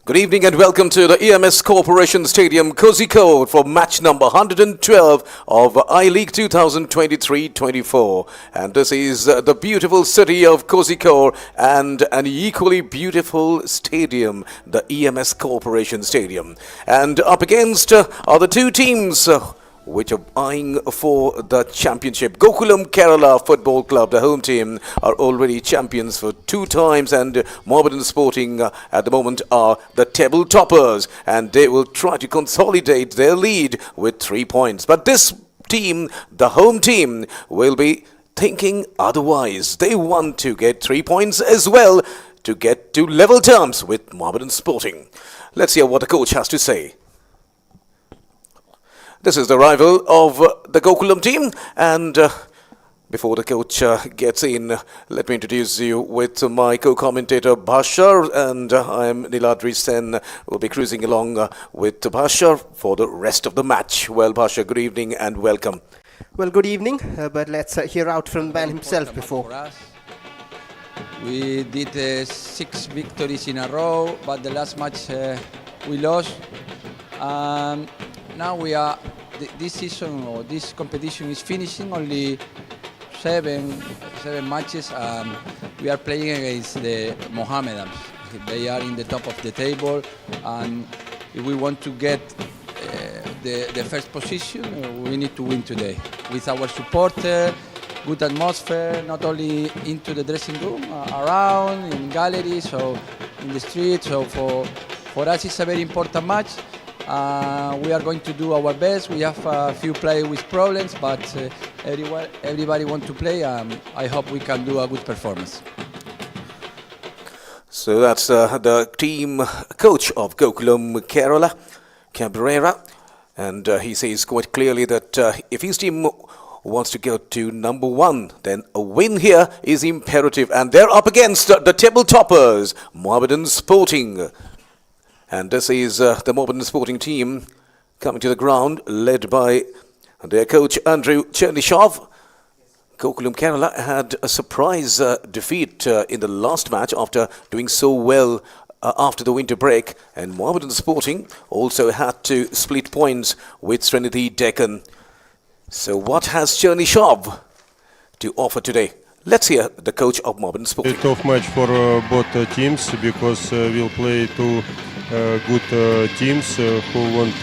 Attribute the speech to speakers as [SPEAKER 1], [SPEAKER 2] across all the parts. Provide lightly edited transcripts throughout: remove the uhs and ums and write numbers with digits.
[SPEAKER 1] Good evening and welcome to the EMS Corporation Stadium, Kozhikode, for match number 112 of I-League 2023-24. And this is the beautiful city of Kozhikode and an equally beautiful stadium, the EMS Corporation Stadium. And up against are the two teams which are eyeing for the championship. Gokulam Kerala Football Club, the home team, are already champions for 2 times, and Mohammedan Sporting at the moment are the table toppers, and they will try to consolidate their lead with 3 points. But this team, the home team, will be thinking otherwise. They want to get 3 points as well to get to level terms with Mohammedan Sporting. Let's hear what the coach has to say. This is the rival of the Gokulam team, and before the coach gets in, let me introduce you with my co-commentator Bhashar, and I am Niladri Sen. We'll be cruising along with Bhashar for the rest of the match. Well, Bhashar, good evening and welcome.
[SPEAKER 2] Well, good evening, but let's hear out from the man himself before.
[SPEAKER 3] We did 6 victories in a row, but the last match we lost. Now we are, this season or this competition is finishing, only seven matches. We are playing against the Mohammedans. They are in the top of the table, and if we want to get the first position, we need to win today. With our supporter, good atmosphere, not only into the dressing room, around, in galleries, so in the street. So for us it's a very important match. We are going to do our best. We have a few players with problems, but everybody wants to play. I hope we can do a good performance.
[SPEAKER 1] So that's the team coach of Gokulam Kerala, Cabrera, and he says quite clearly that if his team wants to go to number 1, then a win here is imperative, and they're up against the table toppers, Mohammedan Sporting. And this is the Mohammedan Sporting team coming to the ground, led by their coach Andrew Chernyshev. Gokulam Kerala had a surprise defeat in the last match after doing so well after the winter break. And Mohammedan Sporting also had to split points with Srinidhi Deccan. So what has Chernyshev to offer today? Let's hear the coach of Mohammedan Sporting.
[SPEAKER 4] A tough match for both teams, because we'll play 2 good teams who want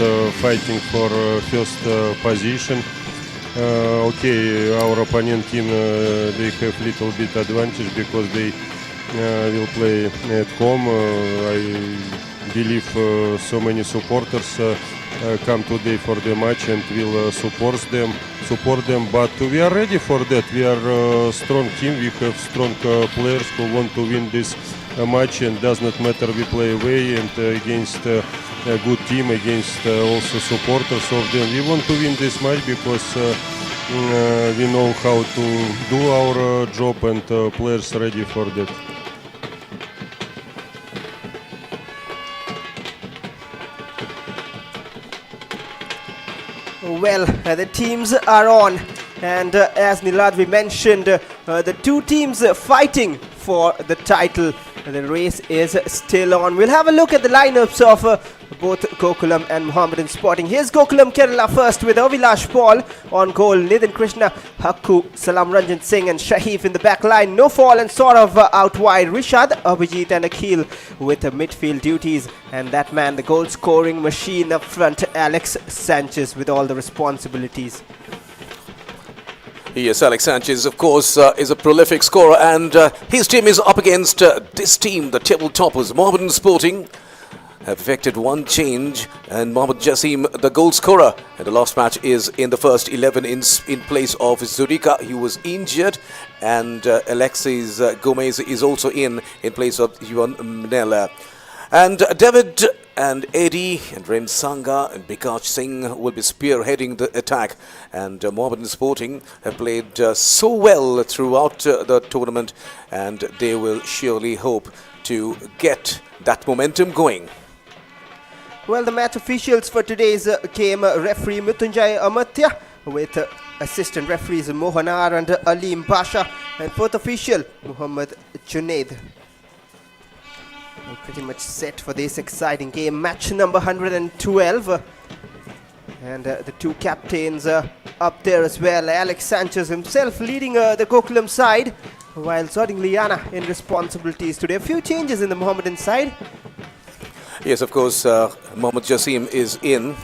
[SPEAKER 4] fighting for first position. Okay, our opponent team, they have little bit advantage because they will play at home. I believe so many supporters come today for the match and will support them. But we are ready for that. We are a strong team. We have strong players who want to win this match, and does not matter we play away and against a good team, against also supporters of them. We want to win this match because we know how to do our job, and players ready for that.
[SPEAKER 2] Well, the teams are on, and as Niladvi mentioned, the 2 teams fighting for the title. The race is still on. We'll have a look at the lineups of both Gokulam and Mohammedan Sporting. Here's Gokulam Kerala first with Avilash Paul on goal, Nithin Krishna, Hakku, Salam Ranjan Singh and Shahif in the back line. No fall and sort of out wide. Rishad, Abhijit and Akhil with midfield duties. And that man, the goal scoring machine up front, Alex Sanchez, with all the responsibilities.
[SPEAKER 1] Yes, Alex Sanchez, of course, is a prolific scorer, and his team is up against this team, the table toppers, Mohammedan Sporting. Have effected 1 change, and Mohammad Jasim, the goal scorer, and the last match is in the first 11 in place of Zurika. He was injured, and Alexis Gomez is also in place of Yuan Mnela. And David and Eddie and Rem Sangha and Bikash Singh will be spearheading the attack. And Mohammedan Sporting have played so well throughout the tournament, and they will surely hope to get that momentum going.
[SPEAKER 2] Well, the match officials for today's game, referee Mrityunjay Amartya with assistant referees Mohanar and Aleem Basha, and fourth official Muhammad Junaid. Pretty much set for this exciting game. Match number 112. And the two captains up there as well. Alex Sanchez himself leading the Gokulam side, while Zoding Liana in responsibilities today. A few changes in the Mohammedan side.
[SPEAKER 1] Yes, of course, Mohammad Jassim is in,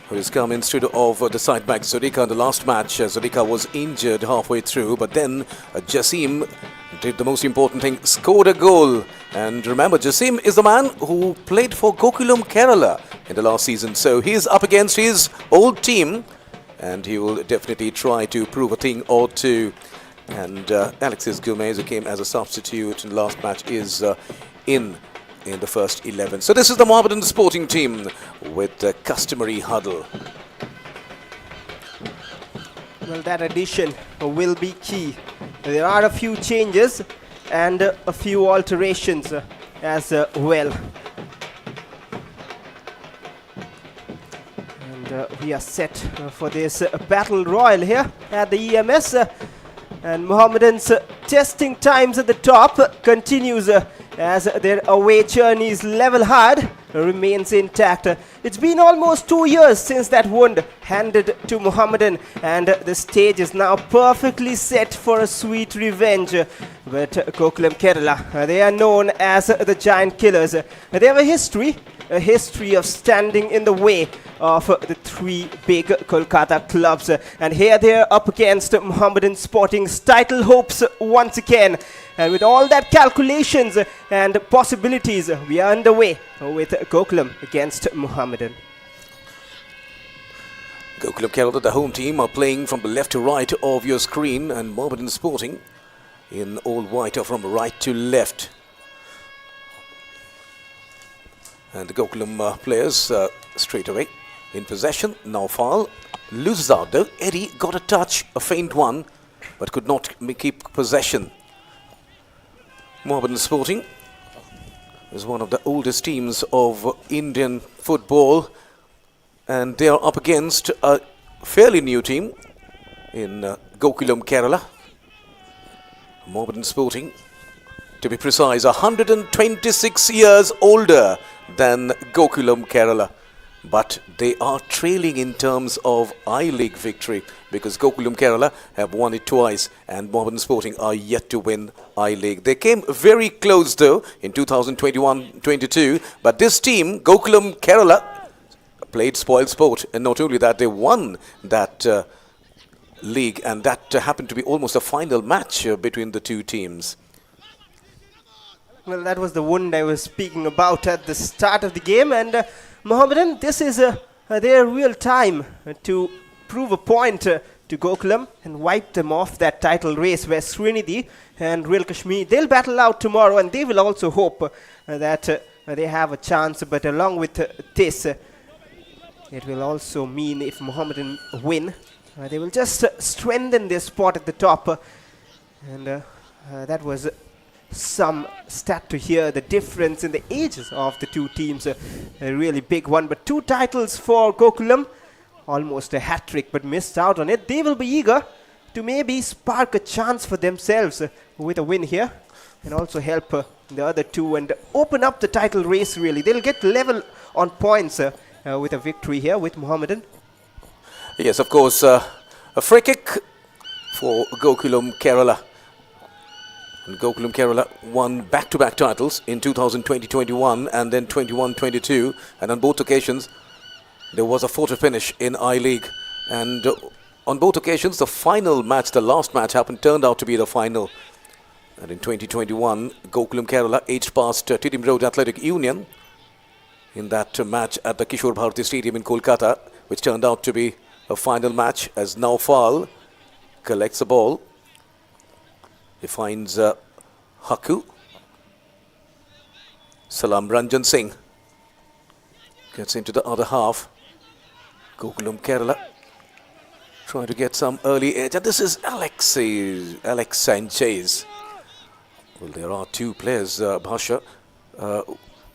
[SPEAKER 1] who has come instead of the side back Zodika in the last match. Zodika was injured halfway through, but then Jassim did the most important thing, scored a goal. And remember, Jassim is the man who played for Gokulam Kerala in the last season. So he is up against his old team, and he will definitely try to prove a thing or two. And Alexis Gomez, who came as a substitute in the last match, is in the first 11. So this is the Mohammedan sporting team with the customary huddle.
[SPEAKER 2] Well, that addition will be key. There are a few changes and a few alterations as well. And we are set for this battle royal here at the EMS. And Mohammedan's testing times at the top continues as their away journeys level hard remains intact. It's been almost 2 years since that wound handed to Mohammedan, and the stage is now perfectly set for a sweet revenge. But Gokulam Kerala, they are known as the Giant Killers. They have a history of standing in the way of the three big Kolkata clubs. And here they are up against Mohammedan Sporting's title hopes once again. And with all that calculations and possibilities, we are underway with Gokulam against Mohammedan.
[SPEAKER 1] Gokulam Kerala, the home team, are playing from the left to right of your screen, and Mohammedan Sporting in all white are from right to left. And the Gokulam players straight away in possession. Now foul. Loses out though. Eddie got a touch, a faint one, but could not keep possession. Mohammedan Sporting is one of the oldest teams of Indian football, and they are up against a fairly new team in Gokulam Kerala. Mohammedan Sporting, to be precise, 126 years older than Gokulam Kerala. But they are trailing in terms of I-League victory, because Gokulam Kerala have won it twice and Mohammedan Sporting are yet to win I-League. They came very close though in 2021-22, but this team, Gokulam Kerala, played spoil sport, and not only that, they won that league, and that happened to be almost a final match between the two teams.
[SPEAKER 2] Well, that was the wound I was speaking about at the start of the game, and Mohammedan, this is their real time to prove a point to Gokulam and wipe them off that title race, where Srinidhi and Real Kashmir, they'll battle out tomorrow, and they will also hope that they have a chance. But along with this, it will also mean if Mohammedan win, they will just strengthen their spot at the top. And that was some stat to hear, the difference in the ages of the two teams, a really big one. But 2 titles for Gokulam, almost a hat-trick, but missed out on it. They will be eager to maybe spark a chance for themselves with a win here, and also help the other two and open up the title race really. They'll get level on points with a victory here with Mohammedan.
[SPEAKER 1] Yes, of course, a free kick for Gokulam Kerala. And Gokulam Kerala won back-to-back titles in 2020-21 and then 21-22, and on both occasions there was a photo finish in I-League, and on both occasions the final match, the last match turned out to be the final. And in 2021, Gokulam Kerala edged past Tidim Road Athletic Union in that match at the Kishore Bharati Stadium in Kolkata, which turned out to be a final match, as Naufal collects the ball. He finds Haku. Salam Ranjan Singh gets into the other half. Gokulam Kerala trying to get some early edge. And this is Alex Sanchez. Well, there are 2 players, Bhasha,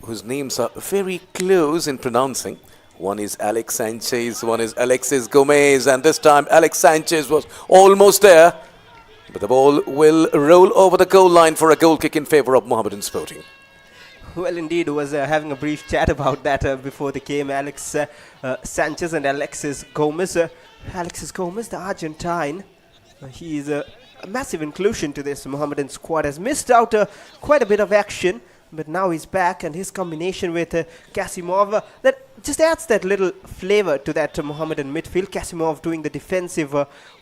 [SPEAKER 1] whose names are very close in pronouncing. One is Alex Sanchez, one is Alexis Gomez, and this time Alex Sanchez was almost there. But the ball will roll over the goal line for a goal kick in favor of Mohammedan Sporting.
[SPEAKER 2] Well, indeed, was having a brief chat about that before the game. Alex Sanchez and Alexis Gomez. Alexis Gomez, the Argentine, he is a massive inclusion to this Mohammedan squad. Has missed out quite a bit of action, but now he's back, and his combination with Kasimov that just adds that little flavor to that Mohammedan midfield. Kasimov doing the defensive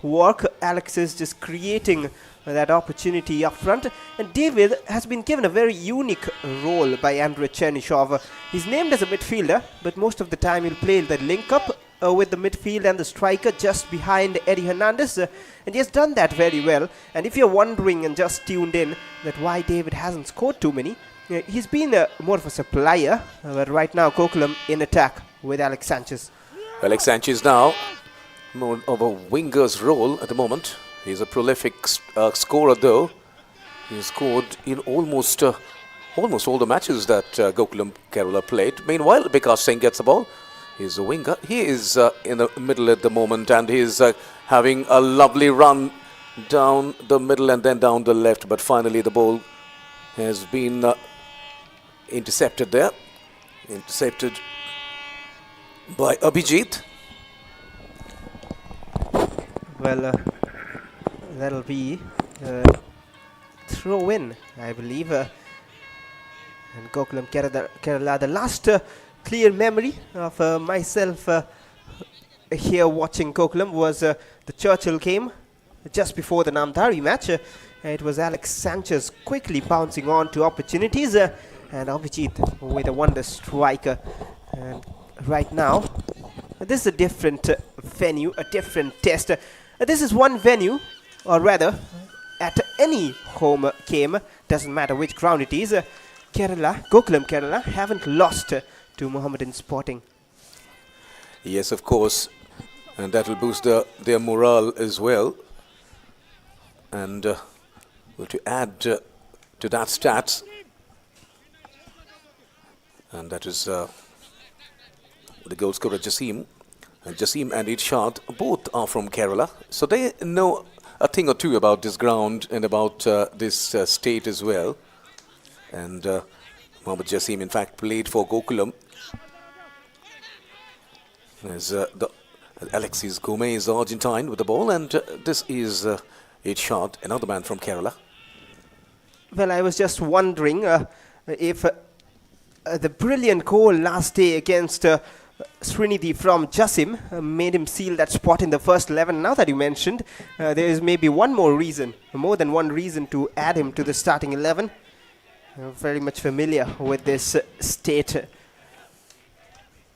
[SPEAKER 2] work, Alexis just creating that opportunity up front, and David has been given a very unique role by Andrei Chernyshov. He's named as a midfielder, but most of the time he'll play the link-up with the midfield and the striker just behind Eddie Hernandez, and he has done that very well. And if you're wondering and just tuned in that why David hasn't scored too many, he's been more of a supplier, but right now Gokulam in attack with Alex Sanchez.
[SPEAKER 1] Alex Sanchez now more of a winger's role at the moment. He's a prolific scorer, though. He scored in almost all the matches that Gokulam Kerala played. Meanwhile, Vikas Singh gets the ball. He's a winger. He is in the middle at the moment, and he's having a lovely run down the middle and then down the left. But finally, the ball has been intercepted there. Intercepted by Abhijit.
[SPEAKER 2] Well, that'll be throw in, I believe. And Gokulam Kerala, the last clear memory of myself here watching Gokulam was the Churchill game just before the Namdhari match. It was Alex Sanchez quickly bouncing on to opportunities, and Abhijit with a wonder striker. And right now, this is a different venue, a different test. This is one venue, or rather, at any home game, doesn't matter which ground it is, Gokulam Kerala haven't lost to Mohammedan Sporting.
[SPEAKER 1] Yes, of course, and that will boost their morale as well. And well, to add to that stats, and that is the goal scorer Jasim. And Jasim and Irshad both are from Kerala, so they know a thing or two about this ground and about this state as well. And Mohammed Jasim, in fact, played for Gokulam. As Alexis Gomez is Argentine with the ball, and this is Irshad, another man from Kerala.
[SPEAKER 2] Well, I was just wondering if the brilliant goal last day against Srinidhi from Jasim made him seal that spot in the first 11. Now that you mentioned, there is maybe one more reason, more than one reason to add him to the starting 11. Very much familiar with this state.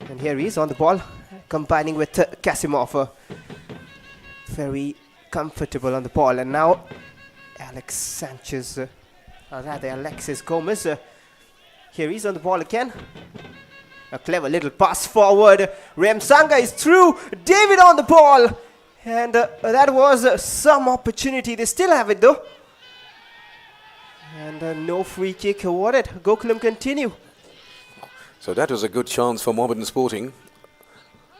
[SPEAKER 2] And here he is on the ball, combining with Kasimov. Very comfortable on the ball. And now Alex Sanchez, or rather Alexis Gomez. Here he is on the ball again. A clever little pass forward. Remsanga is through. David on the ball. And that was some opportunity. They still have it though. And no free kick awarded. Gokulam continue.
[SPEAKER 1] So that was a good chance for Mohammedan Sporting.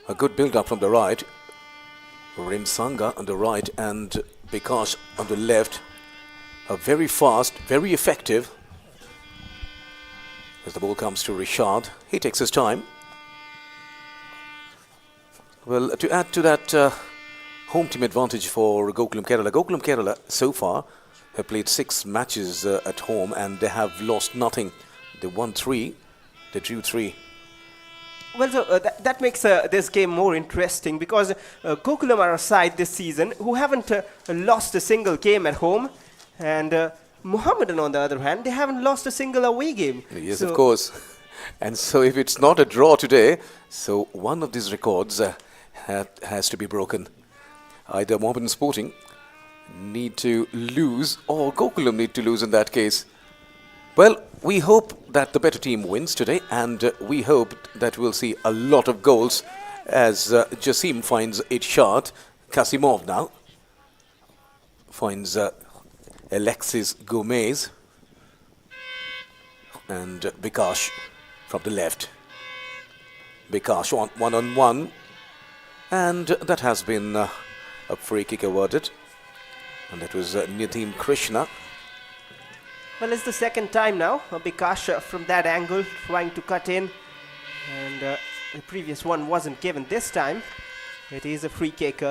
[SPEAKER 1] A good build-up from the right. Remsanga on the right and Bikash on the left. A very fast, very effective. As the ball comes to Rishad, he takes his time. Well, to add to that home team advantage for Gokulam Kerala so far have played 6 matches at home and they have lost nothing. They won 3, they drew 3.
[SPEAKER 2] Well, so that makes this game more interesting because Gokulam are a side this season who haven't lost a single game at home, and Mohammedan, on the other hand, they haven't lost a single away game.
[SPEAKER 1] Yes, so of course. And so if it's not a draw today, so one of these records has to be broken. Either Mohammedan Sporting need to lose or Gokulam need to lose in that case. Well, we hope that the better team wins today, and we hope that we'll see a lot of goals as Jasim finds it shot. Kasimov now finds Alexis Gomez and Bikash from the left. Bikash one-on-one, and that has been a free kick awarded, and that was Nitin Krishna.
[SPEAKER 2] Well, it's the second time now. Bikash from that angle trying to cut in. And the previous one wasn't given this time. It is a free kick.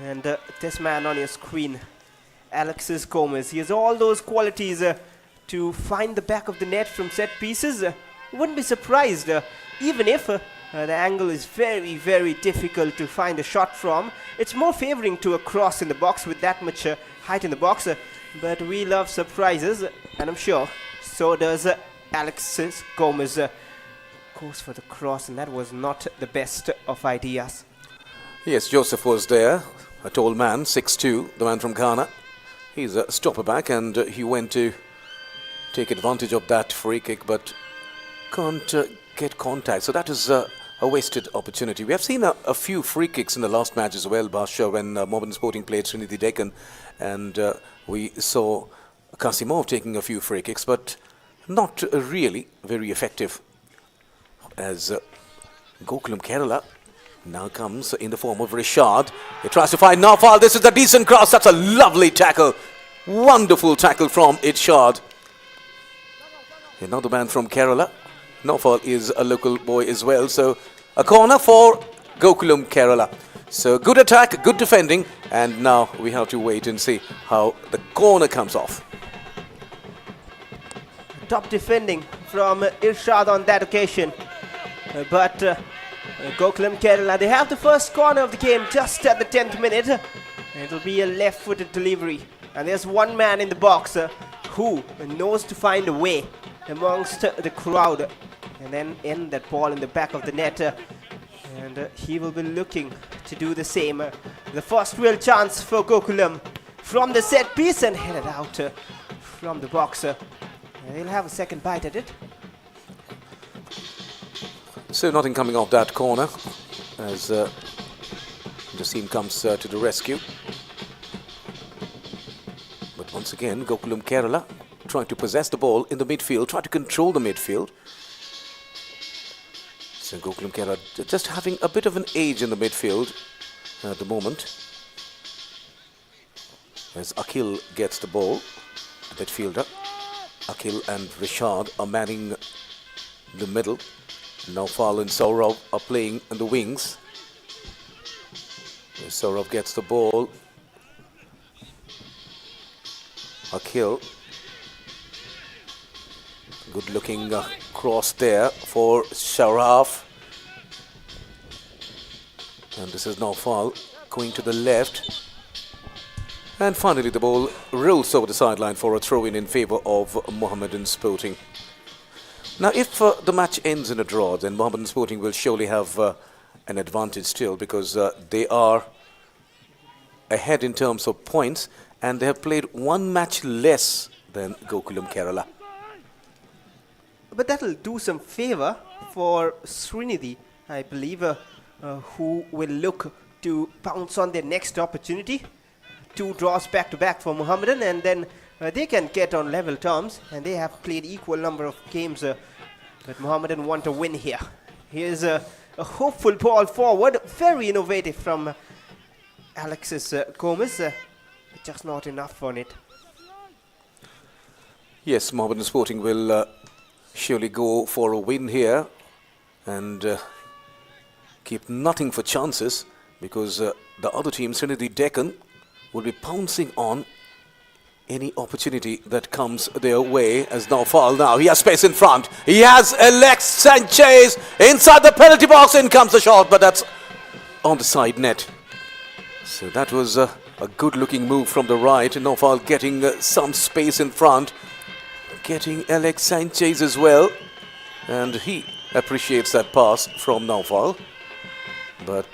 [SPEAKER 2] And this man on your screen, Alexis Gomez. He has all those qualities to find the back of the net from set pieces. Wouldn't be surprised even if the angle is very, very difficult to find a shot from. It's more favoring to a cross in the box with that much height in the box. But we love surprises, and I'm sure so does Alexis Gomez. Goes for the cross, and that was not the best of ideas.
[SPEAKER 1] Yes, Joseph was there, a tall man, 6'2", the man from Ghana. He's a stopper back, and he went to take advantage of that free kick, but can't get contact. So that is a wasted opportunity. We have seen a few free kicks in the last match as well, Basha, when Mohammedan Sporting played Trinity Deccan, and we saw Kasimov taking a few free kicks, but not really very effective, as Gokulam Kerala now comes in the form of Rishad. He tries to find Nawfal. This is a decent cross. That's a lovely tackle. Wonderful tackle from Irshad. Another man from Kerala. Nawfal is a local boy as well. So a corner for Gokulam Kerala. So good attack, good defending. And now we have to wait and see how the corner comes off.
[SPEAKER 2] Top defending from Irshad on that occasion. But Gokulam Kerala, they have the first corner of the game just at the 10th minute. It'll be a left-footed delivery. And there's one man in the box who knows to find a way amongst the crowd and then end that ball in the back of the net. And he will be looking to do the same. The first real chance for Gokulam from the set piece and headed out from the box. They'll have a second bite at it.
[SPEAKER 1] So nothing coming off that corner as Jassim comes to the rescue. But once again, Gokulam Kerala trying to possess the ball in the midfield, try to control the midfield. So Gokulam Kerala just having a bit of an edge in the midfield at the moment. As Akhil gets the ball, the midfielder. Akhil and Rishad are manning the middle. Nawfal and Saurav are playing in the wings. Saurav gets the ball. Akhil. Good looking cross there for Sharaf. And this is Nawfal going to the left. And finally the ball rolls over the sideline for a throw-in in favour of Mohammedan Sporting. Now, if the match ends in a draw, then Mohammedan Sporting will surely have an advantage still, because they are ahead in terms of points and they have played one match less than Gokulam Kerala.
[SPEAKER 2] But that'll do some favour for Srinidhi, I believe, who will look to pounce on their next opportunity. 2 draws back-to-back for Mohammedan, and then they can get on level terms, and they have played equal number of games. But Mohammedan want a win here. Here's a hopeful ball forward, very innovative from Alexis Gomez, just not enough on it.
[SPEAKER 1] Yes, Mohammedan Sporting will surely go for a win here and keep nothing for chances, because the other team, Trinity Deccan, will be pouncing on any opportunity that comes their way. As Nawfal now, he has space in front. He has Alex Sanchez inside the penalty box. In comes the shot, but that's on the side net. So that was a good looking move from the right. Nawfal getting some space in front, getting Alex Sanchez as well, and he appreciates that pass from Nawfal, but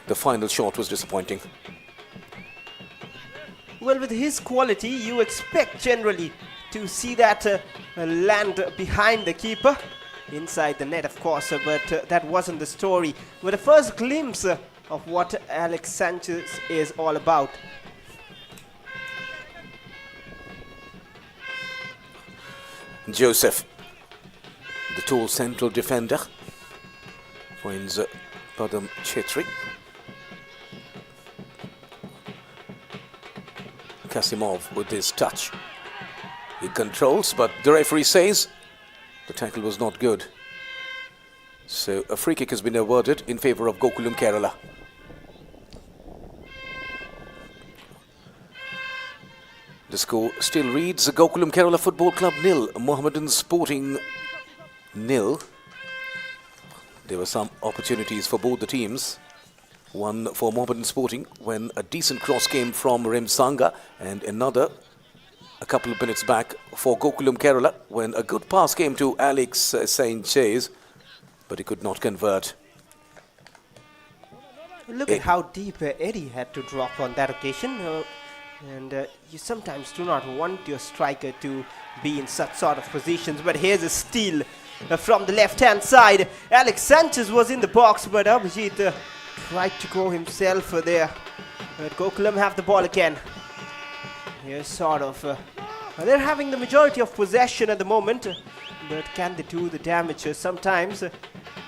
[SPEAKER 1] the final shot was disappointing.
[SPEAKER 2] Well, with his quality, you expect generally to see that land behind the keeper, inside the net, of course, but that wasn't the story. But the first glimpse of what Alex Sanchez is all about.
[SPEAKER 1] Joseph, the tall central defender, finds Padam Chetri. Kasimov with his touch. He controls, but the referee says the tackle was not good. So a free kick has been awarded in favor of Gokulam Kerala. The score still reads Gokulam Kerala Football Club 0, Mohammedan Sporting 0. There were some opportunities for both the teams. One for Mohammedan Sporting when a decent cross came from Remsanga, and another a couple of minutes back for Gokulam Kerala when a good pass came to Alex Sanchez, but he could not convert.
[SPEAKER 2] Look at how deep Eddie had to drop on that occasion. And you sometimes do not want your striker to be in such sort of positions. But here's a steal from the left-hand side. Alex Sanchez was in the box, but Abhijit tried to go himself there. But Gokulam have the ball again. Here's sort of... they're having the majority of possession at the moment. But can they do the damage? Sometimes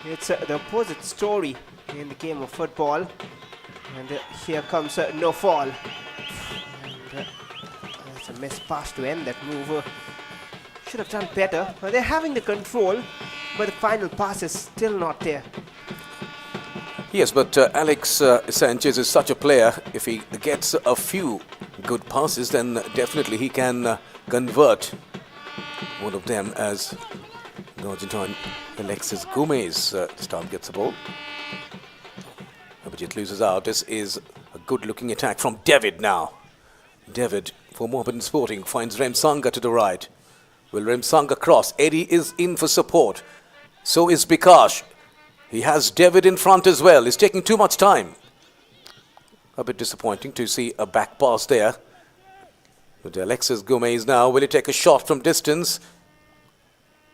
[SPEAKER 2] it's the opposite story in the game of football. And here comes no fall. That's a missed pass to end that move. Should have done better. They're having the control, but the final pass is still not there.
[SPEAKER 1] Yes, but Alex Sanchez is such a player. If he gets a few good passes, then definitely he can convert one of them, as the Argentine Alexis Gomez this time gets the ball. Abhijit loses out. This is a good-looking attack from David now. David for Mohammedan Sporting finds Remsanga to the right. Will Remsanga cross? Eddie is in for support. So is Bikash. He has David in front as well. He's taking too much time. A bit disappointing to see a back pass there. But Alexis Gomez now, will he take a shot from distance?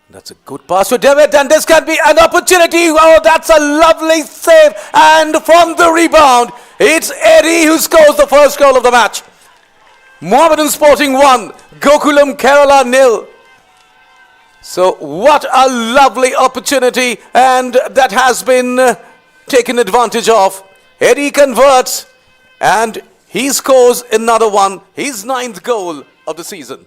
[SPEAKER 1] That's a good pass to David, and this can be an opportunity. Oh, that's a lovely save. And from the rebound, it's Eddie who scores the first goal of the match. Mohammedan Sporting 1, Gokulam Kerala 0. So what a lovely opportunity, and that has been taken advantage of. Eddie converts, and he scores another one, his 9th goal of the season.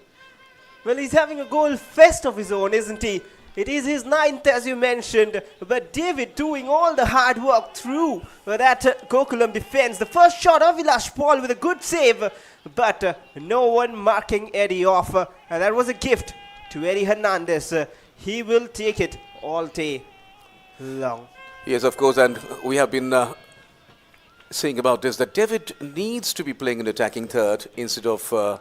[SPEAKER 2] Well, he's having a goal fest of his own, isn't he? It is his 9th, as you mentioned, but David doing all the hard work through that Gokulam defense. The first shot, Avilash Paul with a good save, but no one marking Eddie off. And that was a gift to Eddie Hernandez. He will take it all day long.
[SPEAKER 1] Yes, of course, and we have been saying about this, that David needs to be playing an attacking third instead of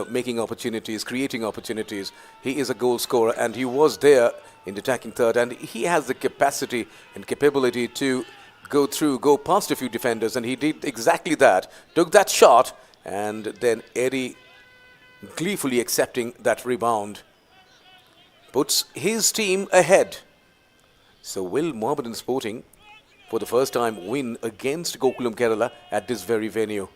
[SPEAKER 1] making opportunities, creating opportunities. He is a goal scorer, and he was there in the attacking third, and he has the capacity and capability to go past a few defenders, and he did exactly that. Took that shot, and then Eddie gleefully accepting that rebound puts his team ahead. So will Mohammedan Sporting for the first time win against Gokulam Kerala at this very venue?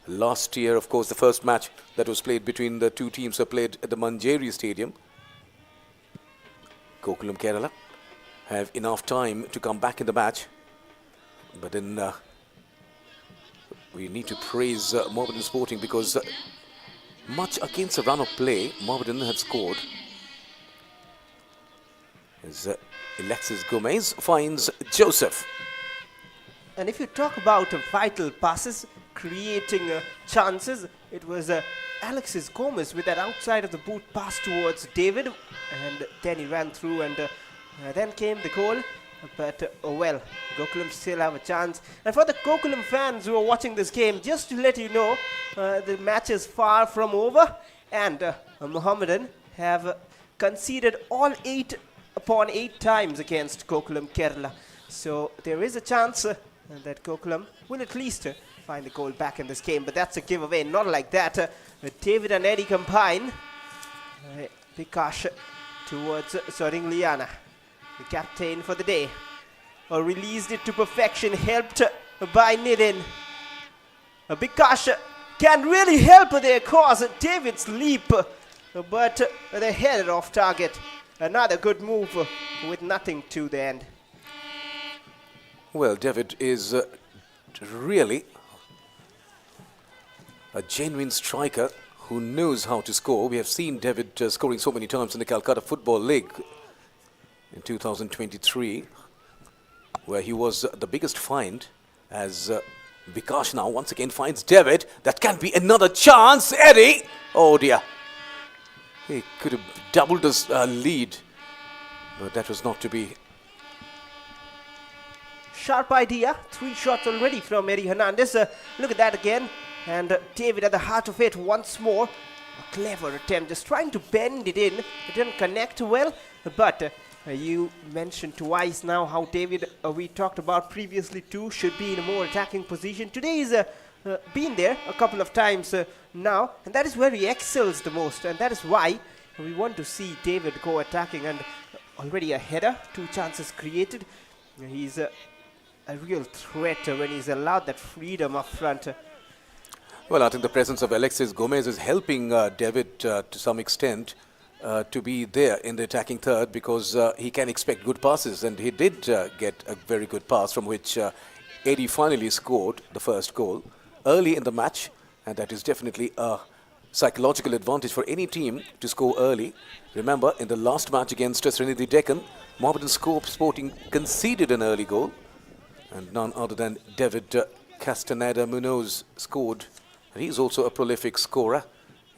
[SPEAKER 1] Last year, of course, the first match that was played between the two teams were played at the Manjeri Stadium. Gokulam Kerala have enough time to come back in the match, but then we need to praise Mohammedan Sporting because much against a run of play, Mohammedan had scored. As Alexis Gomez finds Joseph.
[SPEAKER 2] And if you talk about vital passes, creating chances, it was Alexis Gomez with that outside of the boot pass towards David, and then he ran through, and then came the goal. But oh well, Gokulam still have a chance. And for the Gokulam fans who are watching this game, just to let you know, the match is far from over, and Mohammedan have conceded all 8 upon 8 times against Gokulam Kerala. So there is a chance that Gokulam will at least find the goal back in this game, but that's a giveaway. Not like that. David and Eddie combine. Bikash towards Soringliana, the captain for the day. Released it to perfection, helped by Nidin. Bikash can really help their cause. David's leap, but they headed off target. Another good move with nothing to the end.
[SPEAKER 1] Well, David is really a genuine striker who knows how to score. We have seen David scoring so many times in the Calcutta Football League in 2023, where he was the biggest find, as Vikash now once again finds David. That can be another chance. Eddie! Oh dear. He could have doubled his lead, but that was not to be.
[SPEAKER 2] Sharp idea. 3 shots already from Eddie Hernandez. Look at that again. And David at the heart of it once more. A clever attempt, just trying to bend it in. It didn't connect well, but you mentioned twice now how David, we talked about previously too, should be in a more attacking position. Today he's been there a couple of times now, and that is where he excels the most, and that is why we want to see David go attacking. And already a header, 2 chances created. He's a real threat when he's allowed that freedom up front.
[SPEAKER 1] Well, I think the presence of Alexis Gomez is helping David to some extent to be there in the attacking third, because he can expect good passes, and he did get a very good pass from which Eddie finally scored the first goal early in the match, and that is definitely a psychological advantage for any team to score early. Remember, in the last match against Trinity Deccan, Mohammedan Sporting conceded an early goal, and none other than David Castaneda Munoz scored. He's also a prolific scorer.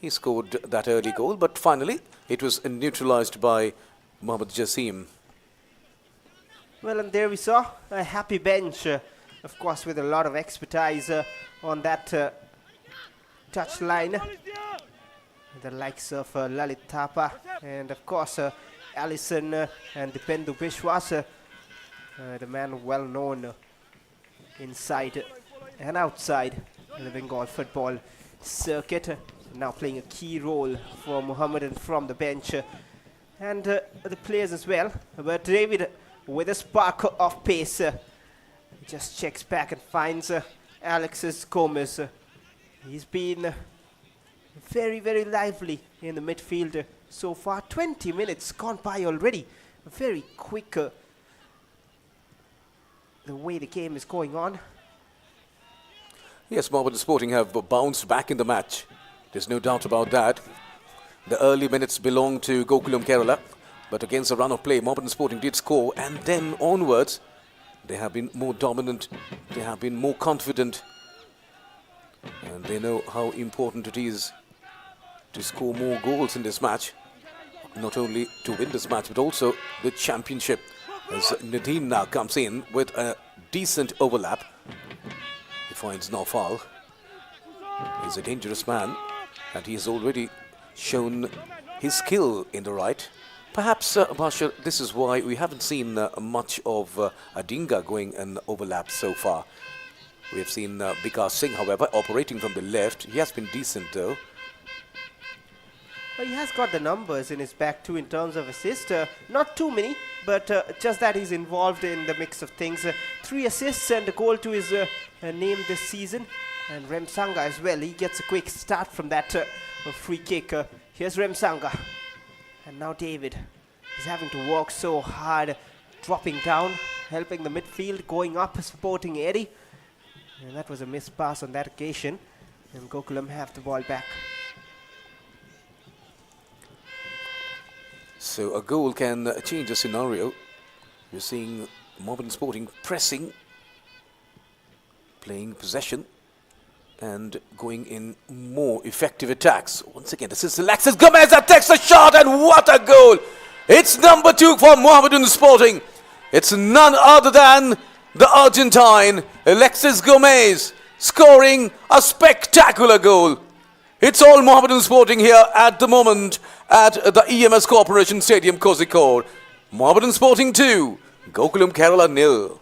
[SPEAKER 1] He scored that early goal, but finally it was neutralized by Mohammad Jassim.
[SPEAKER 2] Well, and there we saw a happy bench, of course, with a lot of expertise on that touch line. The likes of Lalit Thapa and, of course, Allison and Dipendu Bishwas, the man well known inside and outside the Bengal football circuit, now playing a key role for Mohammedan from the bench, and the players as well. But David, with a spark of pace, just checks back and finds Alexis Gomez. He's been very, very lively in the midfield so far. 20 minutes gone by already. Very quick the way the game is going on.
[SPEAKER 1] Yes, Mohammedan Sporting have bounced back in the match. There's no doubt about that. The early minutes belong to Gokulam Kerala, but against the run of play, Mohammedan Sporting did score, and then onwards, they have been more dominant, they have been more confident, and they know how important it is to score more goals in this match. Not only to win this match, but also the championship. As Nadine now comes in with a decent overlap. He finds no foul. He's a dangerous man, and he has already shown his skill in the right. Perhaps, Bashar, this is why we haven't seen much of Adinga going and overlap so far. We have seen Vikas Singh, however, operating from the left. He has been decent, though.
[SPEAKER 2] Well, he has got the numbers in his back too in terms of assists. Not too many, but just that he's involved in the mix of things. 3 assists and a goal to his name this season. And Remsanga as well. He gets a quick start from that free kick. Here's Remsanga. And now David. He's having to work so hard, dropping down, helping the midfield, going up, supporting Eddie. And that was a missed pass on that occasion. And Gokulam have the ball back.
[SPEAKER 1] So a goal can change the scenario. You're seeing Mohammedan Sporting pressing, playing possession, and going in more effective attacks. Once again, this is Alexis Gomez that takes a shot, and what a goal! It's number 2 for Mohammedan Sporting. It's none other than the Argentine, Alexis Gomez, scoring a spectacular goal. It's all Mohammedan Sporting here at the moment at the EMS Corporation Stadium, Kozhikode. Mohammedan Sporting 2, Gokulam Kerala 0.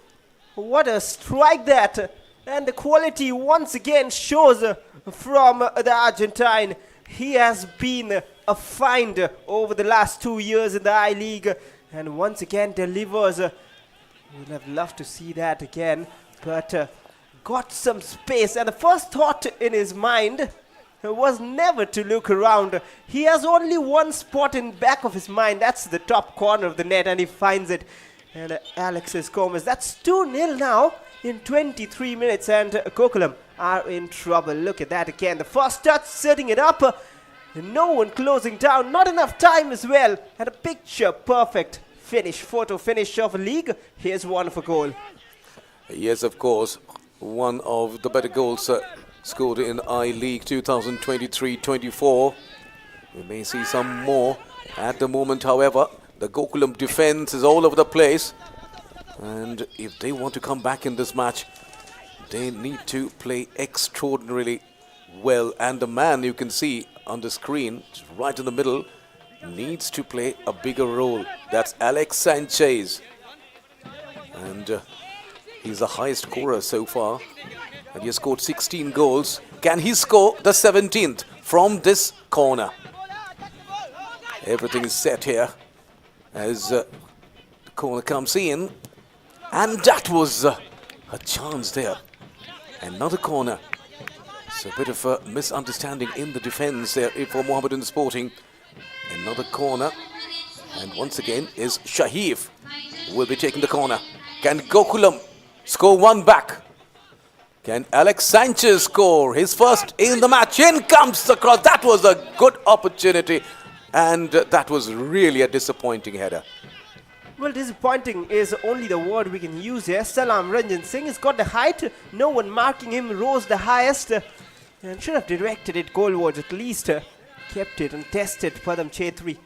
[SPEAKER 2] What a strike that! And the quality once again shows from the Argentine. He has been a find over the last 2 years in the I-League, and once again delivers. We'd have loved to see that again, but got some space, and the first thought in his mind was never to look around. He has only one spot in back of his mind. That's the top corner of the net, and he finds it. And Alexis Gomez. That's 2-0 now in 23 minutes, and Gokulam are in trouble. Look at that again. The first touch, setting it up, No one closing down, not enough time as well. And a picture perfect finish, photo finish of a league. Here's one for goal.
[SPEAKER 1] Yes, of course, one of the better goals scored in I-League 2023-24. We may see some more at the moment, however. The Gokulam defense is all over the place. And if they want to come back in this match, they need to play extraordinarily well. And the man you can see on the screen, right in the middle, needs to play a bigger role. That's Alex Sanchez. And he's the highest scorer so far. And he has scored 16 goals. Can he score the 17th from this corner? Everything is set here as the corner comes in. And that was a chance there. Another corner. It's a bit of a misunderstanding in the defense there for Mohammedan Sporting. Another corner. And once again is Shahif will be taking the corner. Can Gokulam score one back? Can Alex Sanchez score his first in the match? In comes the cross. That was a good opportunity. And that was really a disappointing header.
[SPEAKER 2] Well, disappointing is only the word we can use here. Salam Ranjan Singh has got the height. No one marking him, rose the highest. And should have directed it goalwards at least. Kept it and tested Padam Chetri.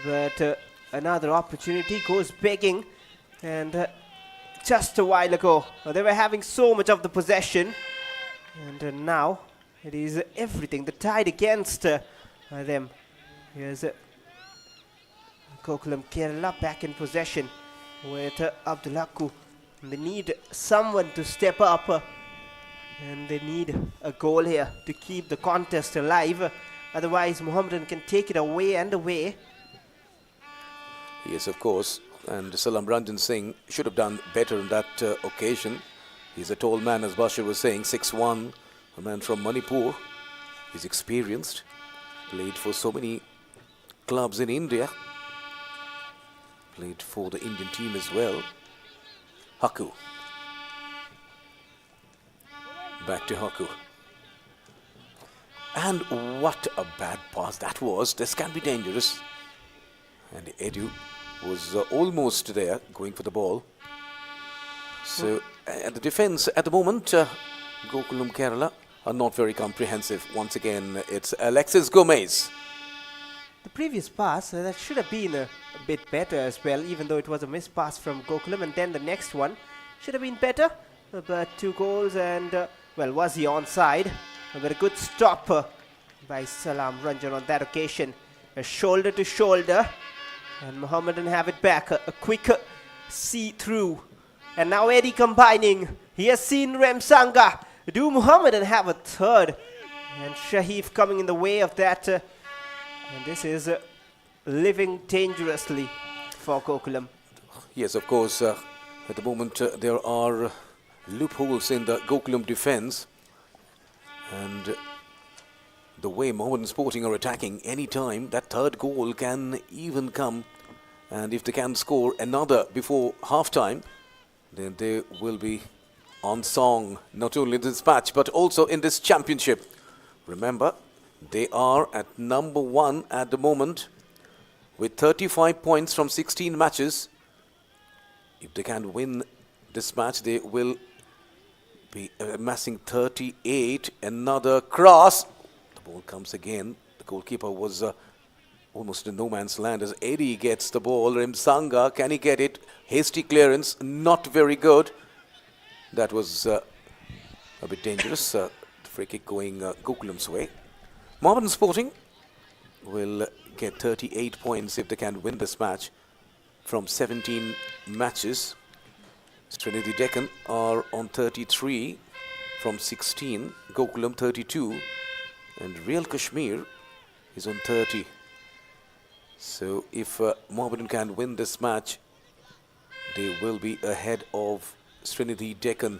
[SPEAKER 2] But another opportunity goes begging. And just a while ago, they were having so much of the possession. And now it is everything. The tide against them. Here's Gokulam Kerala back in possession with Abdullaku. They need someone to step up and they need a goal here to keep the contest alive. Otherwise, Mohammedan can take it away and away.
[SPEAKER 1] Yes, of course. And Salam Ranjan Singh should have done better in that occasion. He's a tall man, as Bashir was saying, 6'1", a man from Manipur. He's experienced, played for so many clubs in India. Played for the Indian team as well. Haku. Back to Haku. And what a bad pass that was. This can be dangerous. And Edu was almost there, going for the ball. So, at the defense at the moment, Gokulam Kerala are not very comprehensive. Once again, it's Alexis Gomez.
[SPEAKER 2] The previous pass, that should have been a bit better as well, even though it was a missed pass from Gokulam. And then the next one should have been better. But 2 goals and, well, was he onside? But a good stop by Salam Ranjan on that occasion. A shoulder to shoulder. And Mohammedan have it back. A quick see-through. And now Eddie combining. He has seen Remsanga. Do Mohammedan have a third? And Shahif coming in the way of that. And this is living dangerously for Gokulam.
[SPEAKER 1] Yes, of course. At the moment, there are loopholes in the Gokulam defense. And the way Mohammedan Sporting are attacking, any time that third goal can even come. And if they can score another before half-time, then they will be on song, not only in this match, but also in this championship. Remember, they are at number 1 at the moment with 35 points from 16 matches. If they can win this match, they will be amassing 38. Another cross. The ball comes again. The goalkeeper was almost in no man's land as Eddie gets the ball. Rimsanga, can he get it? Hasty clearance, not very good. That was a bit dangerous. The free kick going Gokulam's way. Mohammedan Sporting will get 38 points if they can win this match from 17 matches. Trinity Deccan are on 33 from 16. Gokulam 32. And Real Kashmir is on 30. So if Mohammedan can win this match, they will be ahead of Trinity Deccan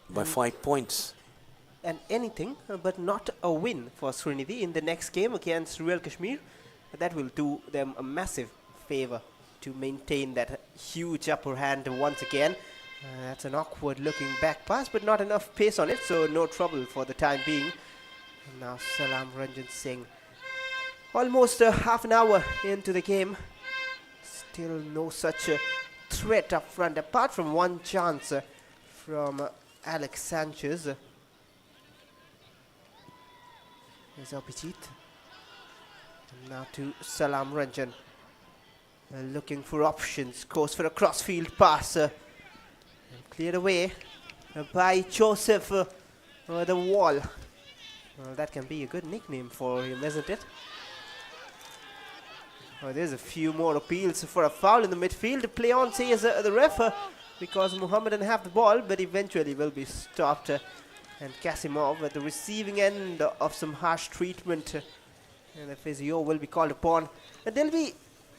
[SPEAKER 1] by 5 points.
[SPEAKER 2] And anything but not a win for Srinidhi in the next game against Real Kashmir. That will do them a massive favor to maintain that huge upper hand once again. That's an awkward looking back pass, but not enough pace on it, so no trouble for the time being. And now Salam Ranjan Singh. Almost half an hour into the game. Still no such threat up front, apart from one chance from Alex Sanchez. There's Abhijit. And now to Salam Ranjan. Looking for options, goes for a crossfield pass. And cleared away by Joseph the Wall. Well, that can be a good nickname for him, isn't it? Oh, there's a few more appeals for a foul in the midfield. Play on, says the ref, because Mohammedan have the ball, but eventually will be stopped. And Kasimov at the receiving end of some harsh treatment. And the physio will be called upon. And they'll be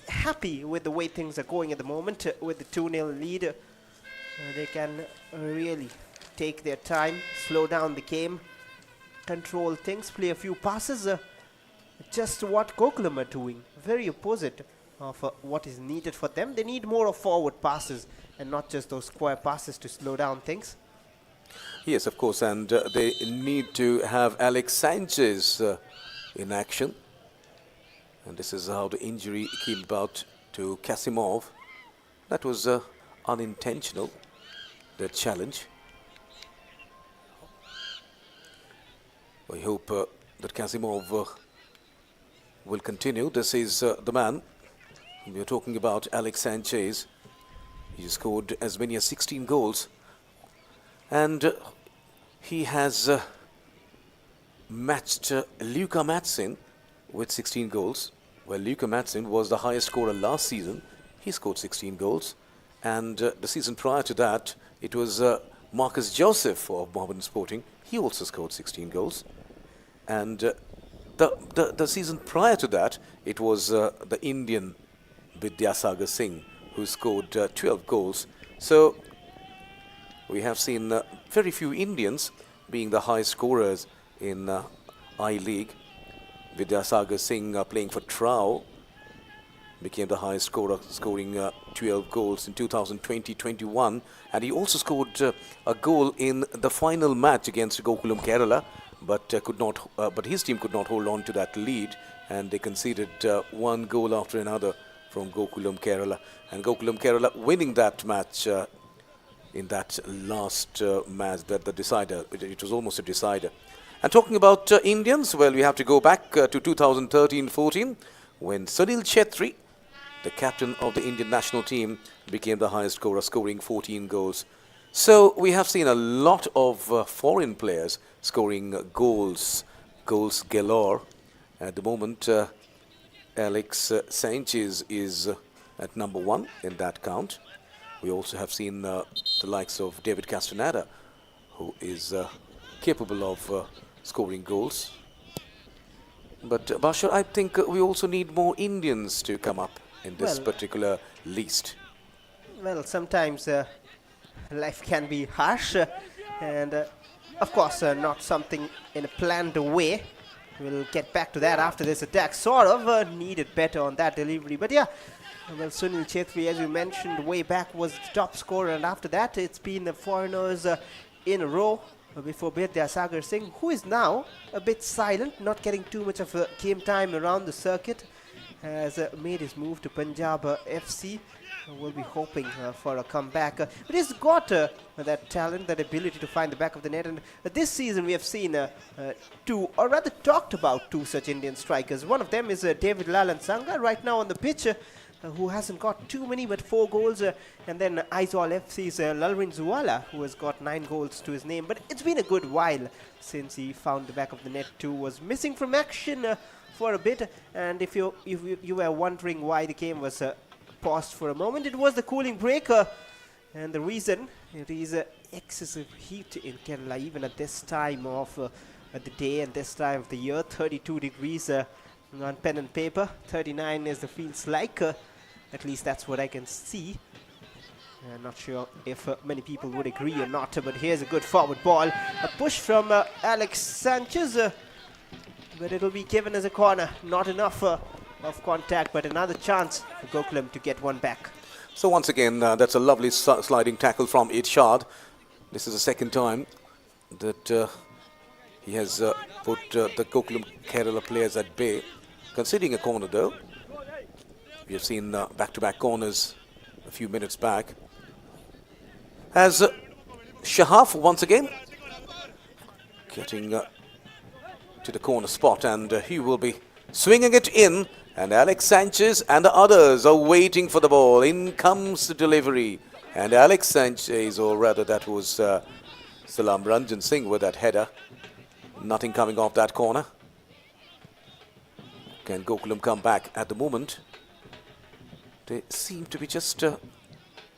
[SPEAKER 2] happy with the way things are going at the moment with the 2-0 lead. They can really take their time, slow down the game, control things, play a few passes. Just what Gokulam are doing. Very opposite of what is needed for them. They need more of forward passes and not just those square passes to slow down things.
[SPEAKER 1] Yes, of course, and they need to have Alex Sanchez in action. And this is how the injury came about to Kasimov. That was unintentional, the challenge. We hope that Kasimov will continue. This is the man we are talking about, Alex Sanchez. He scored as many as 16 goals. And he has matched Luka Matsin with 16 goals. Well, Luka Matsin was the highest scorer last season. He scored 16 goals. And the season prior to that, it was Marcus Joseph of Mohammedan Sporting. He also scored 16 goals. And the season prior to that, it was the Indian Vidyasagar Singh who scored 12 goals. So we have seen very few Indians being the highest scorers in I-League. Vidyasagar Singh playing for Trau became the highest scorer, scoring 12 goals in 2020-21. And he also scored a goal in the final match against Gokulam Kerala. But but his team could not hold on to that lead, and they conceded one goal after another from Gokulam Kerala. And Gokulam Kerala winning that match in that last match, that the decider. It was almost a decider. And talking about Indians, well, we have to go back to 2013-14 when Sunil Chetri, the captain of the Indian national team, became the highest scorer, scoring 14 goals. So we have seen a lot of foreign players scoring goals galore. At the moment, Alex Sanchez is at number 1 in that count. We also have seen the likes of David Castaneda, who is capable of scoring goals. But Bashar, I think we also need more Indians to come up in this particular list.
[SPEAKER 2] Well, sometimes life can be harsh and of course not something in a planned way. We'll get back to that after this attack. Sort of needed better on that delivery, but yeah, well, Sunil Chetri, as you mentioned, way back was the top scorer, and after that it's been the foreigners in a row before Vidyasagar Singh, who is now a bit silent, not getting too much of game time around the circuit, has made his move to Punjab FC. We'll be hoping for a comeback. But he's got that talent, that ability to find the back of the net. And this season we have seen two, or rather talked about two such Indian strikers. One of them is David Lalan Sangha, right now on the pitch, who hasn't got too many but 4 goals. And then Aizawl FC's Lalrin Zuala, who has got 9 goals to his name. But it's been a good while since he found the back of the net too. Was missing from action for a bit. And if you were wondering why the game was paused for a moment, it was the cooling break, and the reason, it is excessive heat in Kerala even at this time of the day and this time of the year. 32 degrees on pen and paper, 39 is the feels like, at least that's what I can see. I'm not sure if many people would agree or not, but here's a good forward ball, a push from Alex Sanchez, but it'll be given as a corner. Not enough of contact, but another chance for Gokulam to get one back.
[SPEAKER 1] So once again, that's a lovely sliding tackle from Irshad. This is the second time that He has put the Gokulam Kerala players at bay, conceding a corner though. We have seen back-to-back corners a few minutes back. As Shahaf once again getting to the corner spot, and he will be swinging it in, and Alex Sanchez and the others are waiting for the ball. In comes the delivery, and Alex Sanchez, or rather that was Salam Ranjan Singh with that header. Nothing coming off that corner. Can Gokulam come back? At the moment they seem to be just a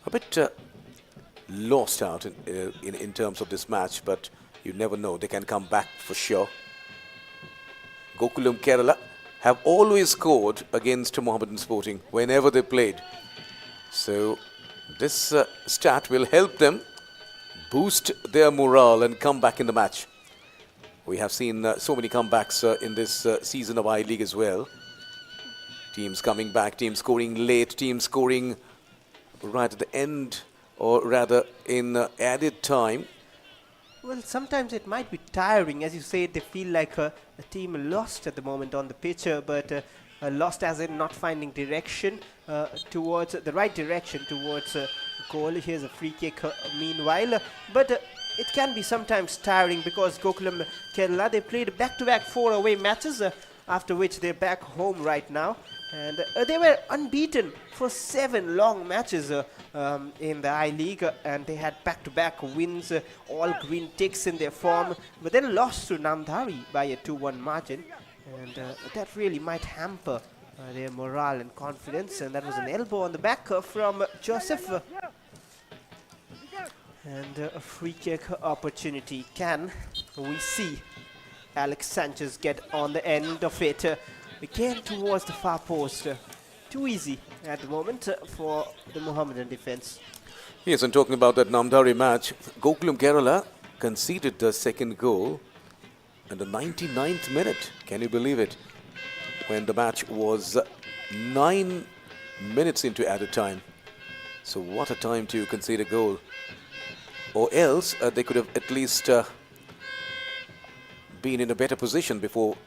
[SPEAKER 1] bit lost out in terms of this match, but you never know, they can come back for sure. Gokulam Kerala have always scored against Mohammedan Sporting whenever they played. So this stat will help them boost their morale and come back in the match. We have seen so many comebacks in this season of I-League as well. Teams coming back, teams scoring late, teams scoring right at the end, or rather in added time.
[SPEAKER 2] Well, sometimes it might be tiring. As you say, they feel like a team lost at the moment on the pitch, but lost as in not finding direction towards the right direction towards goal. Here's a free kick meanwhile, but it can be sometimes tiring because Gokulam Kerala, they played back-to-back 4 away matches, after which they're back home right now. And they were unbeaten for 7 long matches in the I-League, and they had back-to-back wins, all green ticks in their form, but then lost to Namdhari by a 2-1 margin, and that really might hamper their morale and confidence. And that was an elbow on the back from Joseph. And a free kick opportunity. Can we see Alex Sanchez get on the end of it? Again towards the far post. Too easy at the moment for the Mohammedan defense.
[SPEAKER 1] Yes, and talking about that Namdhari match, Gokulam Kerala conceded the second goal in the 99th minute. Can you believe it? When the match was 9 minutes into added time. So what a time to concede a goal. Or else they could have at least been in a better position before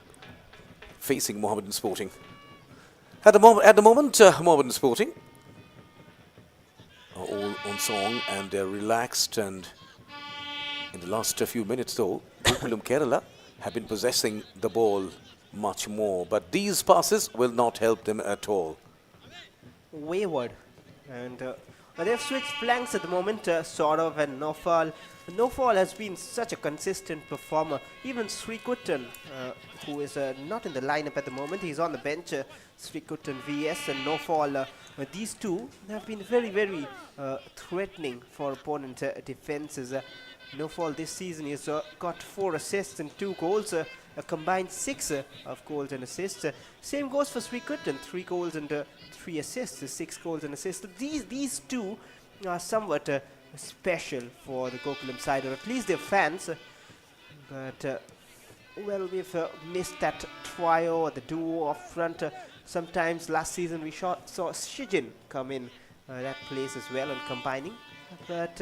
[SPEAKER 1] facing Mohammedan Sporting. At the moment, Mohammedan Sporting are all on song and they're relaxed, and in the last few minutes though, Gokulam Kerala have been possessing the ball much more, but these passes will not help them at all.
[SPEAKER 2] Wayward, and they've switched flanks at the moment, Saurav and Nofal. Nofal has been such a consistent performer. Even Srikuttan, who is not in the lineup at the moment, he's on the bench. Srikuttan VS and Nofal, these two have been very, very threatening for opponent defenses. Nofal this season has got 4 assists and 2 goals, a combined 6 of goals and assists. Same goes for Srikuttan, 3 goals and 3 assists, 6 goals and assists. These two are somewhat special for the Gokulam side, or at least their fans. But well, we've missed that trio or the duo up front. Sometimes last season we saw Shijin come in that place as well and combining. But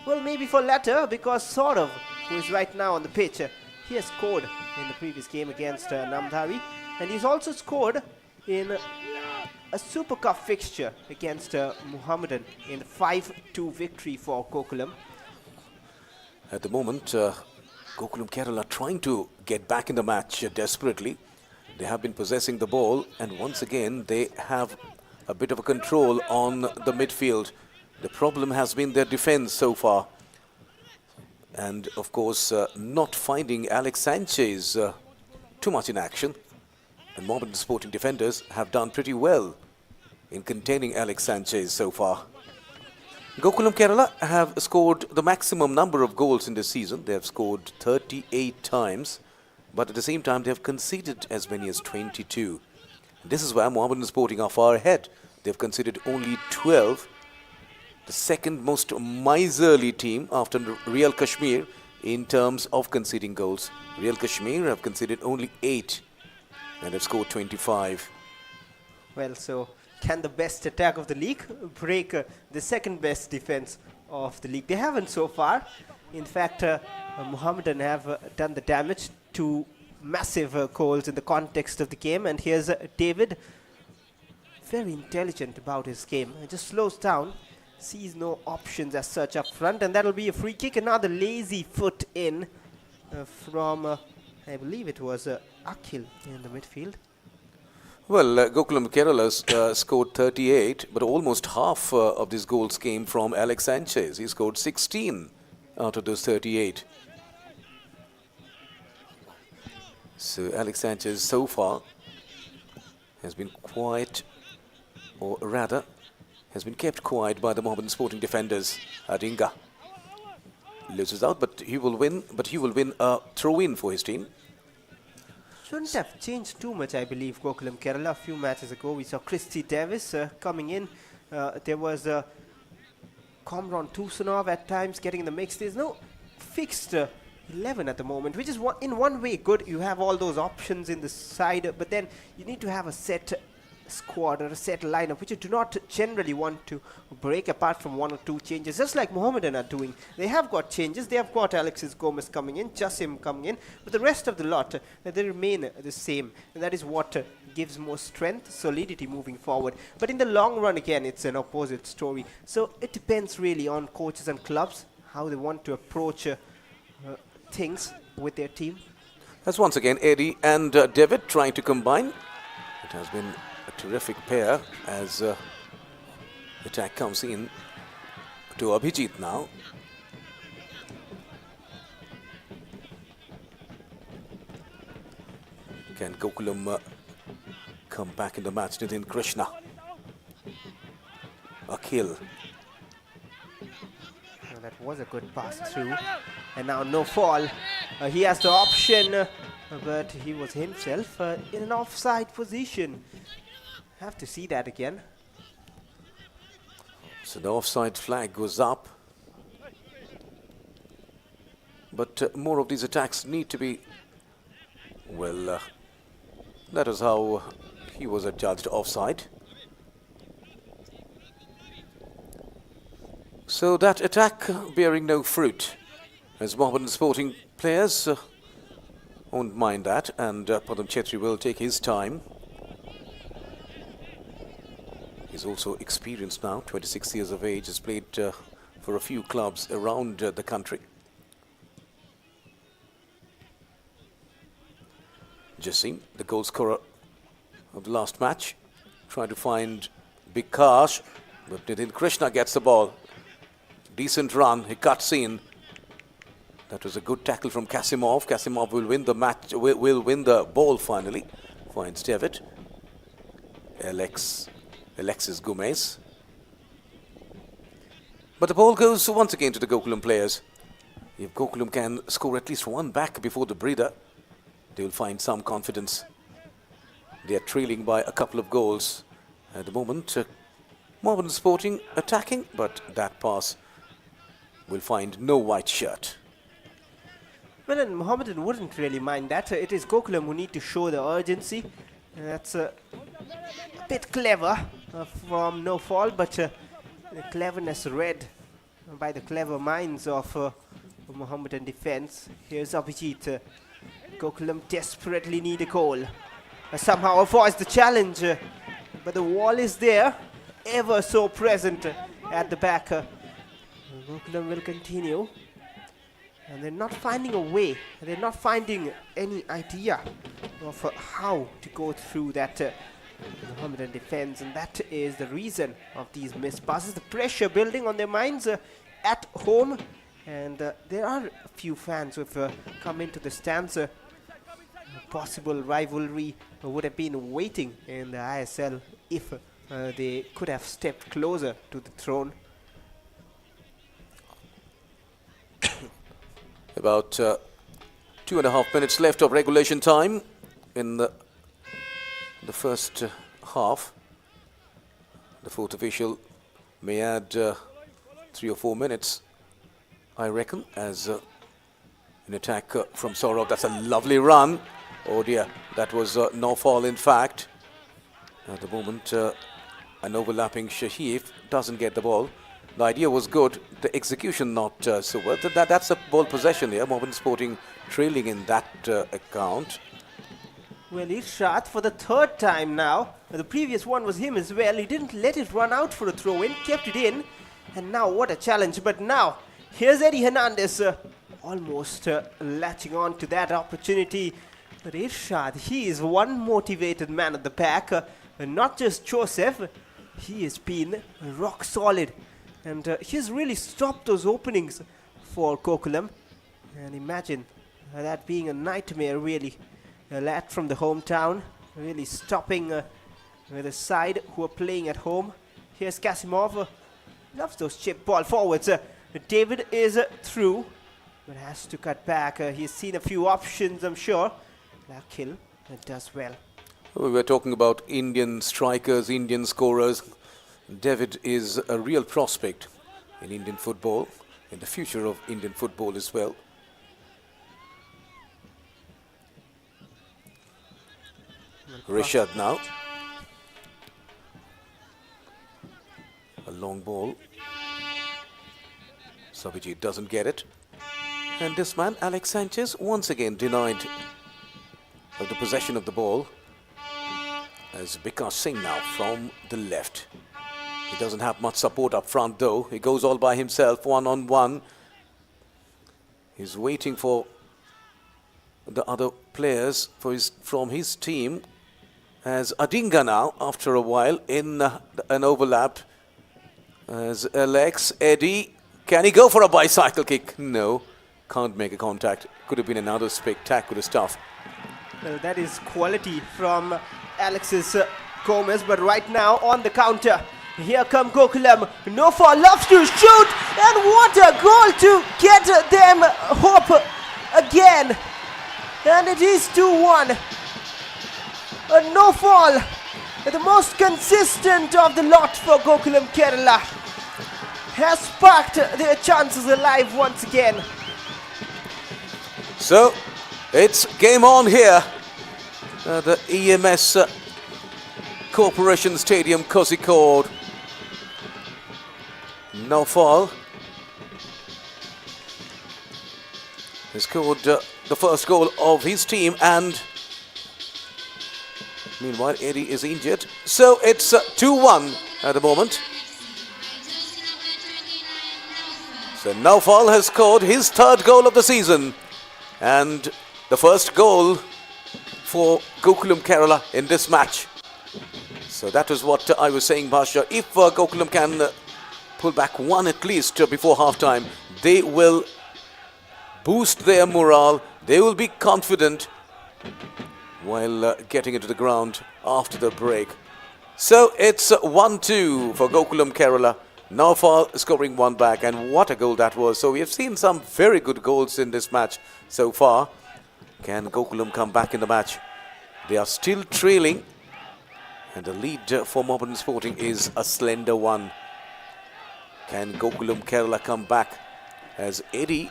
[SPEAKER 2] well, maybe for latter, because Saurav, who is right now on the pitch, he has scored in the previous game against Namdhari, and he's also scored in a Super Cup fixture against Mohammedan in 5-2 victory for Gokulam.
[SPEAKER 1] At the moment, Gokulam Kerala trying to get back in the match desperately. They have been possessing the ball, and once again they have a bit of a control on the midfield. The problem has been their defense so far. And of course, not finding Alex Sanchez too much in action. And Mohammedan Sporting defenders have done pretty well in containing Alex Sanchez so far. Gokulam Kerala have scored the maximum number of goals in this season. They have scored 38 times, but at the same time they have conceded as many as 22. This is why Mohammedan Sporting are far ahead. They have conceded only 12. The second most miserly team after Real Kashmir in terms of conceding goals. Real Kashmir have conceded only 8 and have scored 25.
[SPEAKER 2] Well, so can the best attack of the league break the second best defense of the league? They haven't so far. In fact, Mohammedan have done the damage to massive goals in the context of the game. And here's David, very intelligent about his game. He just slows down, sees no options as such up front, and that'll be a free kick. Another lazy foot in from, I believe it was Akhil in the midfield.
[SPEAKER 1] Well, Gokulam Kerala scored 38, but almost half of these goals came from Alex Sanchez. He scored 16 out of those 38. So Alex Sanchez so far has been quiet, or rather has been kept quiet by the Mohammedan Sporting defenders. Adinga loses out, but he will win a throw-in for his team.
[SPEAKER 2] Shouldn't have changed too much, I believe, Gokulam Kerala. A few matches ago, we saw Christy Davis coming in. There was Komron Tusunov at times getting in the mix. There's no fixed 11 at the moment, which is in one way good. You have all those options in the side, but then you need to have a set squad or a set lineup, which you do not generally want to break apart from one or two changes, just like Mohammedan are doing. They have got changes. They have got Alexis Gomez coming in, Jasim coming in, but the rest of the lot, they remain the same, and that is what gives more strength, solidity moving forward. But in the long run, again, it's an opposite story. So it depends really on coaches and clubs, how they want to approach things with their team.
[SPEAKER 1] As once again Eddie and David trying to combine. It has been a terrific pair as attack comes in to Abhijit now. Can Gokulam come back in the match? Nitin Krishna. Akhil.
[SPEAKER 2] That was a good pass through, and now no fall. He has the option, but he was himself in an offside position. Have to see that again.
[SPEAKER 1] So the offside flag goes up, but more of these attacks need to be, well, that is how he was adjudged offside. So that attack bearing no fruit, as Mohammedan Sporting players won't mind that, and Padam Chetri will take his time. He's also experienced now, 26 years of age, has played for a few clubs around the country. Jasim, the goal scorer of the last match, trying to find Bikash, but Nitin Krishna gets the ball. Decent run, he cuts in. That was a good tackle from Kasimov. Kasimov will win the match, will win the ball finally. Finds David. Alexis Gomez. But the ball goes once again to the Gokulam players. If Gokulam can score at least one back before the breather, they will find some confidence. They are trailing by a couple of goals at the moment. Mohammedan Sporting attacking, but that pass will find no white shirt.
[SPEAKER 2] Well, and Mohammedan wouldn't really mind that. It is Gokulam who need to show the urgency. That's a bit clever from no fall, but the cleverness read by the clever minds of Mohammedan defense. Here's Abhijit. Gokulam desperately need a goal. Somehow avoids the challenge, but the wall is there, ever so present at the back. Gokulam will continue, and they're not finding a way. They're not finding any idea of how to go through that Mohammedan defense, and that is the reason of these missed passes. The pressure building on their minds at home, and there are a few fans who have come into the stands. Possible rivalry would have been waiting in the ISL if they could have stepped closer to the throne.
[SPEAKER 1] About 2.5 minutes left of regulation time in the first half. The fourth official may add 3 or 4 minutes, I reckon, as an attack from Saurav. That's a lovely run. Oh dear, that was no fall in fact. At the moment, an overlapping Shahif doesn't get the ball. The idea was good, the execution not so well. That's a ball possession here. Mohammedan Sporting trailing in that account.
[SPEAKER 2] Well, Irshad for the third time now. The previous one was him as well. He didn't let it run out for a throw-in, kept it in. And now what a challenge. But now, here's Eddie Hernandez almost latching on to that opportunity. But Irshad, he is one motivated man at the back. Not just Joseph, he has been rock solid. And he's really stopped those openings for Gokulam. And imagine that being a nightmare, really. A lad from the hometown, really stopping with a side who are playing at home. Here's Kasimov, loves those chip ball forwards. David is through, but has to cut back. He's seen a few options, I'm sure. Lakil does well.
[SPEAKER 1] We were talking about Indian strikers, Indian scorers. David is a real prospect in Indian football, in the future of Indian football as well. Rishad now. A long ball. Sabijit doesn't get it. And this man, Alex Sanchez, once again denied of the possession of the ball. As Vikas Singh now from the left. He doesn't have much support up front though. He goes all by himself, one-on-one. He's waiting for the other players from his team. As Adinga now, after a while, in an overlap. As Alex, Eddie, can he go for a bicycle kick? No, can't make a contact. Could have been another spectacular stuff.
[SPEAKER 2] Well, that is quality from Alexis Gomez, but right now on the counter. Here come Gokulam. No fall, loves to shoot, and what a goal to get them hope again. And it is 2-1. A no fall, the most consistent of the lot for Gokulam Kerala, has sparked their chances alive once again.
[SPEAKER 1] So, it's game on here. The EMS Corporation Stadium, Kozhikode. No fall. He scored the first goal of his team, and meanwhile Eddie is injured. So it's 2-1 at the moment. So Naufal has scored his third goal of the season, and the first goal for Gokulam Kerala in this match. So that is what I was saying, Bhasha. If Gokulam can pull back one at least before halftime, they will boost their morale. They will be confident while getting into the ground after the break. So it's 1-2 for Gokulam Kerala. Naufal scoring one back, and what a goal that was. So we have seen some very good goals in this match so far. Can Gokulam come back in the match? They are still trailing, and the lead for Mohammedan Sporting is a slender one. Can Gokulam Kerala come back, as Eddie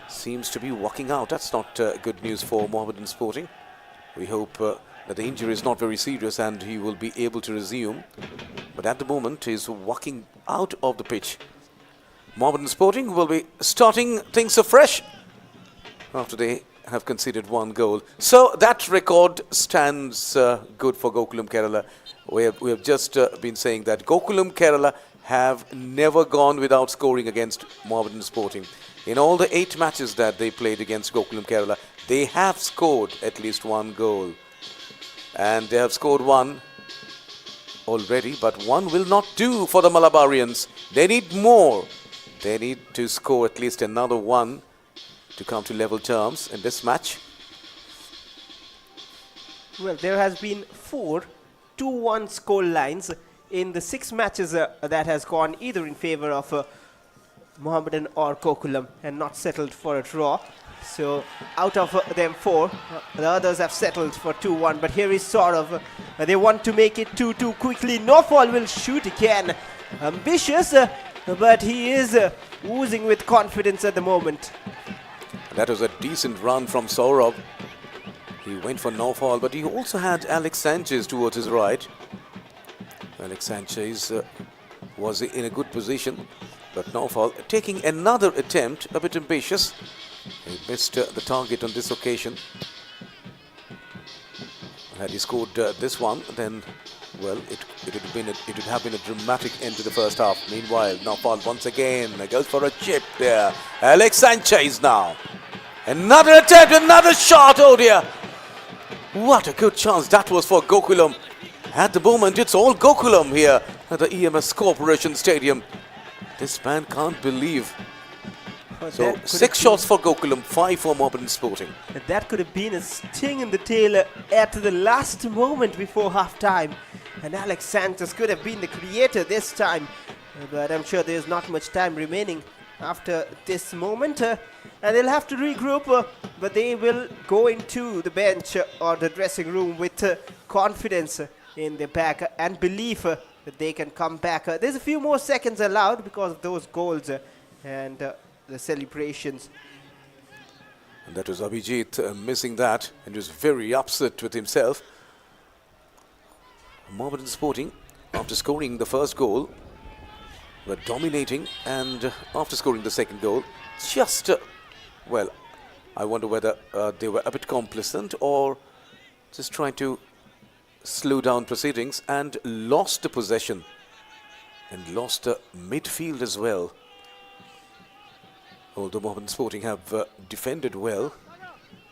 [SPEAKER 1] seems to be walking out? That's not good news for Mohammedan Sporting. We hope that the injury is not very serious and he will be able to resume. But at the moment, he's walking out of the pitch. Mohammedan Sporting will be starting things afresh after they have conceded one goal. So that record stands good for Gokulam Kerala. We have just been saying that Gokulam Kerala have never gone without scoring against Mohammedan Sporting. In all the 8 matches that they played against Gokulam Kerala, they have scored at least one goal. And they have scored one already, but one will not do for the Malabarians. They need more. They need to score at least another one to come to level terms in this match.
[SPEAKER 2] Well, there has been 4 2-1 score lines in the 6 matches that has gone either in favor of Mohammedan or Gokulam and not settled for a draw. So out of them 4, the others have settled for 2-1. But here is Saurav. They want to make it 2-2 quickly. Naufal will shoot again. Ambitious, but he is oozing with confidence at the moment.
[SPEAKER 1] That was a decent run from Saurav. He went for Naufal, but he also had Alex Sanchez towards his right. Alex Sanchez was in a good position, but no foul. Taking another attempt, a bit ambitious. He missed the target on this occasion. Had he scored this one, then, well, it would have been a dramatic end to the first half. Meanwhile, now foul once again. Goes for a chip there. Alex Sanchez now. Another attempt, another shot. Oh dear. What a good chance that was for Gokulam. At the moment, it's all Gokulam here at the EMS Corporation Stadium. This man can't believe. So 6 shots for Gokulam, 5 for Mohammedan Sporting.
[SPEAKER 2] That could have been a sting in the tail at the last moment before half-time. And Alex Sanchez could have been the creator this time. But I'm sure there's not much time remaining after this moment. And they'll have to regroup, but they will go into the bench or the dressing room with confidence in their back and belief that they can come back. There's a few more seconds allowed because of those goals and the celebrations.
[SPEAKER 1] And that was Abhijit missing that and was very upset with himself. Mohammedan Sporting, after scoring the first goal, were dominating, and after scoring the second goal, just, well, I wonder whether they were a bit complacent or just trying to slow down proceedings, and lost the possession and lost midfield as well. Although Mohammedan Sporting have defended well,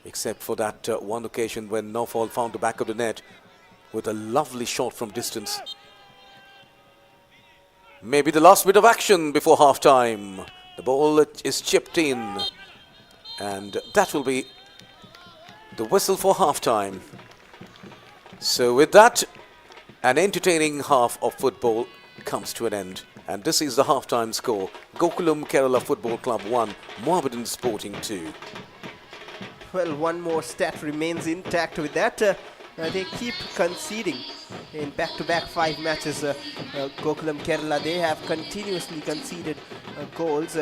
[SPEAKER 1] except for that one occasion when Naufal found the back of the net with a lovely shot from distance. Maybe the last bit of action before half-time. The ball is chipped in, and that will be the whistle for half-time. So with that, an entertaining half of football comes to an end. And this is the half-time score. Gokulam Kerala Football Club 1, Mohammedan Sporting 2.
[SPEAKER 2] Well, one more stat remains intact with that. They keep conceding in back-to-back 5 matches. Gokulam Kerala, they have continuously conceded goals.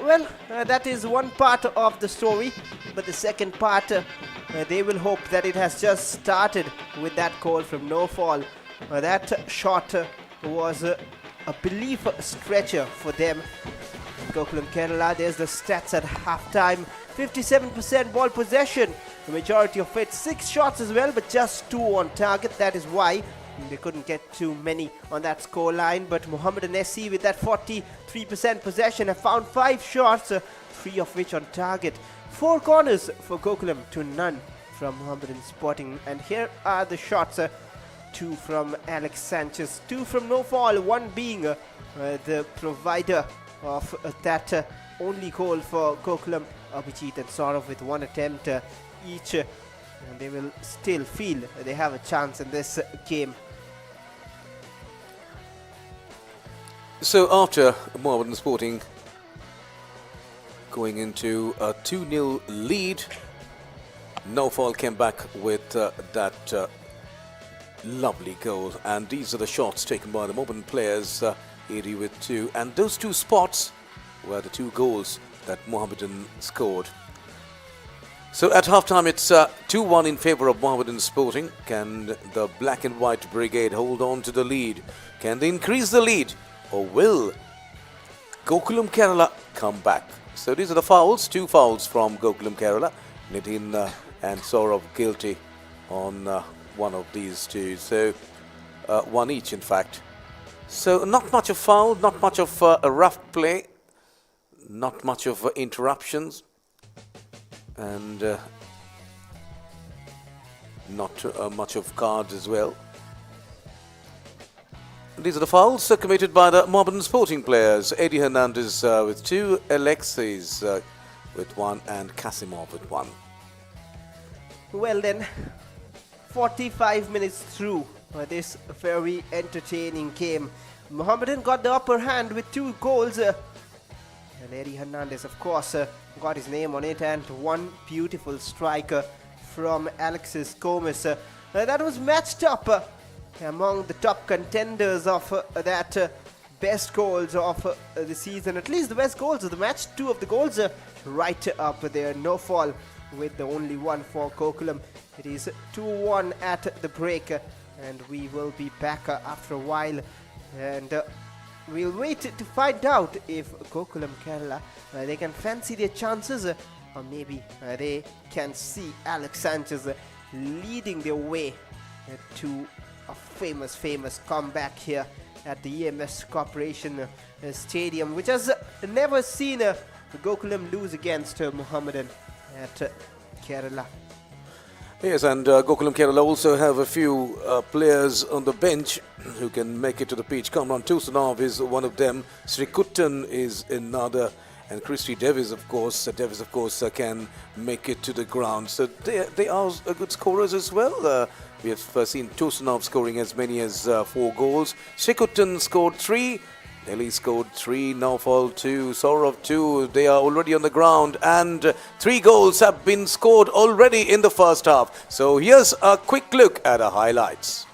[SPEAKER 2] Well, that is one part of the story. But the second part, they will hope that it has just started with that goal from Naufal. That shot was a belief stretcher for them. Gokulam Kerala, there's the stats at halftime. 57% ball possession, the majority of it 6 shots as well, but just 2 on target. That is why they couldn't get too many on that score line. But Mohammedan SC with that 43% possession have found 5 shots, 3 of which on target. 4 corners for Gokulam to none from Mohammedan Sporting. And here are the shots. 2 from Alex Sanchez, 2 from Naufal, 1 being the provider of that only goal for Gokulam. Abhijit and Saurav with 1 attempt each, and they will still feel they have a chance in this game.
[SPEAKER 1] So after Mohammedan Sporting going into a 2-0 lead, Naufal came back with that lovely goal, and these are the shots taken by the Mohammedan players, 80 with 2, and those 2 spots were the 2 goals that Mohammedan scored. So at halftime it's 2-1 in favour of Mohammedan Sporting. Can the black and white brigade hold on to the lead? Can they increase the lead, or will Gokulam Kerala come back? So these are the fouls, 2 fouls from Gokulam Kerala. Nitin and Saurav guilty on one of these 2, so 1 each in fact. So not much of foul, not much of a rough play, not much of interruptions, and not much of cards as well. These are the fouls committed by the Mohammedan Sporting players. Eddie Hernandez with 2, Alexis with 1, and Kasimov with 1.
[SPEAKER 2] Well then, 45 minutes through this very entertaining game. Mohammedan got the upper hand with 2 goals. And Eddie Hernandez, of course, got his name on it, and 1 beautiful strike from Alexis Gomez. That was matched up among the top contenders of that best goals of the season, at least the best goals of the match. 2 of the goals right up there. Naufal with the only 1 for Gokulam. It is 2-1 at the break, and we will be back after a while And we'll wait to find out if Gokulam Kerala they can fancy their chances, or maybe they can see Alex Sanchez leading their way to a famous comeback here at the EMS Corporation Stadium, which has never seen Gokulam lose against Mohammedan at Kerala.
[SPEAKER 1] Yes, and Gokulam Kerala also have a few players on the bench who can make it to the pitch. Kamran Tusanov is one of them. Srikuttan is another. And Christy Davis, of course, can make it to the ground. So they are good scorers as well. We have seen Tusanov scoring as many as 4 goals. Srikuttan scored 3. Delhi scored 3, Naufal 2, Saurav 2. They are already on the ground, and 3 goals have been scored already in the first half. So here's a quick look at the highlights.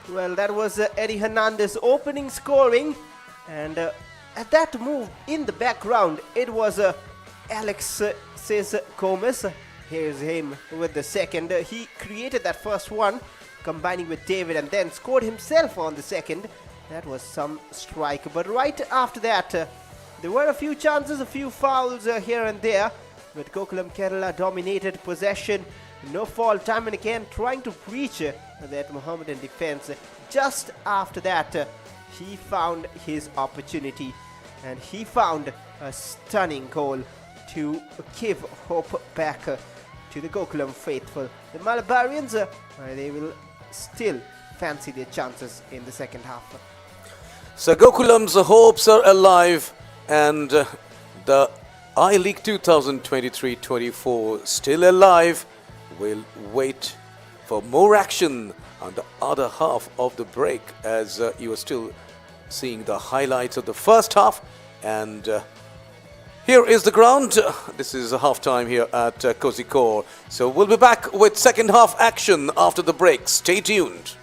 [SPEAKER 2] Well, that was Eddie Hernandez opening scoring, and at that move in the background, it was Alex Gomez. Here's him with the second. He created that first one, combining with David, and then scored himself on the second. That was some strike. But right after that, there were a few chances, a few fouls here and there. But Gokulam Kerala dominated possession. No fault, time and again, trying to breach that Mohammedan defense. Just after that, he found his opportunity. And he found a stunning goal to give hope back to the Gokulam faithful. The Malabarians, they will still fancy their chances in the second half.
[SPEAKER 1] So Gokulam's hopes are alive, and the I-League 2023-24 still alive. We'll wait for more action on the other half of the break, as you are still seeing the highlights of the first half. And here is the ground. This is a half-time here at Kozhikode. So we'll be back with second half action after the break. Stay tuned.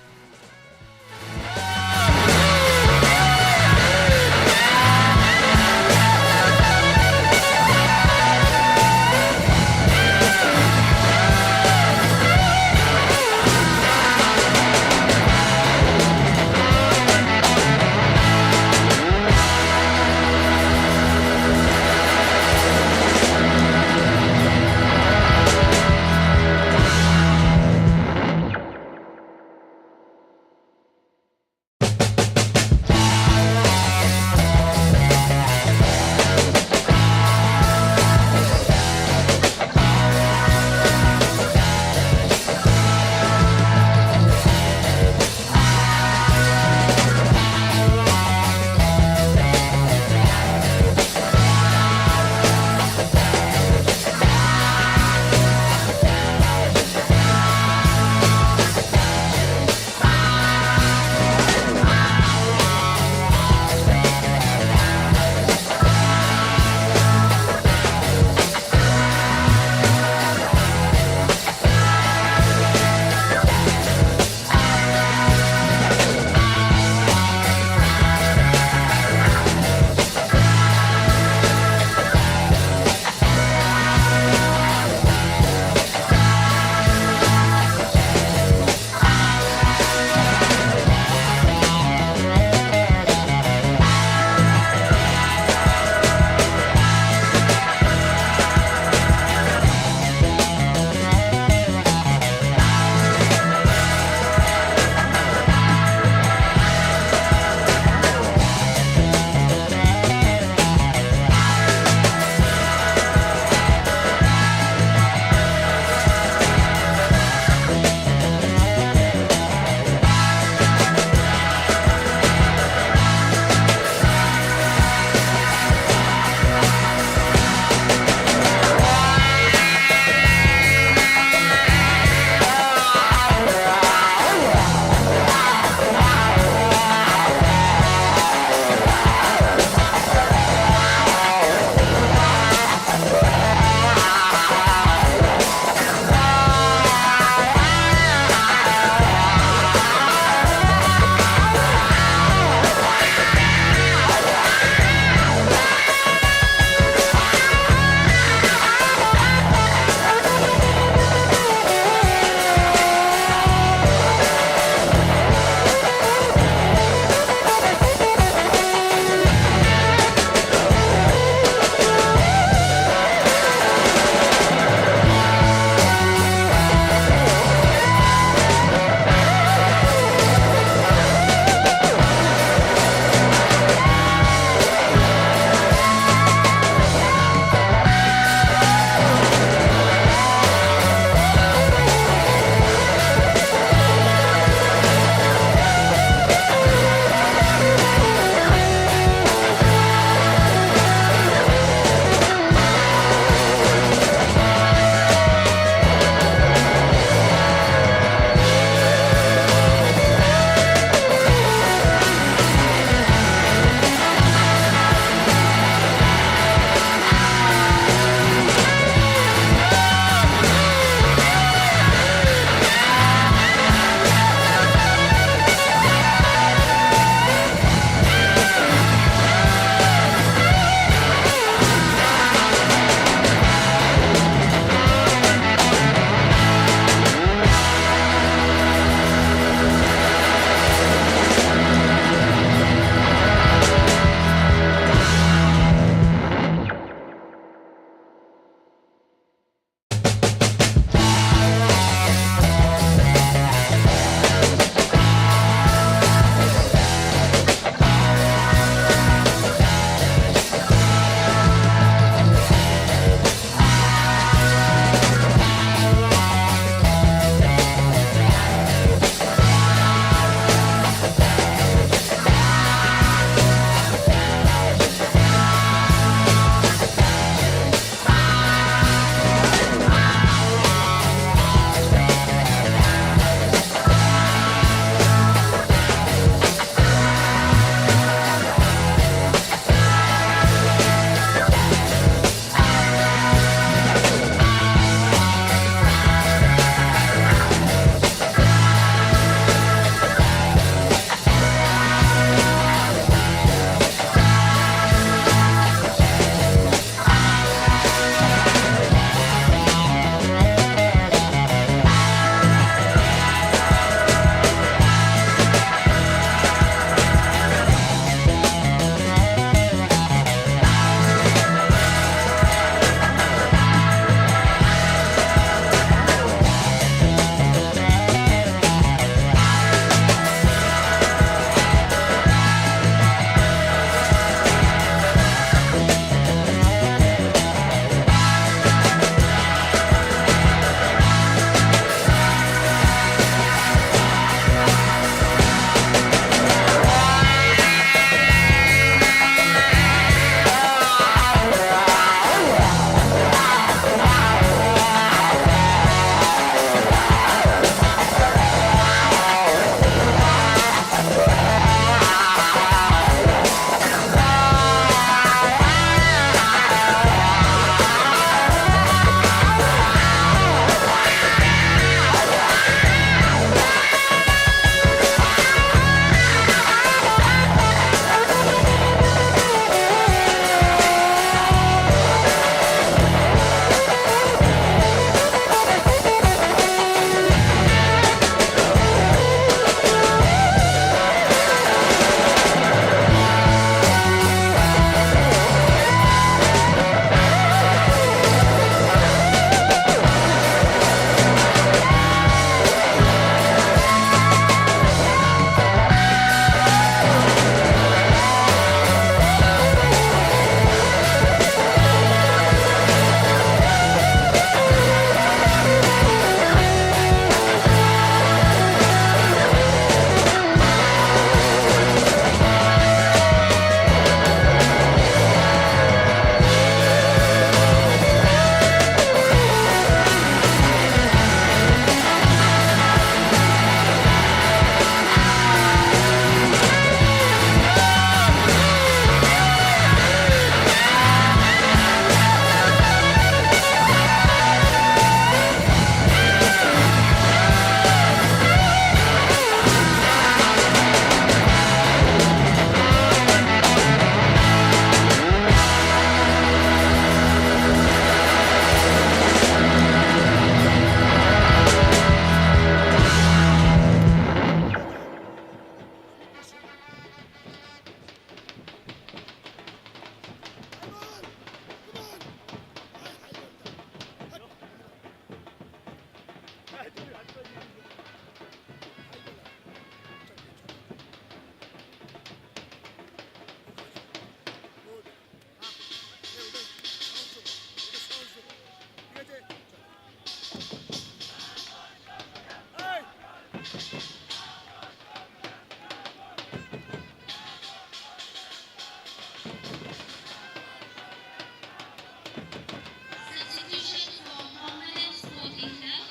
[SPEAKER 5] Substitution for Mohammedan Sporting Club.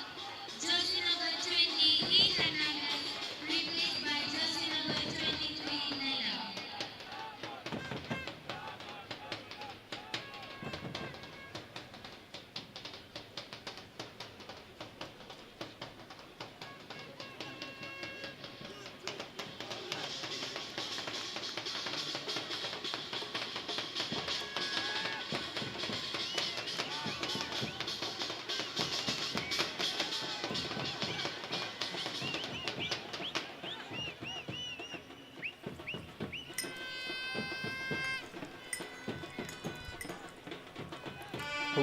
[SPEAKER 5] Jersey number 20, Hernandez, replaced by jersey number 23, Nella.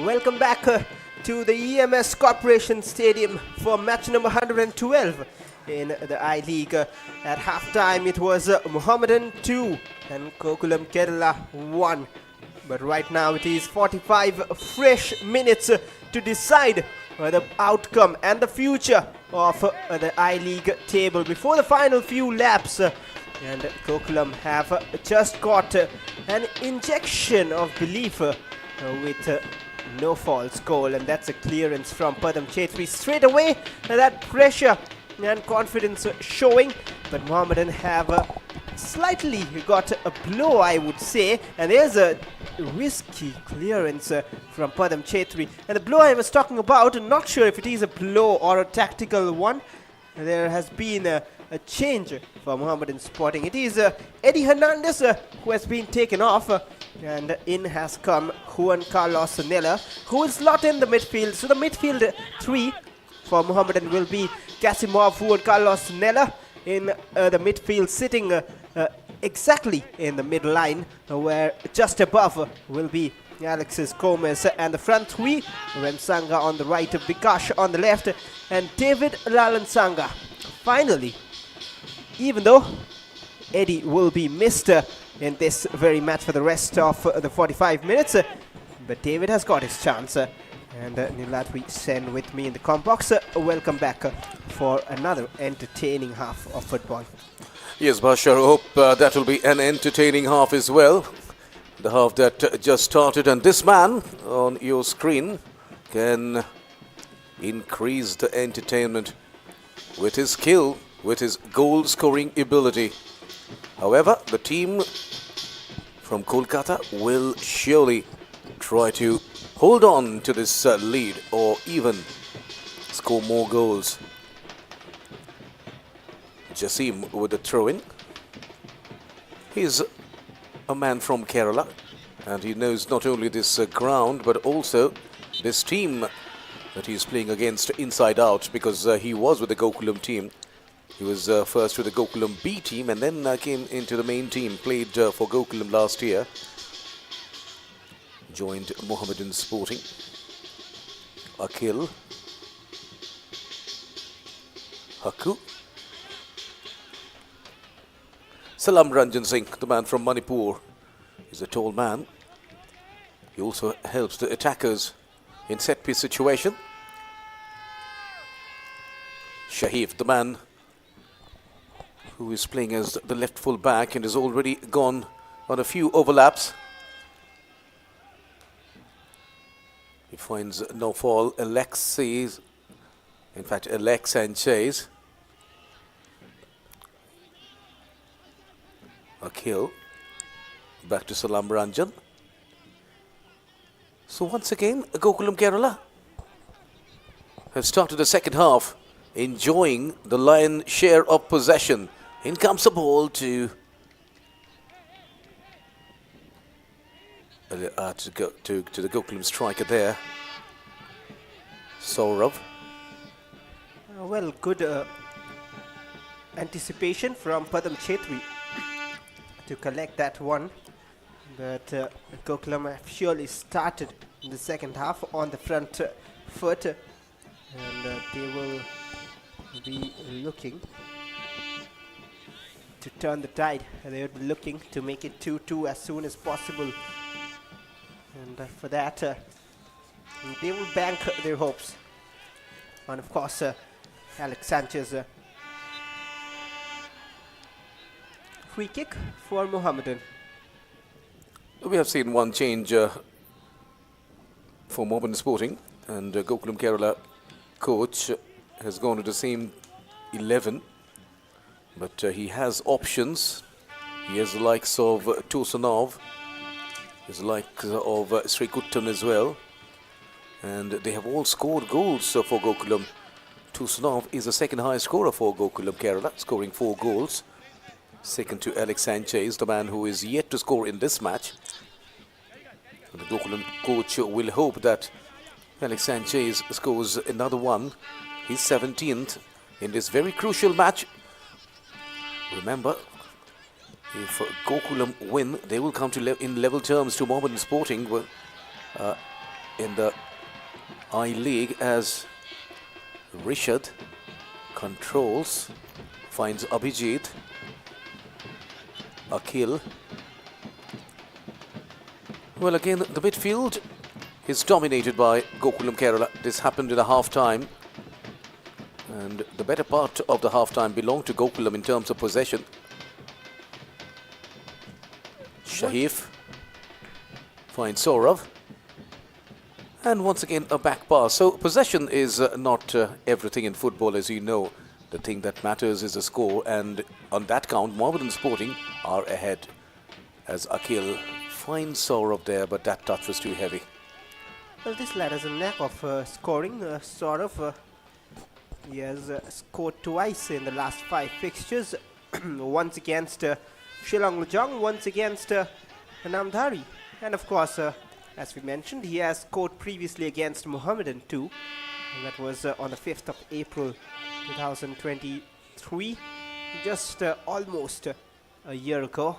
[SPEAKER 2] Welcome back to the EMS Corporation Stadium for match number 112 in the I-League. At halftime it was Mohammedan 2 and Gokulam Kerala 1. But right now it is 45 fresh minutes to decide the outcome and the future of the I-League table before the final few laps. And Gokulam have just got an injection of belief with no false goal, and that's a clearance from Padam Chetri straight away. That pressure and confidence showing, but Mohammedan have slightly got a blow, I would say, and there's a risky clearance from Padam Chetri. And the blow I was talking about, I'm not sure if it is a blow or a tactical one. There has been a change for Mohammedan Sporting. It is Eddie Hernandez who has been taken off, and in has come Juan Carlos Nella, who is not in the midfield. So the midfield three for Mohammedan will be Kasimov, Juan Carlos Nella in the midfield, sitting exactly in the mid line, where just above will be Alexis Gomez, and the front three, Remsanga on the right, Bikash on the left, and David Lalansanga. Finally, even though Eddie will be missed in this very match for the rest of the 45 minutes, but David has got his chance. And Niladri Sen with me in the comp box. Welcome back for another entertaining half of football.
[SPEAKER 1] Yes, Bashar, hope that will be an entertaining half as well. The half that just started, and this man on your screen can increase the entertainment with his skill, with his goal-scoring ability. However, the team from Kolkata will surely try to hold on to this lead or even score more goals. Jasim with the throw-in. He's a man from Kerala, and he knows not only this ground but also this team that he's playing against inside out, because he was with the Gokulam team. He was first with the Gokulam B team and then came into the main team, played for Gokulam last year, joined Mohammedan Sporting. Akhil, Haku, Salam Ranjan Singh, the man from Manipur. He's a tall man. He also helps the attackers in set-piece situation. Shahif, the man who is playing as the left full back and has already gone on a few overlaps. He finds no fall. Alex and Chase. Akhil. Back to Salam Ranjan. So once again, Gokulam Kerala have started the second half enjoying the lion's share of possession. In comes the ball to the Gokulam striker there, Saurav.
[SPEAKER 2] Well, good anticipation from Padam Chetri to collect that one. But Gokulam have surely started in the second half on the front foot. And they will be looking to turn the tide. They would be looking to make it 2-2 as soon as possible. And for that, they will bank their hopes on, of course, Alex Sanchez. Free kick for Mohammedan.
[SPEAKER 1] We have seen one change for Mohammedan Sporting, and Gokulam Kerala coach has gone to the same 11, but he has options. He has the likes of Tosanov, his likes of Srikuttan as well, and they have all scored goals for Gokulam. Tosanov is the second highest scorer for Gokulam Kerala, scoring 4 goals. Second to Alex Sanchez, the man who is yet to score in this match. And the Gokulam coach will hope that Alex Sanchez scores another one. He's 17th in this very crucial match. Remember, if Gokulam win, they will come to in level terms to Mohammedan Sporting in the I-League, as Rishad controls, finds Abhijit. Akhil. Well, again, the midfield is dominated by Gokulam Kerala. This happened in the half-time, and the better part of the half-time belonged to Gokulam in terms of possession. Shahif finds Saurav, and once again a back pass. So possession is not everything in football, as you know. The thing that matters is the score, and on that count, Mohammedan Sporting are ahead, as Akhil finds Saurav there, but that touch was too heavy.
[SPEAKER 2] Well, this lad has a knack of scoring. Saurav, he has scored twice in the last 5 fixtures. Once against Shillong Lujong, once against Namdhari. And of course, as we mentioned, he has scored previously against Mohammedan too. And that was on the 5th of April 2023, just almost a year ago.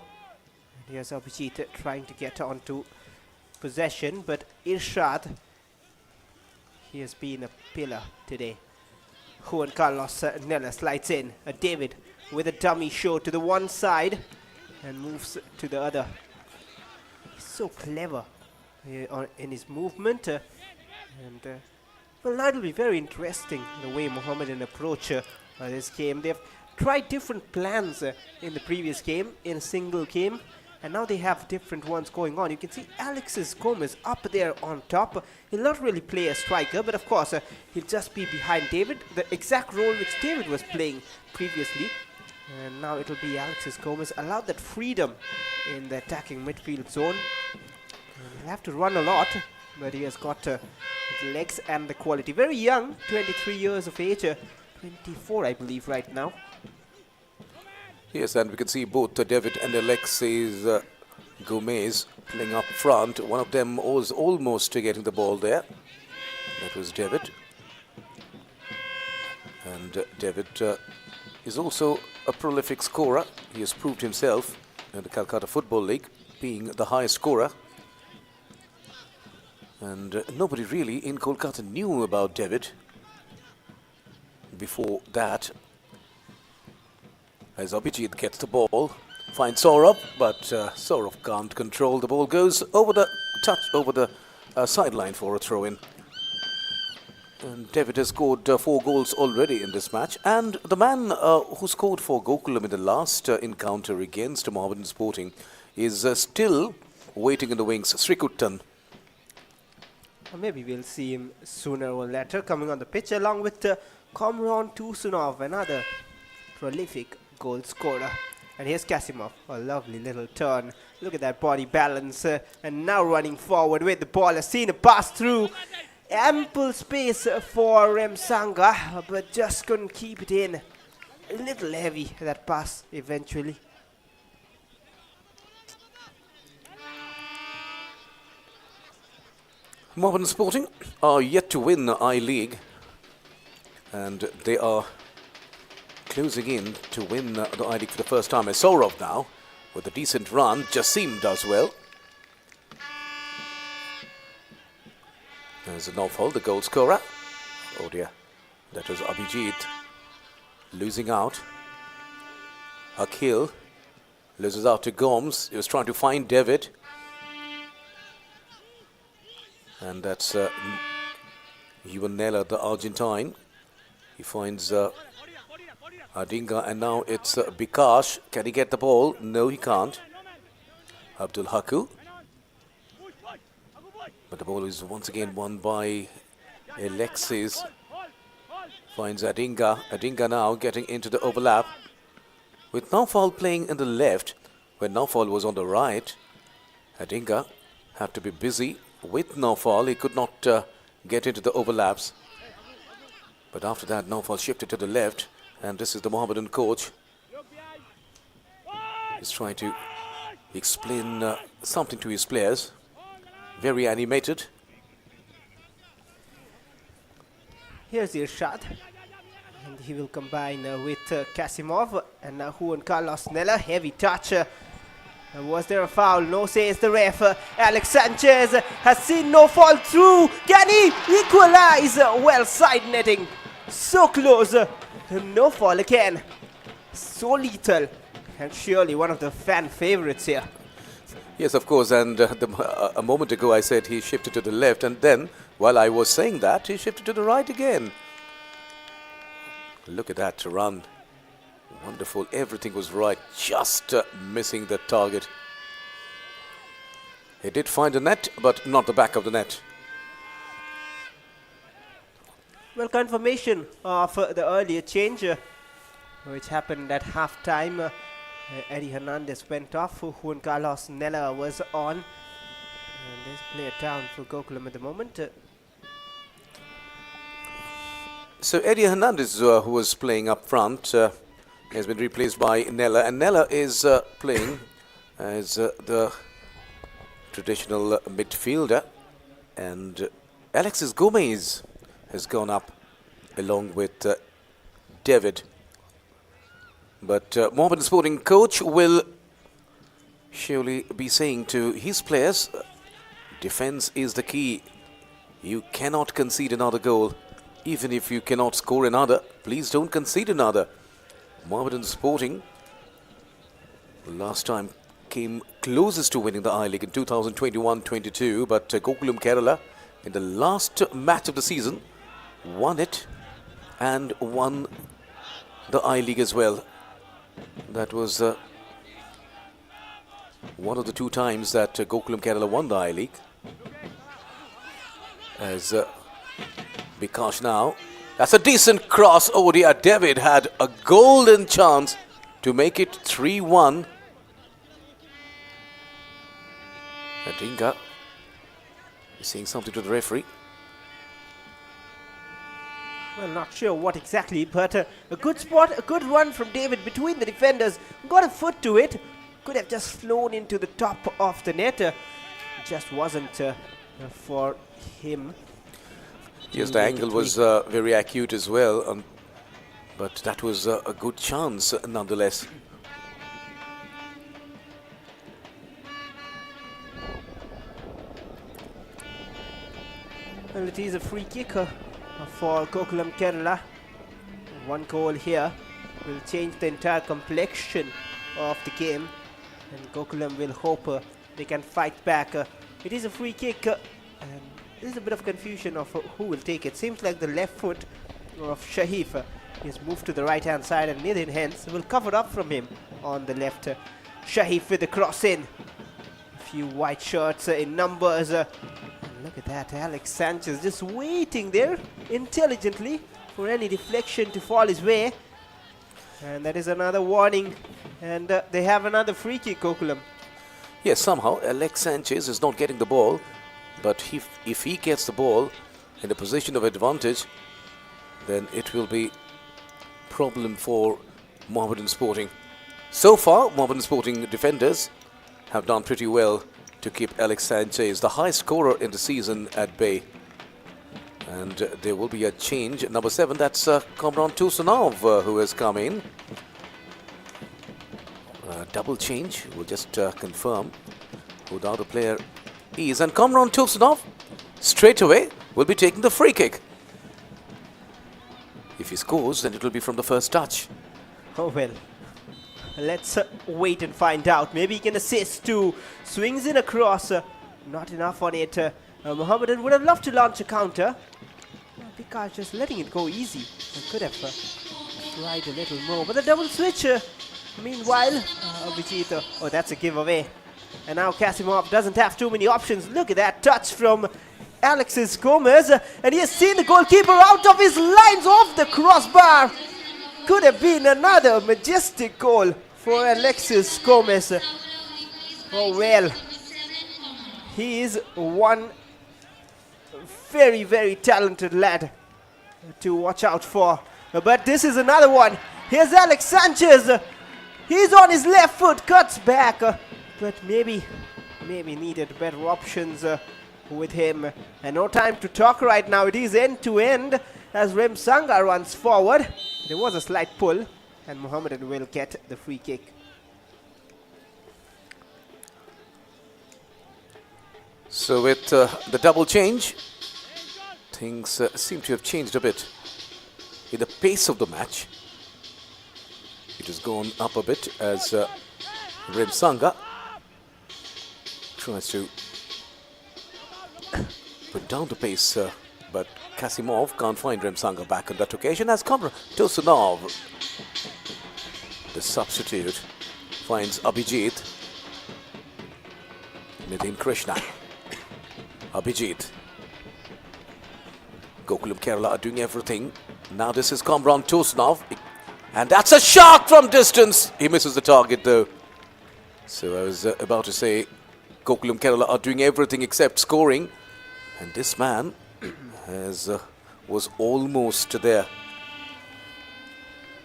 [SPEAKER 2] And here's Abhijit trying to get onto possession, but Irshad, he has been a pillar today. Juan Carlos Nella slides in. David with a dummy show to the one side and moves to the other. He's so clever in his movement, well, that'll be very interesting, the way Mohammedan approach this game. They've tried different plans in the previous game, in a single game, and now they have different ones going on. You can see Alexis Gomez up there on top. He'll not really play a striker, but of course he'll just be behind David, the exact role which David was playing previously. And now it'll be Alexis Gomez, allowed that freedom in the attacking midfield zone. And he'll have to run a lot, but he has got the legs and the quality. Very young, 23 years of age, 24 I believe right now.
[SPEAKER 1] Yes, and we can see both David and Alexis Gomez playing up front. One of them was almost getting the ball there. That was David. And David is also a prolific scorer. He has proved himself in the Calcutta Football League, being the highest scorer. And nobody really in Kolkata knew about David before that. As Abhijit gets the ball, finds Saurav, but Saurav can't control. The ball goes over the over the sideline for a throw-in. And David has scored 4 goals already in this match. And the man who scored for Gokulam in the last encounter against Mohammedan Sporting is still waiting in the wings, Srikuttan.
[SPEAKER 2] Maybe we'll see him sooner or later coming on the pitch, along with Komron Tusunov, another prolific goal scorer. And here's Kasimov, a lovely little turn. Look at that body balance, and now running forward with the ball. Has seen a pass through. Ample space for Remsanga, but just couldn't keep it in. A little heavy, that pass, eventually.
[SPEAKER 1] Mohammedan Sporting are yet to win the I-League, and they are closing in to win the I-League for the first time. As Saurav now, with a decent run, Jassim does well. There's a Novhol, the goal scorer. Oh dear. That was Abhijit losing out. Akhil loses out to Gomes. He was trying to find David. And that's Nella, the Argentine. He finds Adinga, and now it's Bikash. Can he get the ball? No, he can't. Abdul Haku. But the ball is once again won by Alexis. Finds Adinga. Adinga now getting into the overlap. With Naufal playing in the left, when Naufal was on the right, Adinga had to be busy with Naufal. He could not get into the overlaps. But after that, Naufal shifted to the left, and this is the Mohammedan coach. He's trying to explain something to his players. Very animated.
[SPEAKER 2] Here's the shot. And he will combine with Kasimov. And now Juan Carlos Nella. Heavy touch. Was there a foul? No, says the ref. Alex Sanchez has seen no fall through. Can he equalize? Well, side netting. So close. No fall again. So lethal. And surely one of the fan favorites here.
[SPEAKER 1] Yes, of course, and a moment ago I said he shifted to the left, and then while I was saying that, he shifted to the right again. Look at that run. Wonderful, everything was right, just missing the target. He did find the net, but not the back of the net.
[SPEAKER 2] Well, confirmation of the earlier change, which happened at half-time. Eddie Hernandez went off, Juan Carlos Nella was on. And there's player down for Gokulam at the moment.
[SPEAKER 1] So Eddie Hernandez, who was playing up front, has been replaced by Nella. And Nella is playing as the traditional midfielder. And Alexis Gomez has gone up along with David. But Mohammedan Sporting coach will surely be saying to his players, defense is the key. You cannot concede another goal. Even if you cannot score another, please don't concede another. Mohammedan Sporting last time came closest to winning the I-League in 2021-22, but Gokulam Kerala in the last match of the season won it and won the I-League as well. That was one of the two times that Gokulam Kerala won the I-League. As Bikash now, that's a decent cross. Oh dear, David had a golden chance to make it 3-1. Adinga is saying something to the referee.
[SPEAKER 2] Well, not sure what exactly, but a good spot, a good run from David between the defenders. Got a foot to it. Could have just flown into the top of the net. Just wasn't for him.
[SPEAKER 1] Yes, the angle was very acute as well, but that was a good chance nonetheless.
[SPEAKER 2] Well, it is a free kick for Gokulam Kerala. One goal here will change the entire complexion of the game, and Gokulam will hope they can fight back. It is a free kick, and there's a bit of confusion of who will take it. Seems like the left foot of Shahif is moved to the right hand side, and Nidhin hence will cover up from him on the left. Shahif with the cross in. A few white shirts in numbers. Look at that, Alex Sanchez just waiting there intelligently for any deflection to fall his way. And that is another warning. And they have another free kick, Gokulam.
[SPEAKER 1] Yes, somehow Alex Sanchez is not getting the ball. But if he gets the ball in a position of advantage, then it will be problem for Mohammedan Sporting. So far, Mohammedan Sporting defenders have done pretty well to keep Alex Sanchez, the high scorer in the season, at bay. And there will be a change. Number 7, that's Kamran Tusanov who has come in. Double change. We'll just confirm who the other player is. And Kamran Tusanov straight away will be taking the free kick. If he scores, then it will be from the first touch.
[SPEAKER 2] Oh well. Let's wait and find out. Maybe he can assist too. Swings in across. Not enough on it. Mohammedan would have loved to launch a counter. Bikash just letting it go easy. Could have tried a little more. But the double switch. Meanwhile, Abhijit. Oh, that's a giveaway. And now Kasimov doesn't have too many options. Look at that touch from Alexis Gomez. And he has seen the goalkeeper out of his lines off the crossbar. Could have been another majestic goal for Alexis Gomez. Oh well. He is one very, very talented lad to watch out for. But this is another one. Here's Alex Sanchez. He's on his left foot, cuts back. But maybe needed better options with him. And no time to talk right now. It is end to end as Rem Sanga runs forward. There was a slight pull and Mohammedan will get the free kick.
[SPEAKER 1] So with the double change, things seem to have changed a bit in the pace of the match. It has gone up a bit as Rem Sanga tries to put down the pace, but Kasimov can't find Rem Sanga back on that occasion as Tosunov, the substitute, finds Abhijit. Nitin Krishna. Abhijit. Gokulam Kerala are doing everything. Now this is Kamran Tosunov. And that's a shot from distance. He misses the target though. So I was about to say Gokulam Kerala are doing everything except scoring. And this man was almost there.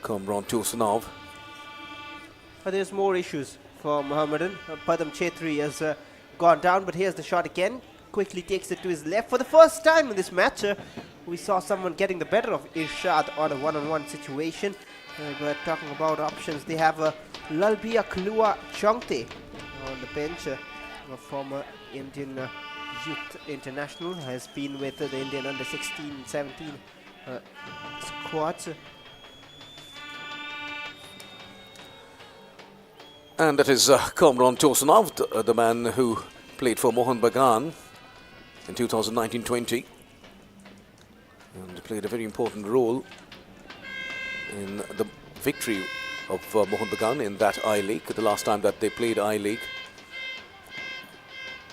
[SPEAKER 1] Kamran Tosunov.
[SPEAKER 2] But there's more issues for Mohammedan. Padam Chetri has gone down, but here's the shot again. Quickly takes it to his left. For the first time in this match, we saw someone getting the better of Irshad on a one-on-one situation. We're talking about options. They have Lalbia Klua Chongte on the bench, a former Indian youth international, has been with the Indian under 16, 17 squads.
[SPEAKER 1] And that is Kamran Tosunov, the man who played for Mohammedan in 2019-20 and played a very important role in the victory of Mohammedan in that I-League, the last time that they played I-League.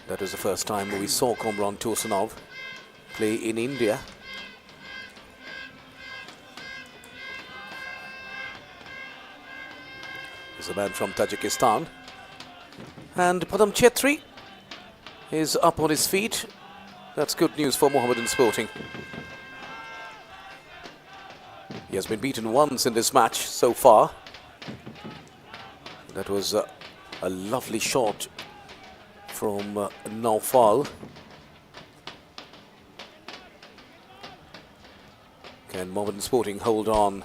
[SPEAKER 1] That was the first time we saw Kamran Tosunov play in India. He's a man from Tajikistan. And Padam Chetri is up on his feet. That's good news for Mohammedan Sporting. He has been beaten once in this match so far. That was a lovely shot from Naufal. Can Mohammedan Sporting hold on?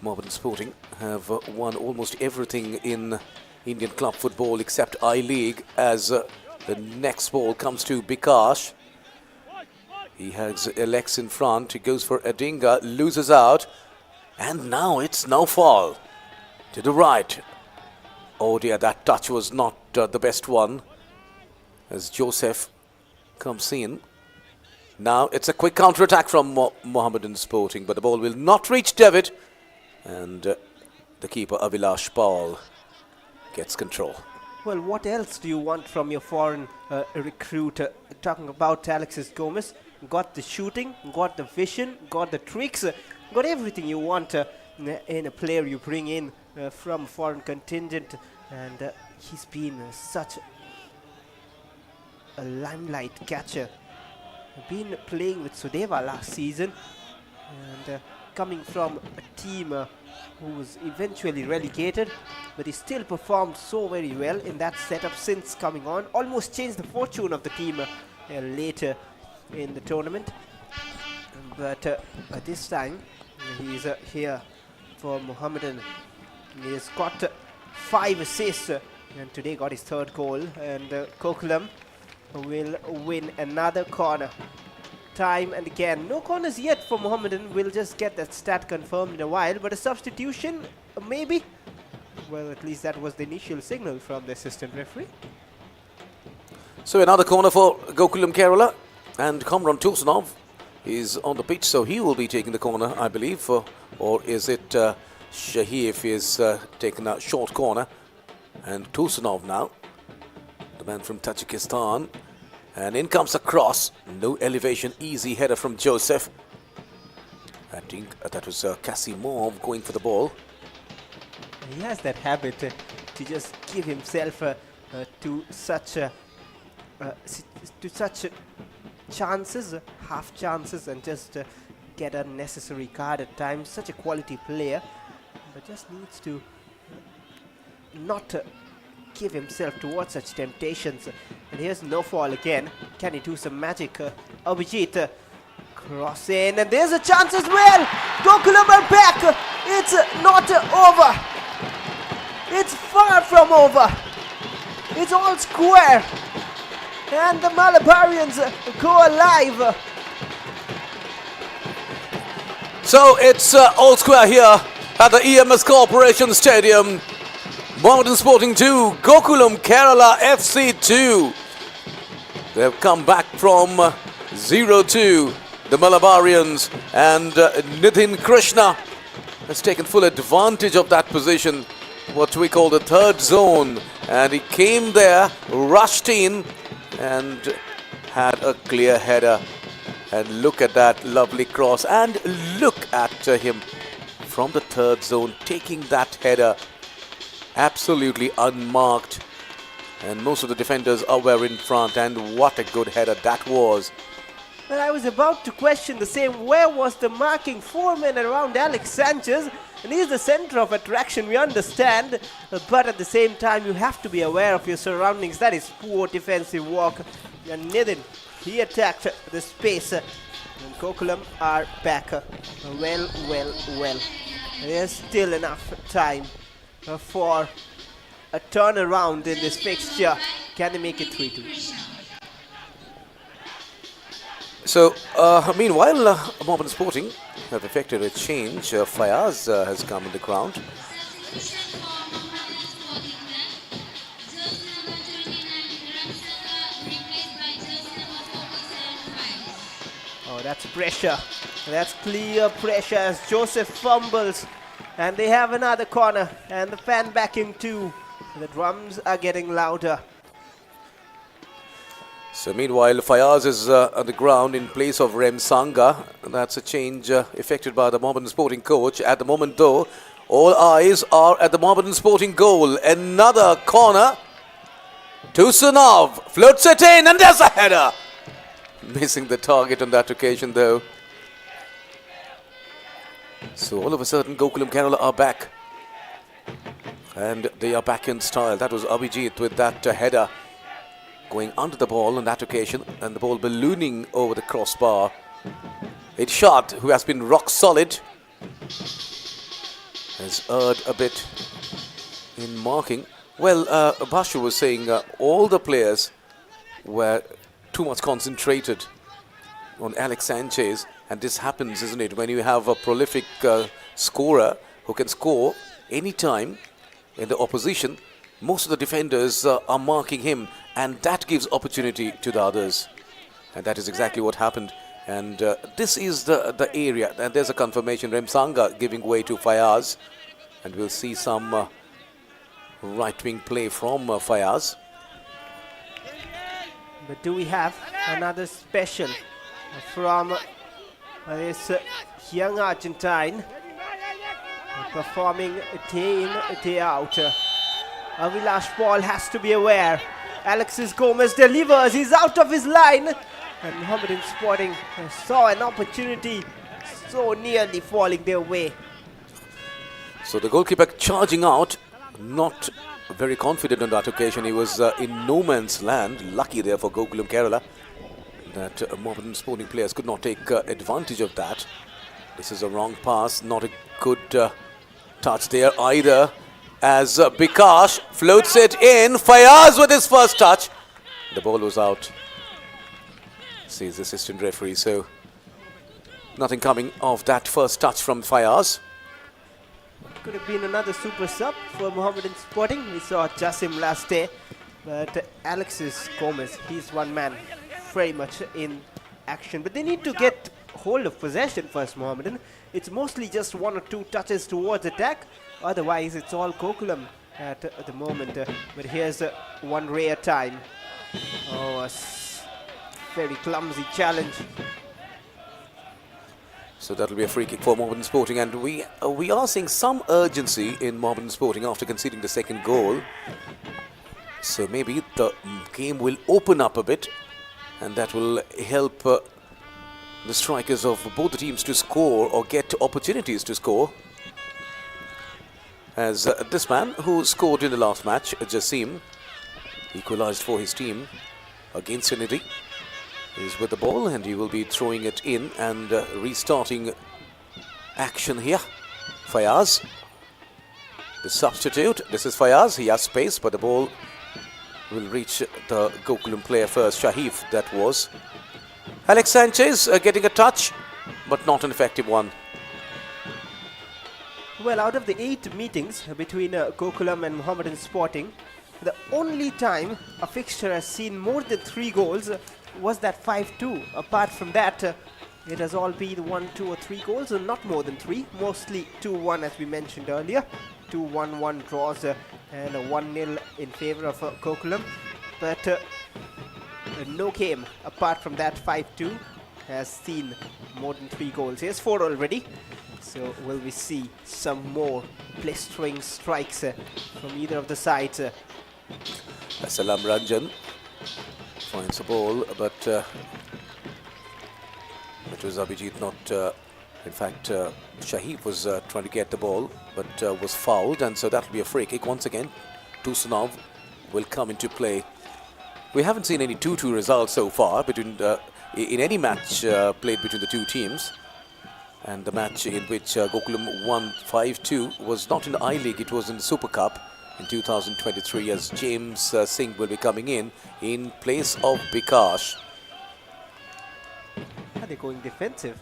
[SPEAKER 1] Mohammedan Sporting have won almost everything in Indian club football except I-League as the next ball comes to Bikash. He has Alex in front. He goes for Adinga, loses out. And now it's Naufal to the right. Oh dear, that touch was not the best one as Joseph comes in. Now it's a quick counter-attack from Mohammedan Sporting, but the ball will not reach David. And the keeper, Avilash Paul, gets control.
[SPEAKER 2] Well, what else do you want from your foreign recruit? Talking about Alexis Gomez, got the shooting, got the vision, got the tricks, got everything you want in a player you bring in from foreign contingent. And he's been such a limelight catcher. Been playing with Sudeva last season and coming from a team who was eventually relegated, but he still performed so very well in that setup since coming on. Almost changed the fortune of the team later in the tournament. But this time he's here for Mohammedan. He has got 5 assists and today got his 3rd goal. And Gokulam will win another corner. time and again. No corners yet for Mohammedan. We'll just get that stat confirmed in a while. But a substitution, maybe? Well, at least that was the initial signal from the assistant referee.
[SPEAKER 1] So another corner for Gokulam Kerala, and Kamran Tursunov is on the pitch, so he will be taking the corner, I believe. Or is it Shahif is taking a short corner, and Tursunov now, the man from Tajikistan, and in comes a cross, no elevation, easy header from Joseph. I think that was Kasimov going for the ball.
[SPEAKER 2] He has that habit to just give himself to such chances, half chances, and just get a necessary card at times. Such a quality player, but just needs to not give himself towards such temptations. And here's no fall again. Can he do some magic? Abhijit cross in, and there's a chance as well. Gokulam are back. It's not over. It's far from over. It's all square. And the Malabarians go alive.
[SPEAKER 1] So it's all square here at the EMS Corporation Stadium. Mohammedan Sporting 2, Gokulam Kerala FC 2. They have come back from 0-2. The Malabarians, and Nitin Krishna has taken full advantage of that position, what we call the third zone, and he came there, rushed in, and had a clear header. And look at that lovely cross, and look at him from the third zone taking that header absolutely unmarked, and most of the defenders were in front, and what a good header that was.
[SPEAKER 2] Well, I was about to question the same. Where was the marking? 4 men around Alex Sanchez, and he's the center of attraction, we understand, but at the same time you have to be aware of your surroundings. That is poor defensive work. And Nitin, he attacked the space, and Gokulam are back. Well. There's still enough time for a turnaround in this fixture. Can they make it 3-2?
[SPEAKER 1] So, meanwhile, Mohammedan Sporting have effected a change. Fayaz has come in the ground.
[SPEAKER 5] Substitution for Mohammedan Sporting Club. Jersey number 29, Ramsaka, replaced by jersey number 47, 5.
[SPEAKER 2] Oh, that's pressure. That's clear pressure as Joseph fumbles. And they have another corner. And the fan backing too. The drums are getting louder.
[SPEAKER 1] So meanwhile, Fayaz is on the ground in place of Rem Sanga. That's a change effected by the Mohammedan Sporting coach. At the moment though, all eyes are at the Mohammedan Sporting goal. Another corner. Tursunov floats it in, and there's a header. Missing the target on that occasion though. So all of a sudden, Gokulam Kerala are back. And they are back in style. That was Abhijit with that header going under the ball on that occasion, and the ball ballooning over the crossbar. It's Shad, who has been rock solid, has erred a bit in marking. Well, Bashu was saying all the players were too much concentrated on Alex Sanchez, and this happens, isn't it, when you have a prolific scorer who can score anytime in the opposition. Most of the defenders are marking him, and that gives opportunity to the others. And that is exactly what happened. And this is the area. And there's a confirmation. Remsanga giving way to Fayaz. And we'll see some right-wing play from Fayaz.
[SPEAKER 2] But do we have another special from this young Argentine performing day in, day out? Avilash Paul has to be aware. Alexis Gomez delivers. He's out of his line. And Mohammedan Sporting saw an opportunity, so nearly falling their way.
[SPEAKER 1] So the goalkeeper charging out, not very confident on that occasion. He was in no man's land. Lucky there for Gokulam Kerala that Mohammedan Sporting players could not take advantage of that. This is a wrong pass. Not a good touch there either, as Bikash floats it in. Fayaz with his first touch. The ball was out. says the assistant referee. So nothing coming of that first touch from Fayaz.
[SPEAKER 2] Could have been another super sub for Mohammedan Sporting. We saw Jasim last day, but Alexis Gomez, he's one man very much in action. But they need to get hold of possession first, Mohammedan. It's mostly just one or two touches towards attack. Otherwise, it's all Gokulam at the moment. But here's one rare time. Oh, very clumsy challenge.
[SPEAKER 1] So that'll be a free kick for Mohammedan Sporting, and we are seeing some urgency in Mohammedan Sporting after conceding the second goal. So maybe the game will open up a bit, and that will help the strikers of both the teams to score or get opportunities to score. As this man who scored in the last match, Jasim, equalized for his team against Trinity. He's with the ball and he will be throwing it in and restarting action here. Fayaz, the substitute. This is Fayaz. He has space, but the ball will reach the Gokulam player first. Shahif, that was. Alex Sanchez getting a touch, but not an effective one.
[SPEAKER 2] Well, out of the 8 meetings between Gokulam and Mohammedan Sporting, the only time a fixture has seen more than 3 goals was that 5-2. Apart from that, it has all been 1, 2 or 3 goals, and not more than 3. Mostly 2-1 as we mentioned earlier. 2-1-1 draws and a 1-0 in favor of Gokulam. But no game apart from that 5-2 has seen more than 3 goals. Here's 4 already. So will we see some more blistering strikes from either of the sides?
[SPEAKER 1] Salam Ranjan finds the ball, but it was Abhijit, not in fact Shahif was trying to get the ball, but was fouled, and so that will be a free kick once again. Tusunov will come into play. We haven't seen any 2-2 results so far between in any match played between the two teams, and the match in which Gokulam won 5-2 was not in the I-League, it was in the Super Cup in 2023, as James Singh will be coming in place of Bikash.
[SPEAKER 2] Are they going defensive?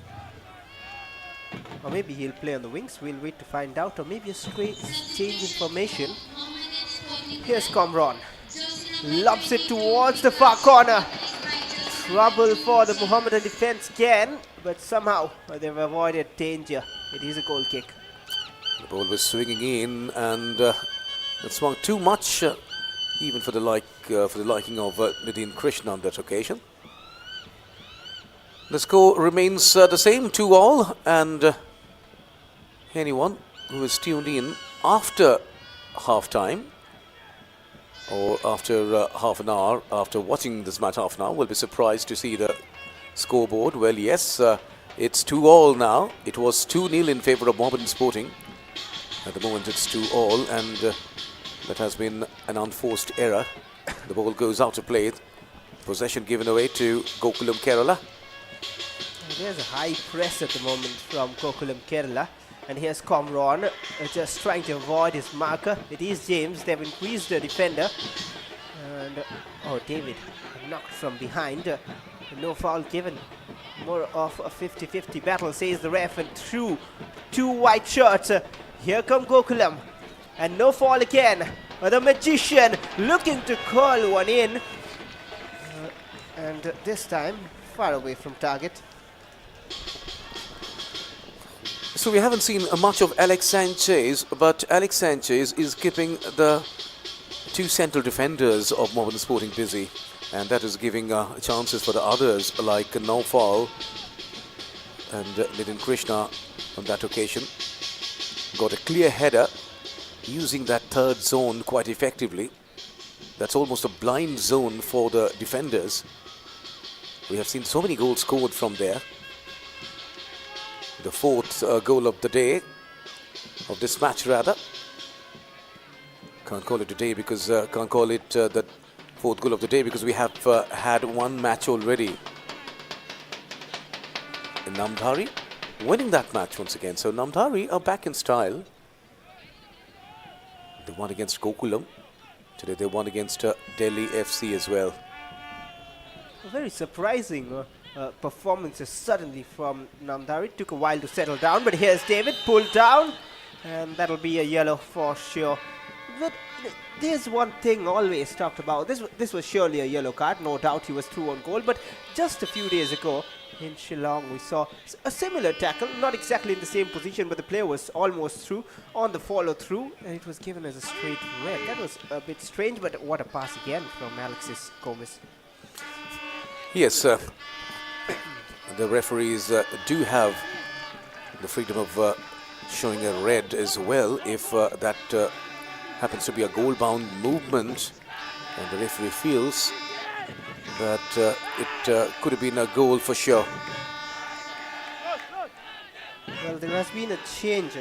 [SPEAKER 2] Or maybe he'll play on the wings. We'll wait to find out. Or maybe a straight change in formation. Here's Kamran. Lobs it towards the far corner. Trouble for the Mohammedan defense again, but somehow they've avoided danger. It is a goal kick.
[SPEAKER 1] The ball was swinging in, and it swung too much, even for the liking of Nidin Krishna on that occasion. The score remains the same, 2-all, and anyone who is tuned in after half-time or after half an hour, after watching this match half an hour, will be surprised to see the scoreboard. Well, yes, it's 2-all now. It was 2-0 in favour of Mohammedan Sporting. At the moment it's 2-all, and that has been an unforced error. The ball goes out to play. Possession given away to Gokulam Kerala.
[SPEAKER 2] There's a high press at the moment from Gokulam Kerala. And here's Kamran just trying to avoid his marker. It is James. They've increased the defender. And oh, David knocked from behind. No foul given. More of a 50-50 battle, says the ref. And through 2 white shirts. Here come Gokulam. And no foul again. The magician looking to call one in. And this time far away from target.
[SPEAKER 1] So we haven't seen much of Alex Sanchez, but Alex Sanchez is keeping the 2 central defenders of Mohammedan Sporting busy, and that is giving chances for the others like Naufal and Nidin Krishna on that occasion. Got a clear header using that 3rd zone quite effectively. That's almost a blind zone for the defenders. We have seen so many goals scored from there. The 4th goal of the day, of this match rather. Can't call it today because can't call it the 4th goal of the day because we have had 1 match already. And Namdhari winning that match once again. So Namdhari are back in style. They won against Gokulam. Today they won against Delhi FC as well.
[SPEAKER 2] Very surprising. performances suddenly from Namdar. It took a while to settle down, but here's David pulled down, and that'll be a yellow for sure. But there's one thing always talked about. This was surely a yellow card, no doubt he was through on goal, but just a few days ago in Shillong we saw a similar tackle, not exactly in the same position, but the player was almost through on the follow through, and it was given as a straight red. That was a bit strange, but what a pass again from Alexis Gomez.
[SPEAKER 1] Yes, the referees do have the freedom of showing a red as well if that happens to be a goal-bound movement, and the referee feels that it could have been a goal for sure.
[SPEAKER 2] Well, there has been a change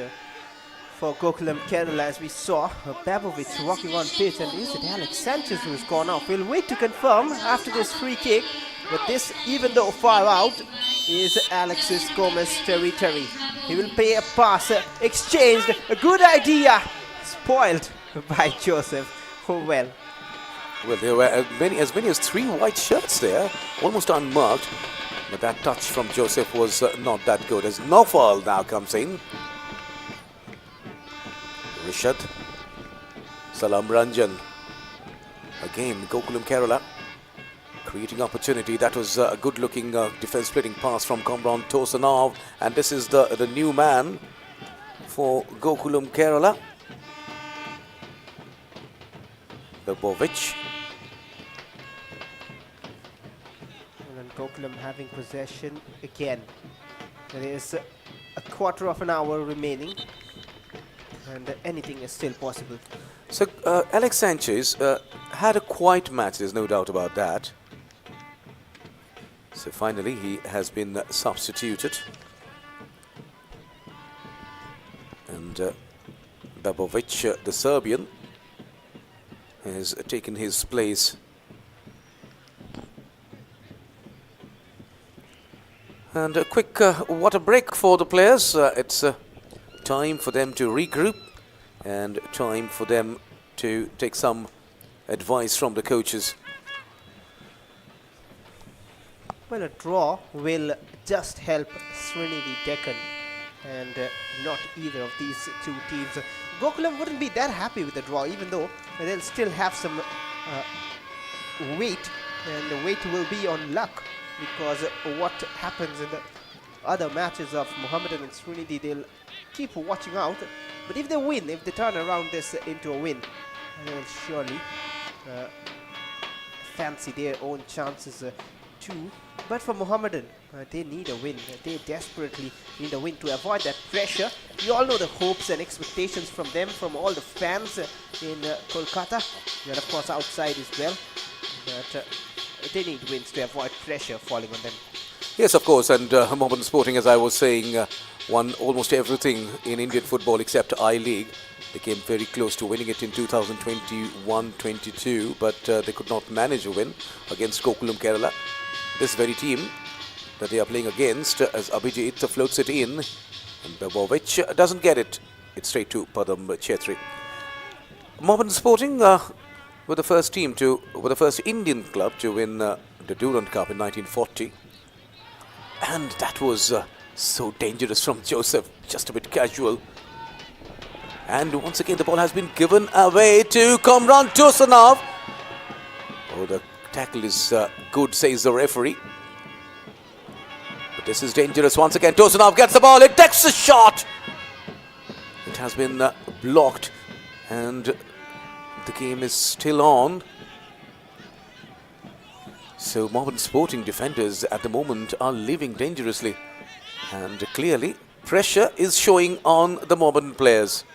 [SPEAKER 2] for Gokulam Kerala, as we saw Babovic walking on pitch, and is it Alex Sanchez who has gone off? We'll wait to confirm after this free kick, but this, even though far out, is Alexis Gomez territory. He will pay a pass, exchanged, a good idea, spoiled by Joseph. Oh well.
[SPEAKER 1] Well, there were as many as 3 white shirts there, almost unmarked, but that touch from Joseph was not that good, as Nofal now comes in. Rishad, Salam Ranjan, again Gokulam Kerala creating opportunity. That was a good looking defense splitting pass from Komran Tosanov, and this is the new man for Gokulam Kerala, Babovic.
[SPEAKER 2] And Gokulam having possession again. There is a quarter of an hour remaining, and anything is still possible.
[SPEAKER 1] So Alex Sanchez had a quiet match, there's no doubt about that. So finally he has been substituted, and Babovic, the Serbian, has taken his place. And a quick water break for the players. It's time for them to regroup and time for them to take some advice from the coaches.
[SPEAKER 2] Well, a draw will just help Srinidhi Deccan, and not either of these two teams. Gokulam wouldn't be that happy with the draw, even though they'll still have some weight, and the weight will be on luck, because what happens in the other matches of Mohammedan and Srinidhi, they'll keep watching out. But if they win, if they turn around this into a win, they'll surely fancy their own chances too. But for Mohammedan, they need a win. They desperately need a win to avoid that pressure. You all know the hopes and expectations from them, from all the fans in Kolkata, and of course outside as well. But they need wins to avoid pressure falling on them.
[SPEAKER 1] Yes, of course, and Mohammedan Sporting, as I was saying, won almost everything in Indian football except I-League. They came very close to winning it in 2021-22, but they could not manage a win against Gokulam Kerala. This very team that they are playing against, as Abhijit floats it in, and Babovic doesn't get it. It's straight to Padam Chetri. Mohammedan Sporting were the first Indian club to win the Durand Cup in 1940. And that was so dangerous from Joseph, just a bit casual. And once again the ball has been given away to Komran Tosanov. Oh, the tackle is good, says the referee. But this is dangerous once again. Tosanov gets the ball, it takes a shot. It has been blocked, and the game is still on. So Mohammedan Sporting defenders at the moment are leaving dangerously, and clearly pressure is showing on the Mohammedan players.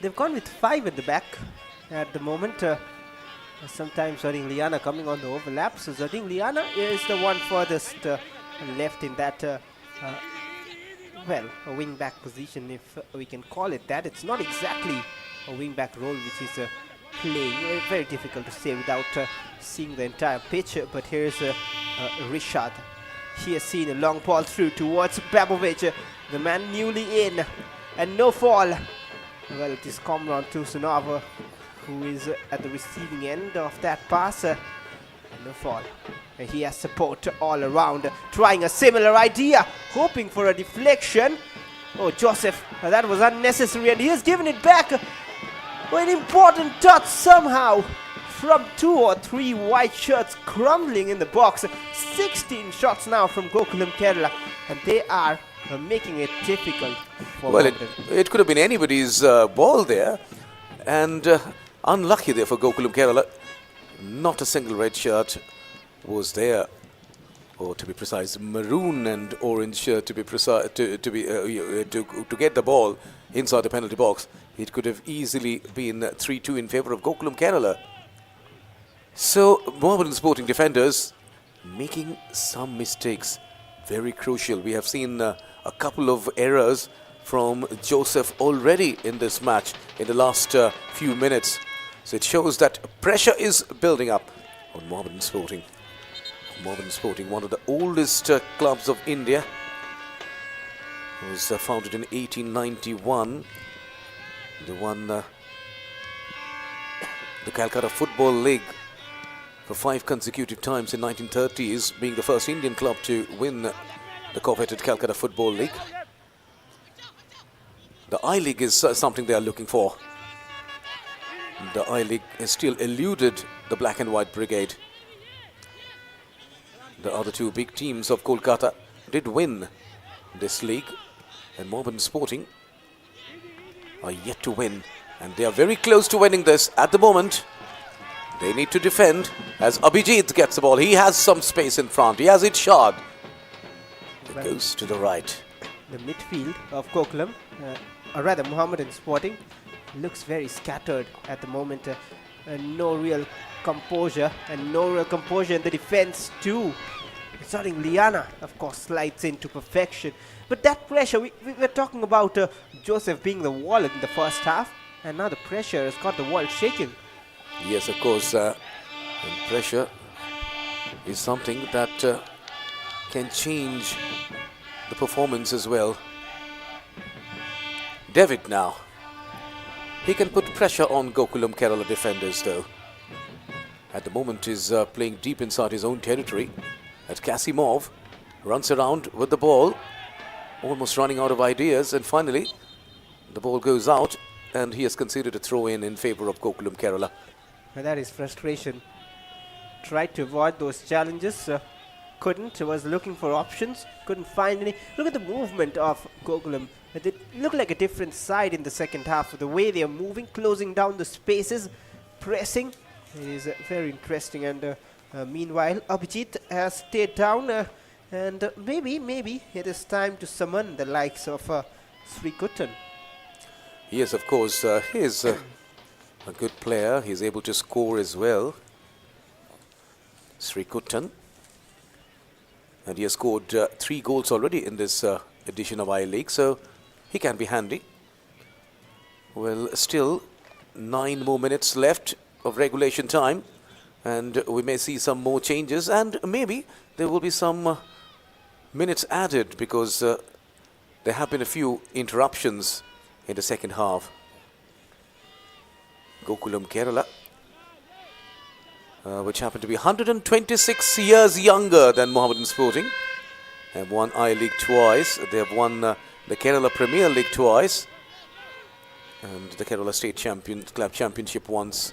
[SPEAKER 2] They've gone with 5 at the back at the moment. Sometimes Zarding Liana coming on the overlap. So Zarding Liana is the one furthest left in that, well, a wing back position, if we can call it that. It's not exactly a wing back role which is playing. Very difficult to say without seeing the entire pitch. But here's Rishad. He has seen a long ball through towards Babovic, the man newly in, and no fall. Well, it is Komran Tosanov who is at the receiving end of that pass. No fall. He has support all around, trying a similar idea, hoping for a deflection. Oh, Joseph, that was unnecessary, and he has given it back. An important touch somehow from 2 or 3 white shirts crumbling in the box. 16 shots now from Gokulam Kerala, and they are making it difficult for
[SPEAKER 1] Well,
[SPEAKER 2] Mohammedan.
[SPEAKER 1] it could have been anybody's ball there, and unlucky there for Gokulam Kerala. Not a single red shirt was there, or to be precise, maroon and orange shirt to be precise. To get the ball inside the penalty box, it could have easily been 3-2 in favor of Gokulam Kerala. So Mohammedan Sporting defenders making some mistakes, very crucial. We have seen a couple of errors from Joseph already in this match in the last few minutes. So it shows that pressure is building up on Mohammedan Sporting. Mohammedan Sporting, one of the oldest clubs of India, was founded in 1891. They won the Calcutta Football League for 5 consecutive times in 1930s, being the first Indian club to win the coveted Calcutta Football League. The I-League is something they are looking for. The I-League has still eluded the Black and White Brigade. The other 2 big teams of Kolkata did win this league, and Mohammedan Sporting are yet to win, and they are very close to winning this at the moment. They need to defend as Abhijit gets the ball. He has some space in front. He has it shot. It goes to the right.
[SPEAKER 2] The midfield of Gokulam, or rather Mohammedan Sporting, looks very scattered at the moment. No real composure, and no real composure in the defense too. Starting Liana, of course, slides into perfection. But that pressure, we were talking about Joseph being the wall in the first half, and now the pressure has got the wall shaken.
[SPEAKER 1] Yes, of course, and pressure is something that can change the performance as well. David now. He can put pressure on Gokulam Kerala defenders though. At the moment he's playing deep inside his own territory. As Kasimov runs around with the ball, almost running out of ideas, and finally the ball goes out and he has conceded a throw in favor of Gokulam Kerala.
[SPEAKER 2] And that is frustration. Tried to avoid those challenges, couldn't, was looking for options, couldn't find any. Look at the movement of Gokulam. It looked like a different side in the second half. The way they are moving, closing down the spaces, pressing. It is very interesting. And meanwhile, Abhijit has stayed down. And maybe it is time to summon the likes of Sri Kuttan.
[SPEAKER 1] Yes, of course, he is a good player. He's able to score as well. Sri Kuttan. And he has scored 3 goals already in this edition of I-League, so he can be handy. Well, still 9 more minutes left of regulation time, and we may see some more changes, and maybe there will be some minutes added because there have been a few interruptions in the second half. Gokulam Kerala, which happened to be 126 years younger than Mohammedan Sporting, have won I-League twice. They have won the Kerala Premier League twice and the Kerala State Club Championship once.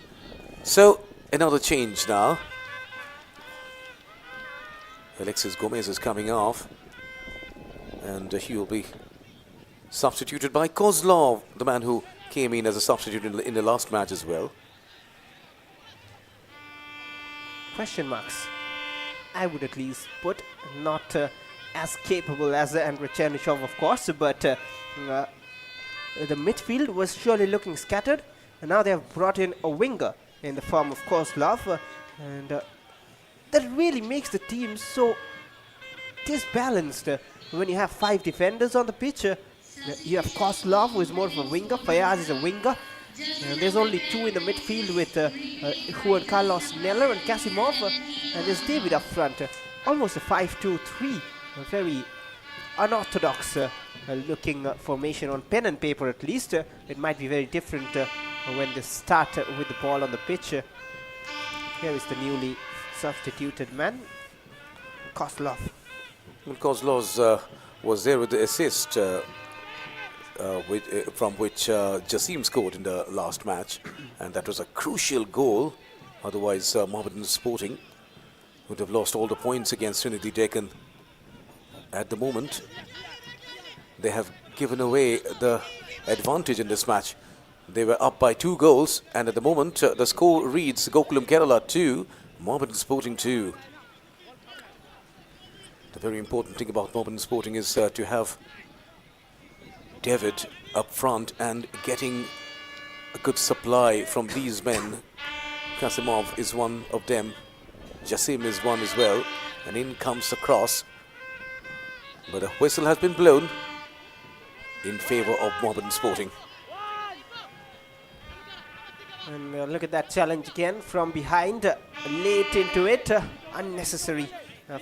[SPEAKER 1] So another change now. Alexis Gomez is coming off, and he will be substituted by Kozlov, the man who came in as a substitute in the last match as well.
[SPEAKER 2] Question marks, I would at least put. Not as capable as Andrei Chernyshov, of course, but the midfield was surely looking scattered, and now they have brought in a winger in the form of Kozlov, and that really makes the team so disbalanced. When you have 5 defenders on the pitch, you have Kozlov, who is more of a winger, Fayaz is a winger, and there's only 2 in the midfield with Juan Carlos Neller and Kasimov, and there's David up front. Almost a 5-2-3, a very unorthodox looking formation on pen and paper at least. It might be very different when they start with the ball on the pitch. Here is the newly substituted man. Kozlov.
[SPEAKER 1] Well, Kozlov's was there with the assist from which Jasim scored in the last match, and that was a crucial goal. Otherwise, Mohammedan Sporting would have lost all the points against Trinity Deccan. At the moment, they have given away the advantage in this match. They were up by 2 goals, and at the moment, the score reads Gokulam Kerala 2, Mohammedan Sporting 2. The very important thing about Mohammedan Sporting is to have David up front and getting a good supply from these men. Kasimov is one of them. Jasim is one as well. And in comes the cross. But a whistle has been blown in favor of Mohammedan Sporting.
[SPEAKER 2] And look at that challenge again from behind, late into it, unnecessary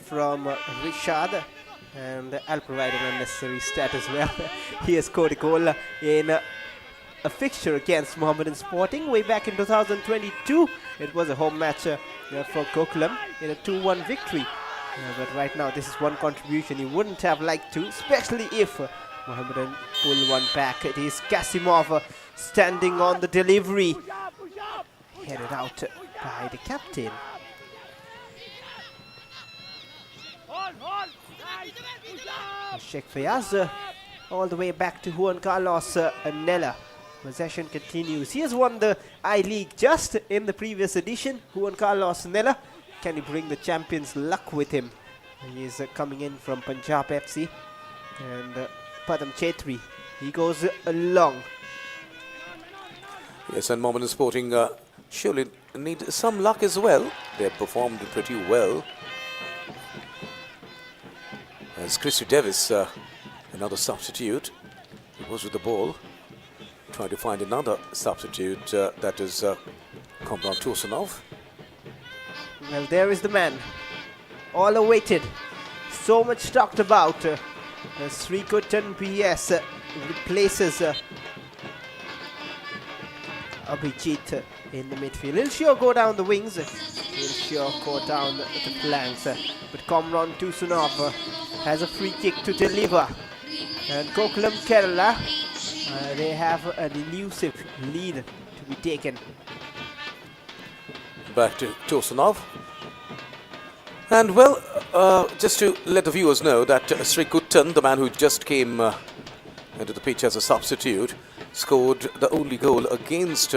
[SPEAKER 2] from Rishad, and I'll provide an unnecessary stat as well. He has scored a goal in a fixture against Mohammedan Sporting way back in 2022. It was a home match for Gokulam in a 2-1 victory. But right now this is one contribution he wouldn't have liked to, especially if Mohammedan pull one back. It is Kasimov standing on the delivery, headed out by the captain. Sheikh Fayaz all the way back to Juan Carlos Nella. Possession continues. He has won the I-League just in the previous edition. Juan Carlos Nella. Can he bring the champions' luck with him? He is coming in from Punjab FC. And Padam Chetri, he goes along.
[SPEAKER 1] Yes, and Mohammedan Sporting surely need some luck as well. They have performed pretty well. As Christy Davis, another substitute, he was with the ball, trying to find another substitute, that is Komran Tursunov.
[SPEAKER 2] Well, there is the man, all awaited, so much talked about. Srikutan PS replaces Abhijit in the midfield. He'll sure go down the wings, he'll sure go down the flanks. But Komran Tursunov has a free kick to deliver. And Gokulam Kerala, they have an elusive lead to be taken.
[SPEAKER 1] Back to Tursunov. And well, just to let the viewers know that Srikutan, the man who just came into the pitch as a substitute, scored the only goal against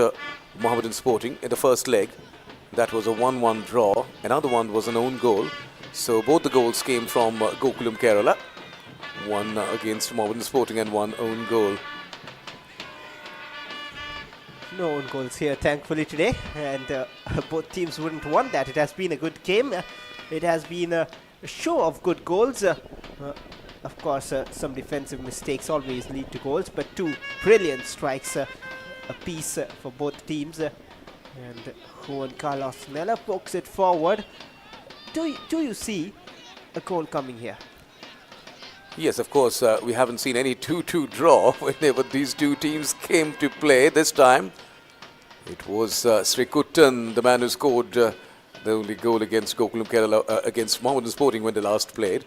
[SPEAKER 1] Mohammedan Sporting in the first leg. That was a 1-1 draw. Another one was an own goal. So both the goals came from Gokulam Kerala. One against Mohammedan Sporting and one own goal.
[SPEAKER 2] No own goals here, thankfully, today. And both teams wouldn't want that. It has been a good game. It has been a show of good goals. Of course, some defensive mistakes always lead to goals, but 2 brilliant strikes apiece for both teams. And Juan Carlos Nella pokes it forward. Do you see a goal coming here?
[SPEAKER 1] Yes, of course, we haven't seen any 2-2 draw whenever these two teams came to play. This time, it was Srikutan, the man who scored the only goal against Gokulam Kerala, against Mohammedan Sporting when they last played.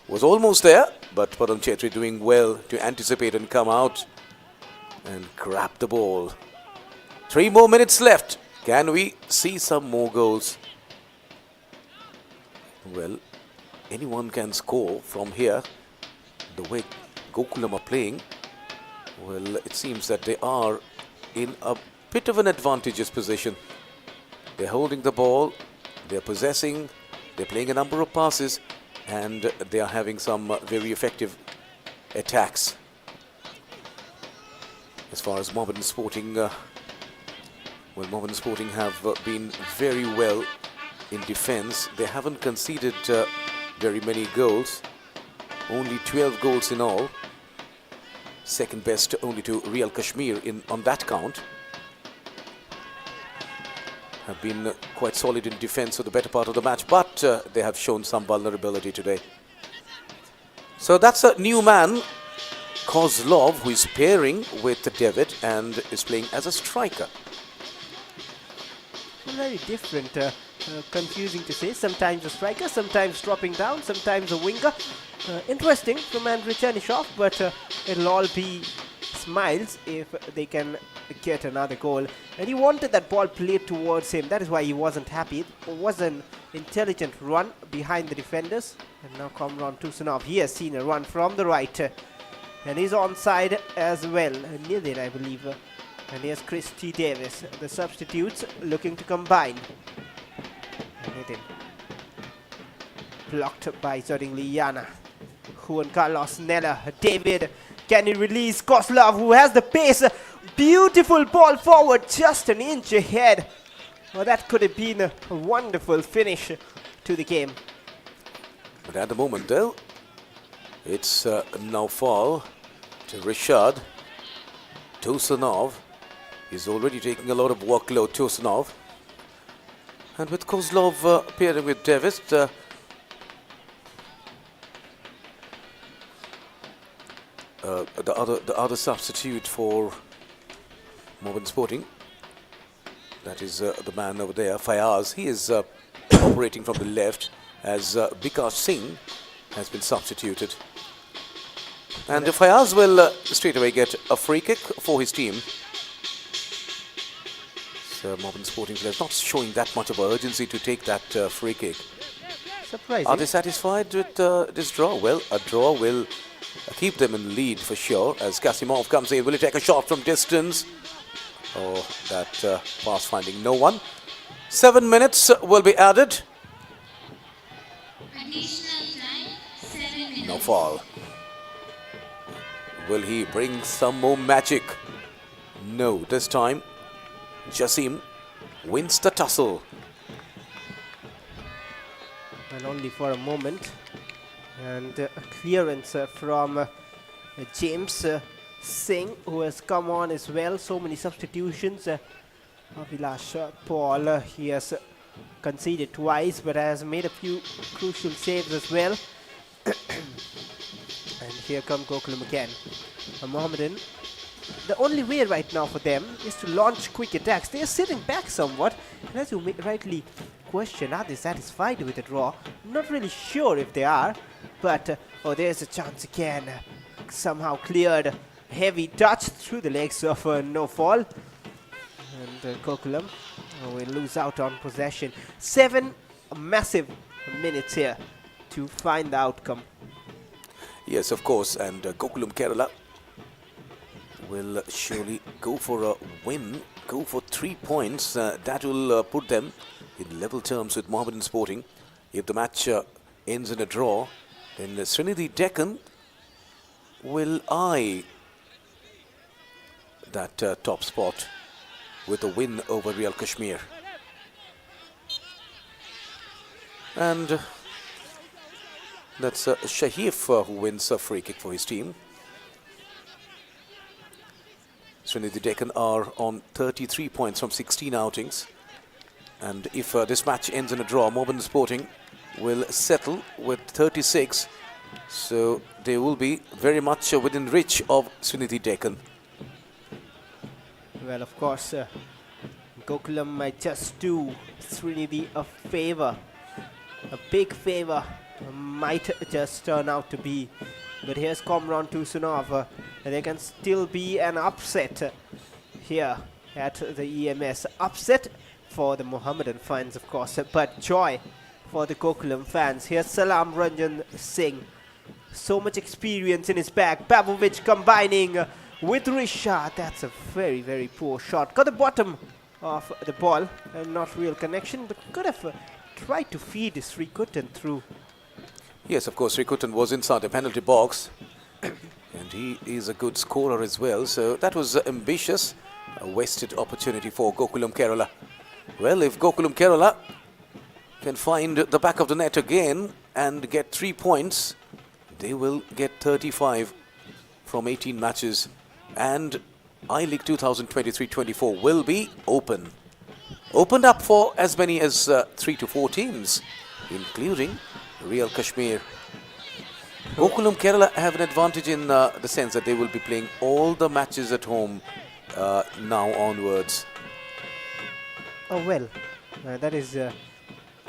[SPEAKER 1] Was almost there, but Padam Chetri doing well to anticipate and come out and grab the ball. 3 more minutes left. Can we see some more goals? Well, anyone can score from here. The way Gokulam are playing, well, it seems that they are in a bit of an advantageous position. They're holding the ball, they're possessing, they're playing a number of passes, and they are having some very effective attacks. As far as Mohammedan Sporting, Mohammedan Sporting have been very well in defense. They haven't conceded very many goals. Only 12 goals in all. Second best only to Real Kashmir on that count. Have been quite solid in defense for the better part of the match, but they have shown some vulnerability today. So that's a new man, Kozlov, who is pairing with David and is playing as a striker.
[SPEAKER 2] Very different confusing to say. Sometimes a striker, sometimes dropping down, sometimes a winger. Interesting from Andrei Chernyshov, but it'll all be smiles if they can get another goal. And he wanted that ball played towards him. That is why he wasn't happy. It was an intelligent run behind the defenders. And now Komron Tusunov, he has seen a run from the right. And he's onside as well. Nilin, I believe. And here's Christy Davis. The substitutes looking to combine. Nilin. Blocked by Zodingli Yana. Juan Carlos Nella. David. Can he release Koslov, who has the pace? Beautiful ball forward, just an inch ahead. Well, that could have been a wonderful finish to the game.
[SPEAKER 1] But at the moment, though, it's now foul to Rishad. Tosanov is already taking a lot of workload, Tosanov. And with Kozlov pairing with Davis, the other substitute for Mohammedan Sporting, that is the man over there, Fayaz. He is operating from the left as Bikash Singh has been substituted. And Fayaz will straight away get a free kick for his team. So Mohammedan Sporting players not showing that much of urgency to take that free kick.
[SPEAKER 2] Surprising.
[SPEAKER 1] Are they satisfied with this draw? Well, a draw will keep them in lead for sure. As Kasimov comes in, will he take a shot from distance? Oh, that pass finding no one. 7 minutes will be added.
[SPEAKER 5] Additional time, 7 minutes.
[SPEAKER 1] No foul. Will he bring some more magic? No, this time Jasim wins the tussle.
[SPEAKER 2] And only for a moment. And a clearance from James Singh, who has come on as well. So many substitutions. Abhilash Paul, he has conceded twice, but has made a few crucial saves as well. And here come Gokulam again. Mohammedan, the only way right now for them is to launch quick attacks. They are sitting back somewhat, and as you rightly question, are they satisfied with the draw? I'm not really sure if they are, but oh, there's a chance again. Somehow cleared. Heavy touch through the legs of no fall. And Gokulam will lose out on possession. 7 massive minutes here to find the outcome.
[SPEAKER 1] Yes, of course, and Gokulam Kerala will surely go for a win, go for 3 points. That will put them in level terms with Mohammedan Sporting. If the match ends in a draw, then Srinidhi Deccan will eye that top spot with a win over Real Kashmir. And that's Shahif who wins a free kick for his team. Srinidhi Deccan are on 33 points from 16 outings. And if this match ends in a draw, Mohammedan Sporting will settle with 36. So they will be very much within reach of Srinidhi Deccan.
[SPEAKER 2] Well, of course, Gokulam might just do Srinidhi a favor. A big favor might just turn out to be. But here's Komron Tusunov. There can still be an upset here at the EMS. Upset for the Mohammedan fans, of course, but joy for the Gokulam fans. Here's Salam Ranjan Singh. So much experience in his back. Babovic combining with Rishad. That's a very, very poor shot. Got the bottom of the ball and not real connection, but could have tried to feed Srikutan through.
[SPEAKER 1] Yes, of course, Srikutan was inside the penalty box. And he is a good scorer as well. So that was ambitious. A wasted opportunity for Gokulam Kerala. Well, if Gokulam Kerala can find the back of the net again and get 3 points, they will get 35 from 18 matches. And I-League 2023-24 will be open. Opened up for as many as 3 to 4 teams, including Real Kashmir. Gokulam Kerala have an advantage in the sense that they will be playing all the matches at home now onwards.
[SPEAKER 2] Oh well, that is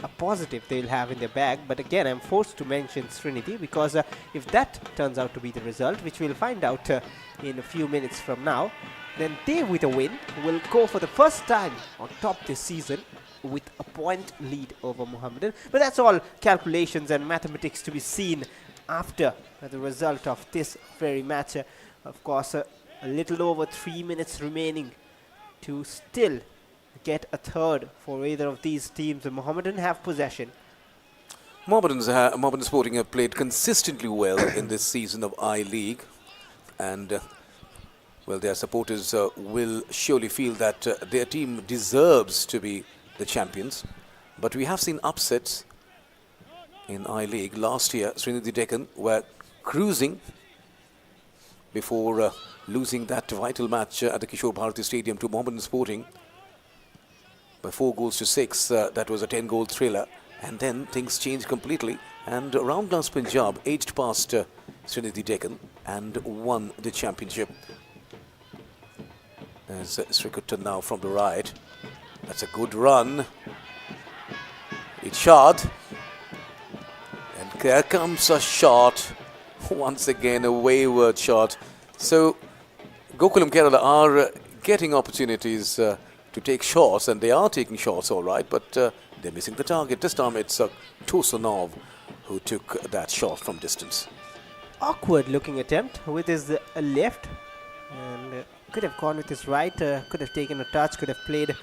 [SPEAKER 2] a positive they'll have in their bag. But again, I'm forced to mention Trinity because if that turns out to be the result, which we'll find out in a few minutes from now, then they, with a win, will go for the first time on top this season with a point lead over Mohammedan. But that's all calculations and mathematics to be seen after the result of this very match. Of course, a little over 3 minutes remaining to still get a third for either of these teams. The Mohammedan have possession.
[SPEAKER 1] Mohammedan Sporting have played consistently well in this season of I-League, and well, their supporters will surely feel that their team deserves to be the champions. But we have seen upsets in I-League. Last year, Srinidhi Deccan were cruising before losing that vital match at the Kishore Bharati Stadium to Mohammedan Sporting by 4-6. That was a 10-goal thriller. And then things changed completely. And Ramdas Punjab edged past Srinidhi Deccan and won the championship. There's Srikuttan now from the right. That's a good run. It's shot. And there comes a shot. Once again, a wayward shot. So, Gokulam Kerala are getting opportunities to take shots, and they are taking shots all right, but they're missing the target. This time it's Tosunov who took that shot from distance.
[SPEAKER 2] Awkward looking attempt with his left, and could have gone with his right, could have taken a touch, could have played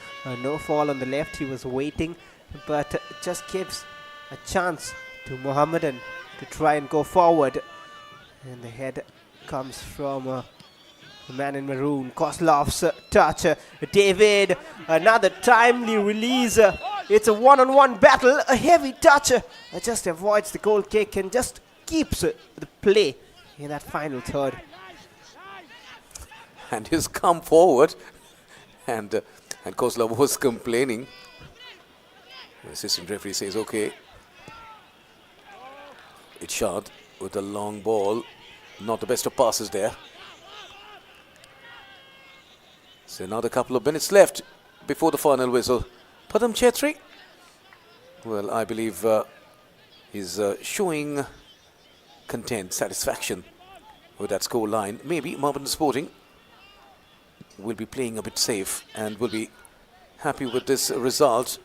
[SPEAKER 2] no fall on the left. He was waiting, but just gives a chance to Mohammedan to try and go forward. And the head comes from the man in maroon. Kozlov's touch. David, another timely release. It's a one-on-one battle. A heavy touch. Just avoids the goal kick and just keeps the play in that final third.
[SPEAKER 1] And he's come forward, and Kozlov was complaining. The assistant referee says, okay. It's shot with a long ball. Not the best of passes there. So another couple of minutes left before the final whistle. Padam Chetri, well, I believe is showing content, satisfaction with that score line. Maybe Mohammedan Sporting will be playing a bit safe and will be happy with this result.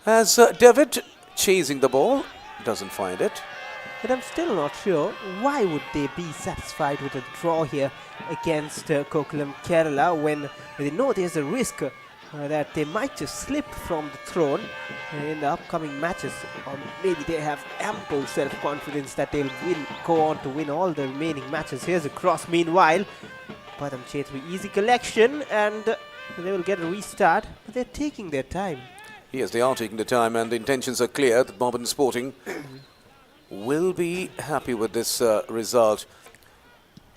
[SPEAKER 1] As David chasing the ball, doesn't find it.
[SPEAKER 2] But I'm still not sure why would they be satisfied with a draw here against Gokulam Kerala when they know there's a risk that they might just slip from the throne in the upcoming matches, or maybe they have ample self-confidence that they'll go on to win all the remaining matches. Here's a cross meanwhile. Padam Chetri, easy collection, and they will get a restart, but they're taking their time.
[SPEAKER 1] Yes, they are taking the time, and the intentions are clear that Mohammedan Sporting will be happy with this result.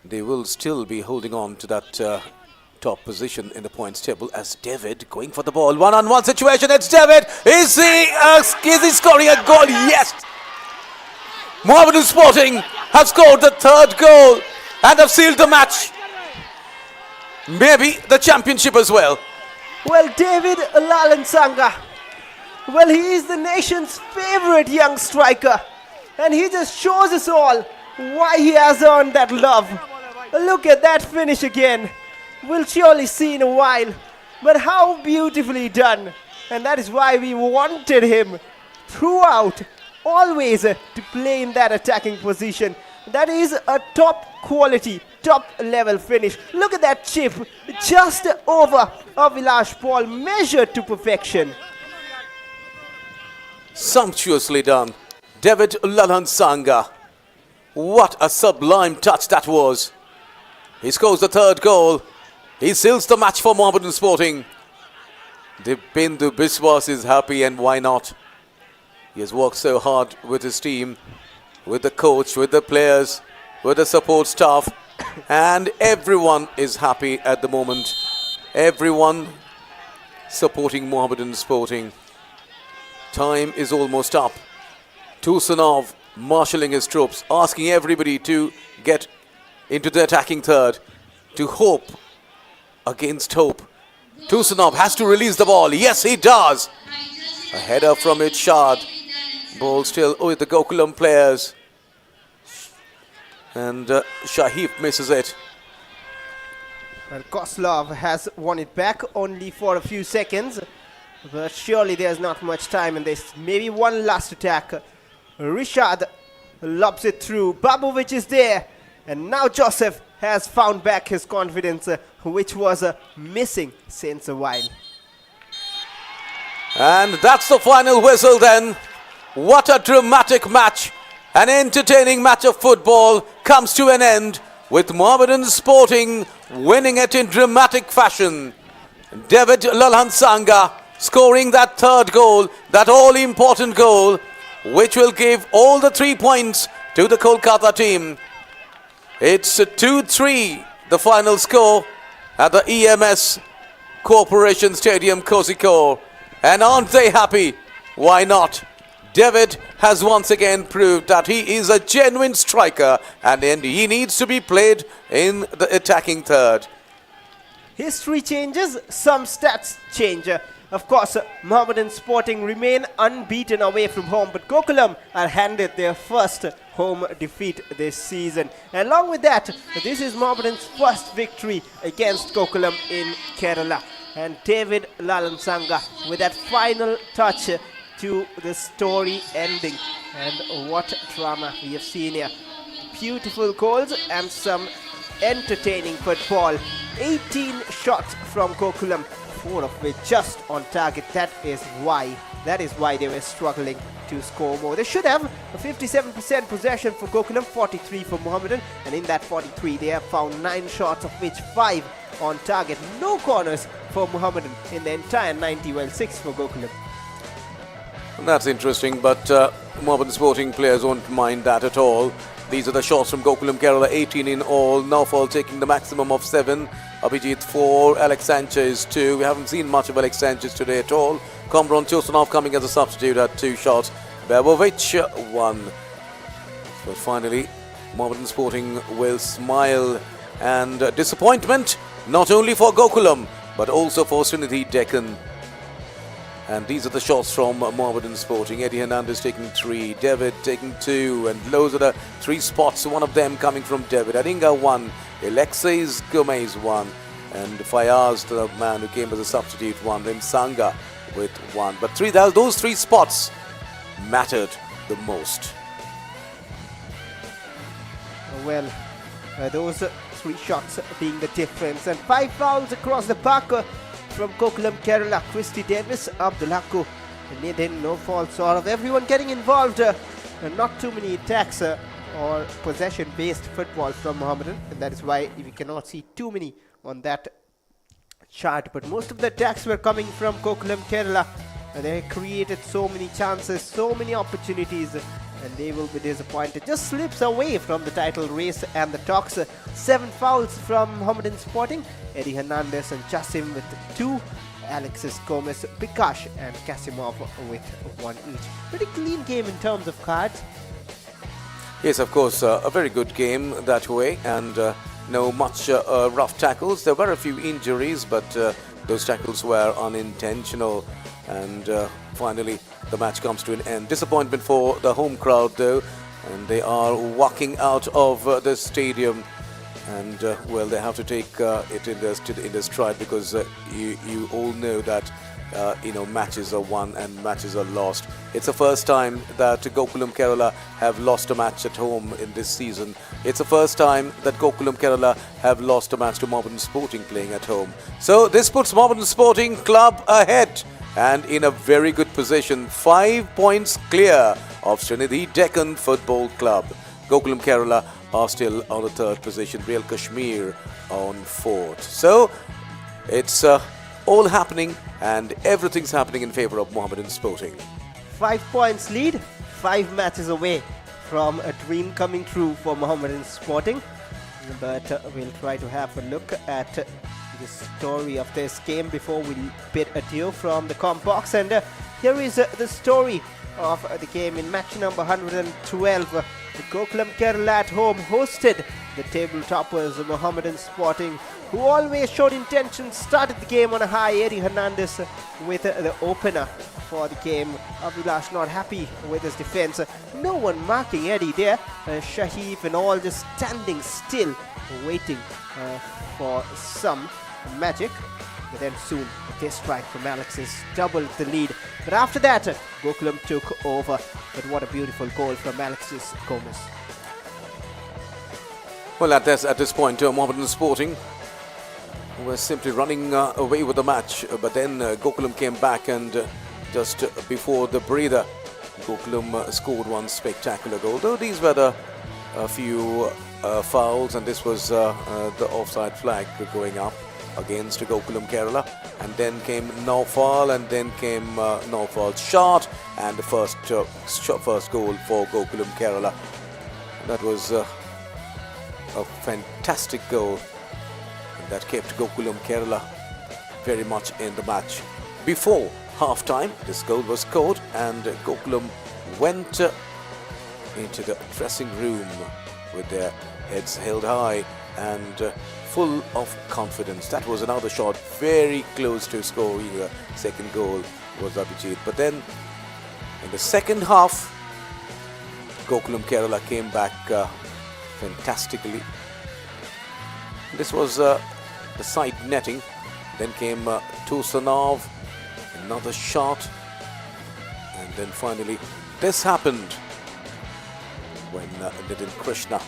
[SPEAKER 1] They will still be holding on to that top position in the points table as David going for the ball. One-on-one situation. It's David. Is he scoring a goal? Yes. Mohammedan Sporting have scored the third goal and have sealed the match. Maybe the championship as well.
[SPEAKER 2] Well, David Lalan Sangha, well, he is the nation's favorite young striker. And he just shows us all why he has earned that love. Look at that finish again. We'll surely see in a while. But how beautifully done. And that is why we wanted him throughout, always to play in that attacking position. That is a top quality, top level finish. Look at that chip, just over Avilash Paul, measured to perfection.
[SPEAKER 1] Sumptuously done. David Lalan Sangha. What a sublime touch that was. He scores the third goal. He seals the match for Mohammedan Sporting. Dipindu Biswas is happy, and why not? He has worked so hard with his team, with the coach, with the players, with the support staff, and everyone is happy at the moment. Everyone supporting Mohammedan Sporting. Time is almost up. Tusanov marshalling his troops, asking everybody to get into the attacking third, to hope against hope. Tusanov has to release the ball. Yes, he does. A header from Itshad. Ball still with the Gokulam players. And Shahif misses it.
[SPEAKER 2] And Koslov has won it back only for a few seconds. But surely there's not much time in this. Maybe one last attack. Rishad lobs it through. Babovic is there. And now Joseph has found back his confidence, which was missing since a while.
[SPEAKER 1] And that's the final whistle then. What a dramatic match. An entertaining match of football comes to an end with Mohammedan Sporting winning it in dramatic fashion. David Lalhansanga scoring that third goal, that all-important goal, which will give all the 3 points to the Kolkata team. It's 2-3, the final score at the EMS Corporation Stadium, Kozhikode. And aren't they happy? Why not? David has once again proved that he is a genuine striker and he needs to be played in the attacking third.
[SPEAKER 2] History changes, some stats change. Of course, Mohammedan Sporting remain unbeaten away from home, but Gokulam are handed their first home defeat this season. And along with that, this is Mohammedan's first victory against Gokulam in Kerala. And David Lalansanga with that final touch to the story ending. And what drama we have seen here. Beautiful goals and some entertaining football. 18 shots from Gokulam, 4 of which just on target. That is why they were struggling to score more. They should have a 57% possession for Gokulam, 43 for Mohammedan, and in that 43 they have found 9 shots, of which 5 on target. No corners for Mohammedan in the entire 90, while 6 for Gokulam.
[SPEAKER 1] That's interesting, but Mohammedan Sporting players won't mind that at all. These are the shots from Gokulam Kerala, 18 in all. Naufal taking the maximum of 7. Abhijit 4, Alex Sanchez 2. We haven't seen much of Alex Sanchez today at all. Komron Chosanov coming as a substitute at 2 shots. Bebovic 1. But finally, Mohammedan Sporting will smile. And disappointment not only for Gokulam but also for Trinity Deccan. And these are the shots from Mohammedan Sporting. Eddie Hernandez taking 3, David taking 2, and those are the 3 spots, one of them coming from David. Adinga 1, Alexis Gomez 1, and Fayaz, the man who came as a substitute, 1, then Sanga with 1. But those 3 spots mattered the most.
[SPEAKER 2] Well, those 3 shots being the difference, and 5 fouls across the park from Gokulam Kerala. Christy Davis, Abdullaku, Nathan, no fault sort of everyone getting involved. Not too many attacks or possession-based football from Mohammedan, and that is why we cannot see too many on that chart. But most of the attacks were coming from Gokulam Kerala. They created so many chances, so many opportunities, and they will be disappointed. Just slips away from the title race and the talks. 7 fouls from Mohammedan Sporting. Eddie Hernandez and Chasim with 2. Alexis Gomez, Bikash and Kasimov with 1 each. Pretty clean game in terms of cards.
[SPEAKER 1] Yes, of course, a very good game that way, and no much rough tackles. There were a few injuries, but those tackles were unintentional. And finally, the match comes to an end. Disappointment for the home crowd, though, and they are walking out of the stadium. And well, they have to take it in their stride, because you all know that matches are won and matches are lost. It's the first time that Gokulam Kerala have lost a match at home in this season. It's the first time that Gokulam Kerala have lost a match to Mohammedan Sporting playing at home. So this puts Mohammedan Sporting Club ahead and in a very good position, 5 points clear of Trinity Deccan Football Club. Gokulam Kerala are still on the 3rd position, Real Kashmir on 4th. So it's all happening, and everything's happening in favor of Mohammedan Sporting.
[SPEAKER 2] 5 points lead, 5 matches away from a dream coming true for Mohammedan Sporting. But we'll try to have a look at the story of this game before we bid adieu from the comp box. And here is the story of the game in match number 112. The Gokulam Kerala at home hosted the table toppers, the Mohammedan Sporting, who always showed intention, started the game on a high. Eddie Hernandez with the opener for the game. Abhilash not happy with his defense. No one marking Eddie there. Shahif and all just standing still, waiting for some magic. But then soon a test strike from Alexis doubled the lead. But after that, Gokulam took over. But what a beautiful goal from Alexis Gomez.
[SPEAKER 1] Well, at this point, Mohammedan Sporting were simply running away with the match. But then Gokulam came back, and just before the breather, Gokulam scored one spectacular goal. Though these were a few fouls, and this was the offside flag going up against Gokulam Kerala. And then came Naufal, and then came Naufal's shot, and the first goal for Gokulam Kerala. That was a fantastic goal that kept Gokulam Kerala very much in the match. Before half-time, this goal was scored, and Gokulam went into the dressing room with their heads held high and full of confidence. That was another shot very close to scoring a second goal was Abhijit. But then in the second half, Gokulam Kerala came back fantastically. This was the side netting. Then came Tusanov, another shot, and then finally this happened when Nitin Krishna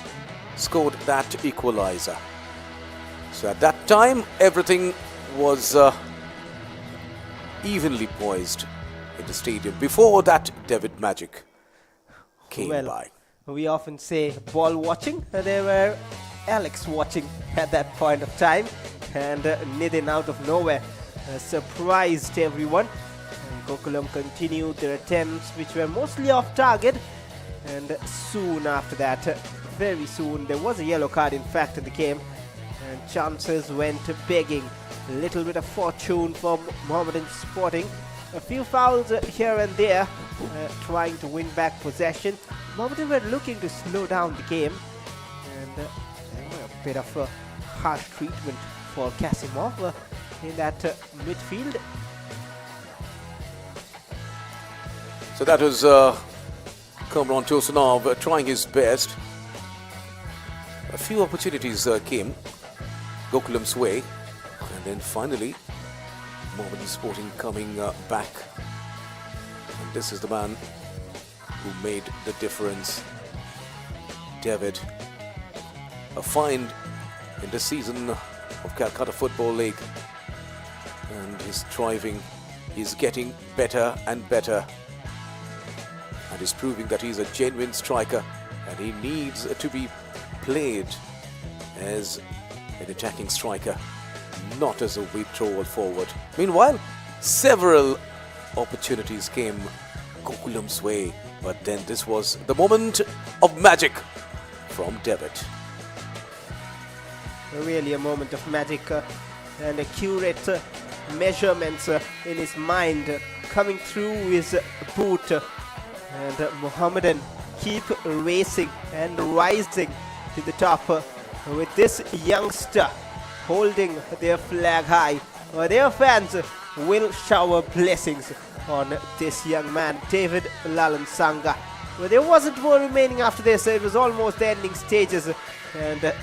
[SPEAKER 1] scored that equalizer. So at that time, everything was evenly poised in the stadium. Before that, David Magic came by.
[SPEAKER 2] We often say ball watching. There were Alex watching at that point of time, and Nitin out of nowhere surprised everyone. And Gokulam continued their attempts, which were mostly off target, and soon after that, very soon, there was a yellow card in fact in the game, and chances went begging. A little bit of fortune for Mohammedan Sporting. A few fouls here and there, trying to win back possession. Mohammedan were looking to slow down the game, and there were a bit of harsh treatment for Kasimov in that midfield.
[SPEAKER 1] So that was Kamran Tosanov trying his best. A few opportunities came Gokulam's way, and then finally Mohammedan Sporting coming back. And this is the man who made the difference, David. A find in the season of Calcutta Football League, and he's thriving. He's getting better and better, and he's proving that he's a genuine striker, and he needs to be played as an attacking striker, not as a withdrawal forward. Meanwhile, several opportunities came Gokulam's way, but then this was the moment of magic from David.
[SPEAKER 2] Really a moment of magic and accurate measurements in his mind coming through his boot, and Mohammedan keep racing and rising to the top with this youngster holding their flag high. Their fans will shower blessings on this young man, David Lalan Sanga. There wasn't more remaining after this. It was almost the ending stages, and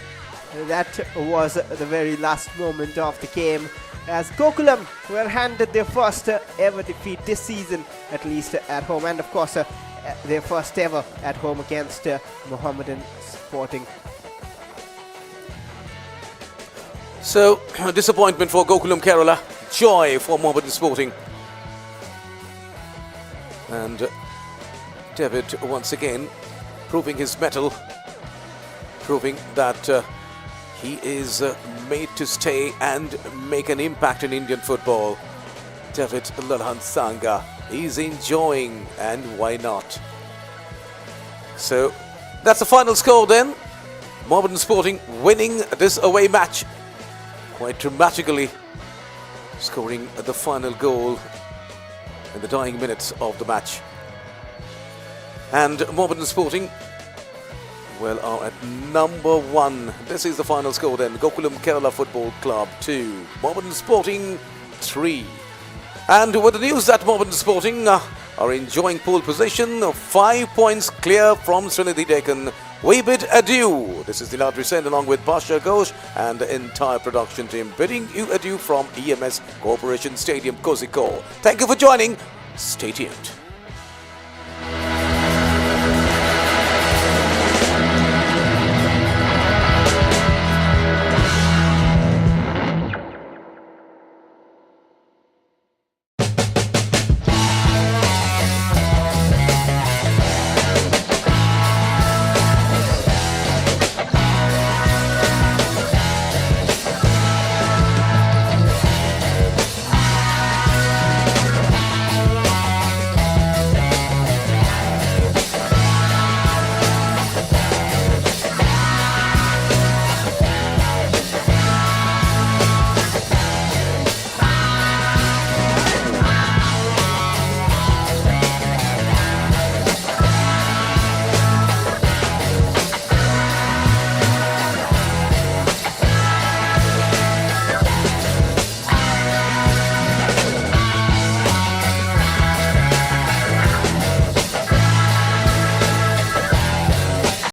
[SPEAKER 2] that was the very last moment of the game, as Gokulam were handed their first ever defeat this season, at least at home, and of course their first ever at home against Mohammedan Sporting.
[SPEAKER 1] So, disappointment for Gokulam Kerala, joy for Mohammedan Sporting. And David once again proving his mettle, proving that he is made to stay and make an impact in Indian football. David Lalhan Sanga, he's enjoying, and why not? So that's the final score then. Mohammedan Sporting winning this away match quite dramatically, scoring the final goal in the dying minutes of the match. And Mohammedan Sporting well, are at number 1. This is the final score then. Gokulam Kerala Football Club 2, Mohammedan Sporting 3. And with the news that Mohammedan Sporting are enjoying pole position, 5 points clear from Srinidhi Deccan, we bid adieu. This is the Ladri Sen along with Pasha Ghosh and the entire production team bidding you adieu from EMS Corporation Stadium, Kozhikode. Thank you for joining. Stay tuned.